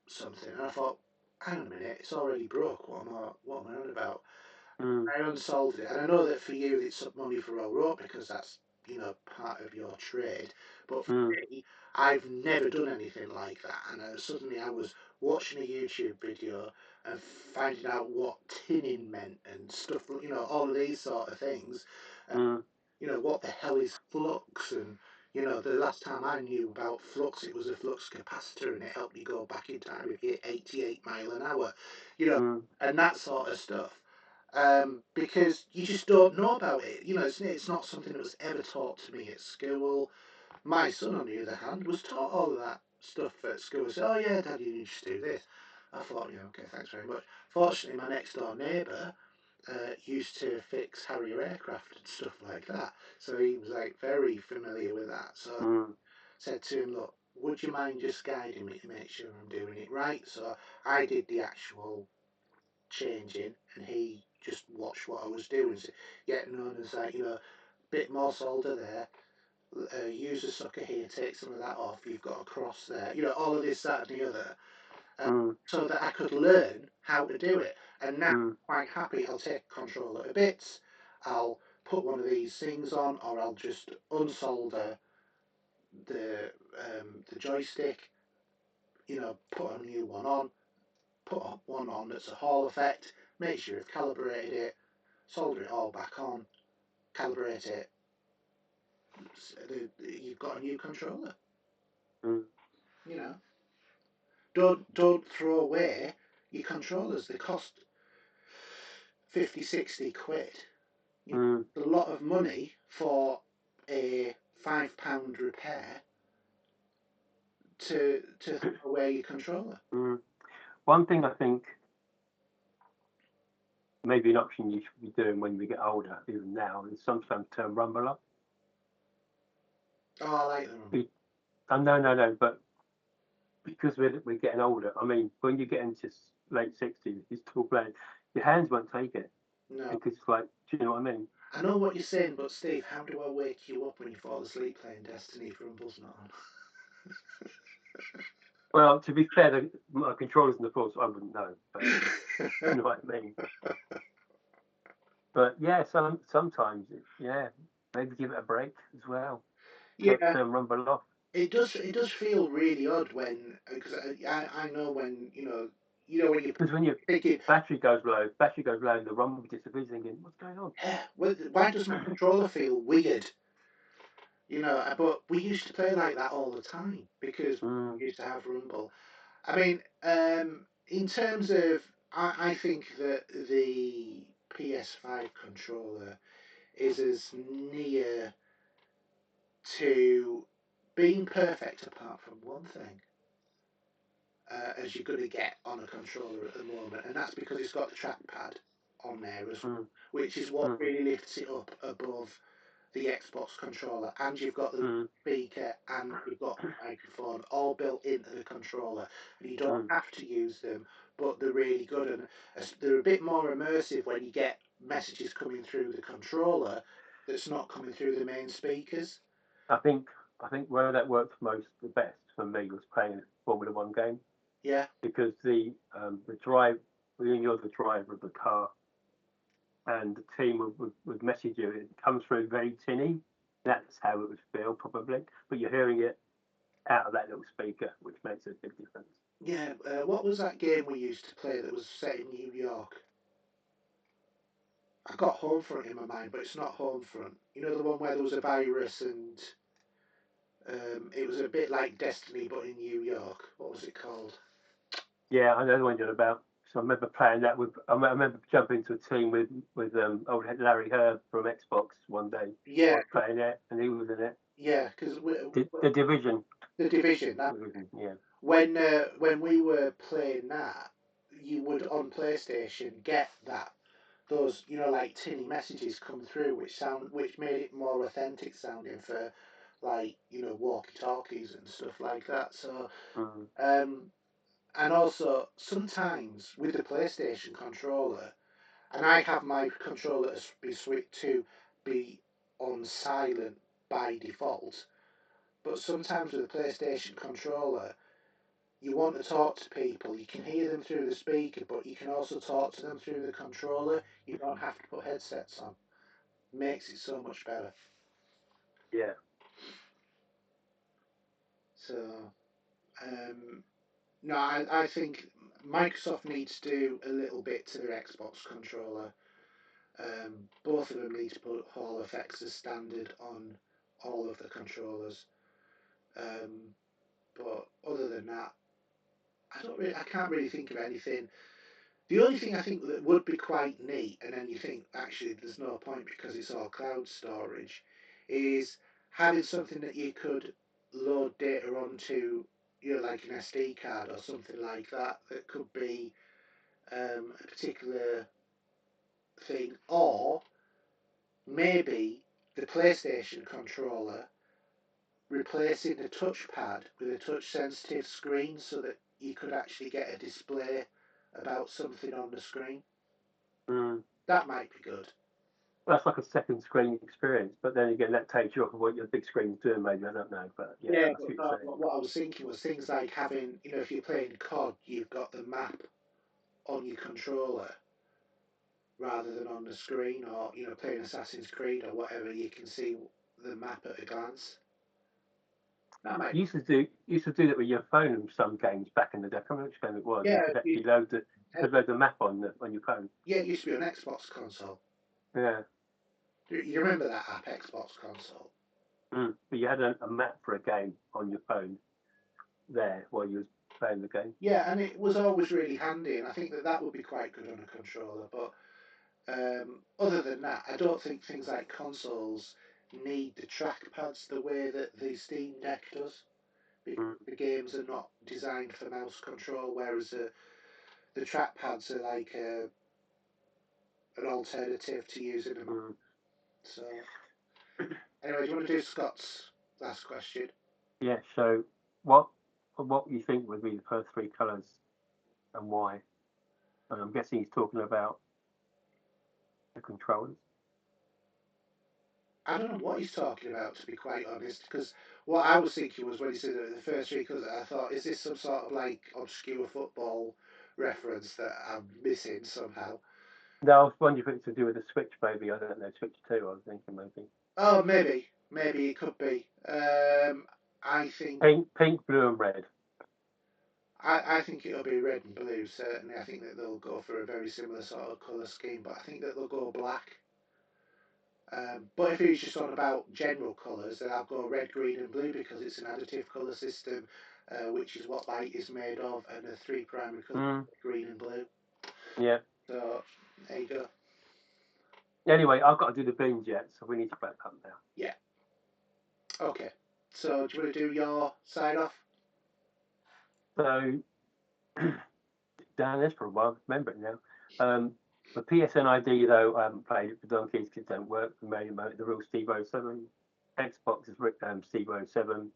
something, and I thought, hang on a minute, it's already broke. What am I on about? Mm. I unsoldered it, and I know that for you it's money for all rope because that's part of your trade. But for Mm. me, I've never done anything like that, and suddenly I was watching a YouTube video and finding out what tinning meant and stuff. All of these sort of things. Mm. What the hell is flux, and You know, the last time I knew about flux, it was a flux capacitor, and it helped you go back in time if you hit 88 mile an hour. You know, and that sort of stuff. Because you just don't know about it. You know, it's not something that was ever taught to me at school. My son, on the other hand, was taught all of that stuff at school. He said, "Oh yeah, Dad, you need to do this." I thought, yeah, okay, thanks very much. Fortunately, my next door neighbour used to fix Harrier aircraft and stuff like that, so he was like very familiar with that. So I said to him, "Look, would you mind just guiding me to make sure I'm doing it right?" So I did the actual changing, and he just watched what I was doing. So, yeah, no, and it's like, you know, bit more solder there. Use a sucker here, take some of that off. You've got a cross there. You know, all of this, that, and the other, so that I could learn how to do it. And now I'm quite happy. I'll take controller to bits. I'll put one of these things on, or I'll just unsolder the joystick. You know, put a new one on. Put one on that's a Hall effect. Make sure you've calibrated it. Solder it all back on. Calibrate it. You've got a new controller. You know, don't throw away your controllers. They cost 50, 60 quid. You know, a lot of money for a £5 repair to throw away your controller. One thing I think maybe an option you should be doing when we get older, even now, is sometimes turn rumble up. Oh, I like them. No, but because we're getting older, I mean, when you get into late 60s, you're still playing, your hands won't take it. No. Because, like, do you know what I mean? I know what you're saying, but Steve, how do I wake you up when you fall asleep playing Destiny if Rumble's not on? Well, to be fair, my controller's in the floor, so I wouldn't know. But you know what I mean? But yeah, sometimes, maybe give it a break as well. Yeah. Turn rumble off. It does feel really odd when, because I know when, you know when you, because when your battery goes low and the rumble disappears, thinking, what's going on? Yeah, why does my controller feel weird? You know, but we used to play like that all the time because we used to have rumble. I mean, in terms of, I think that the PS5 controller is as near to being perfect, apart from one thing, as you're going to get on a controller at the moment, and that's because it's got the trackpad on there as well, which is what really lifts it up above the Xbox controller, and you've got the speaker and you've got the microphone all built into the controller, and you don't have to use them, but they're really good, and they're a bit more immersive when you get messages coming through the controller that's not coming through the main speakers. I think where that worked the best for me was playing a Formula One game. Yeah. Because the drive, when you're the driver of the car, and the team would message you, it comes through very tinny. That's how it would feel probably, but you're hearing it out of that little speaker, which makes a big difference. Yeah. What was that game we used to play that was set in New York? I got Homefront in my mind, but it's not Homefront. You know, the one where there was a virus and it was a bit like Destiny, but in New York. What was it called? Yeah, I know the one you're about. So I remember playing that with. I remember jumping into a team with old Larry Herb from Xbox one day. Yeah. I was playing it, and he was in it. Yeah, because the Division. The Division. Yeah. When we were playing that, you would on PlayStation get those like tinny messages come through, which made it more authentic sounding for walkie talkies and stuff like that. So and also sometimes with the PlayStation controller, and I have my controller be switched to be on silent by default, but sometimes with the PlayStation controller, you want to talk to people, you can hear them through the speaker, but you can also talk to them through the controller. You don't have to put headsets on. Makes it so much better. Yeah. So, no, I think Microsoft needs to do a little bit to their Xbox controller. Both of them need to put Hall effects as standard on all of the controllers. But other than that, I can't really think of anything. The only thing I think that would be quite neat, and then you think actually there's no point because it's all cloud storage, is having something that you could load data onto, like an SD card or something like that. That could be a particular thing, or maybe the PlayStation controller replacing the touchpad with a touch-sensitive screen so that you could actually get a display about something on the screen. That might be good. That's like a second screen experience, but then again, that takes you off of what your big screen's doing. Maybe I don't know, but yeah, but what I was thinking was things like having, if you're playing COD, you've got the map on your controller rather than on the screen, or playing Assassin's Creed or whatever, you can see the map at a glance. You used to do that with your phone in some games back in the day. I can't remember which game it was. Yeah, you could actually load the map on your phone. Yeah, it used to be on Xbox console. Yeah. You remember that app, Xbox console? But you had a map for a game on your phone there while you was playing the game. Yeah, and it was always really handy, and I think that would be quite good on a controller. But other than that, I don't think things like consoles need the trackpads the way that the Steam Deck does. Because the games are not designed for mouse control, whereas the trackpads are like an alternative to using them. So, anyway, do you want to do Scott's last question? Yeah. So, what you think would be the first three colours, and why? And I'm guessing he's talking about the controllers. I don't know what he's talking about, to be quite honest, because what I was thinking was when he said the first three colours, I thought, is this some sort of like obscure football reference that I'm missing somehow? No, I was wondering if it's to do with the Switch, maybe. I don't know, Switch 2, I was thinking maybe. Oh, maybe it could be. I think pink, blue, and red. I think it'll be red and blue, certainly. I think that they'll go for a very similar sort of colour scheme, but I think that they'll go black. But if he was just on about general colours, then I'll go red, green, and blue because it's an additive colour system, which is what light is made of, and the three primary colours, green and blue. Yeah. So there you go. Anyway, I've got to do the binge yet, so we need to wrap up now. Yeah. Okay. So do you want to do your sign off? So, Dan, this for a while. Remember it now. The PSN ID, though, I haven't played it for donkeys because it don't work for me. The real Steve07. Xbox is Steve07.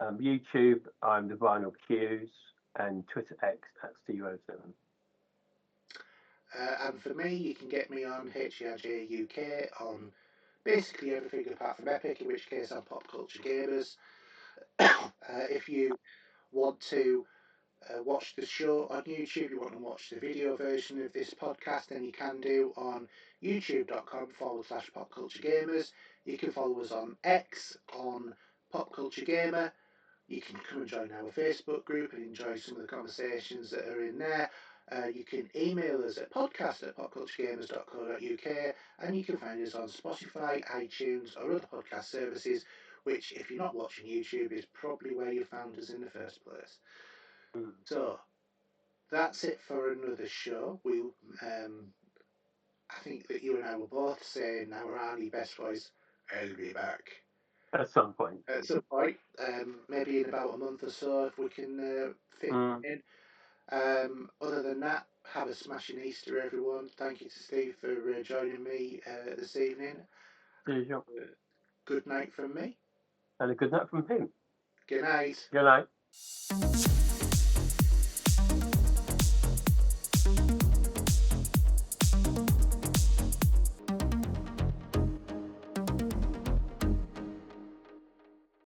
YouTube, I'm the Vinyl Q's, and Twitter X at Steve07. And for me, you can get me on HRJ UK on basically everything apart from Epic, in which case I'm Pop Culture Gamers. If you want to watch the show on YouTube, you want to watch the video version of this podcast, then you can do on youtube.com/popculturegamers. You can follow us on X on Pop Culture Gamer. You can come and join our Facebook group and enjoy some of the conversations that are in there. You can email us at podcast@popculturegamers.co.uk, and you can find us on Spotify, iTunes, or other podcast services, which, if you're not watching YouTube, is probably where you found us in the first place. So, that's it for another show. I think that you and I were both saying our Arnie best voice, I'll be back. At some point. Maybe in about a month or so, if we can fit in. Other than that, have a smashing Easter, everyone. Thank you to Steve for joining me this evening. Good night from me. And a good night from him. Good night. Good night.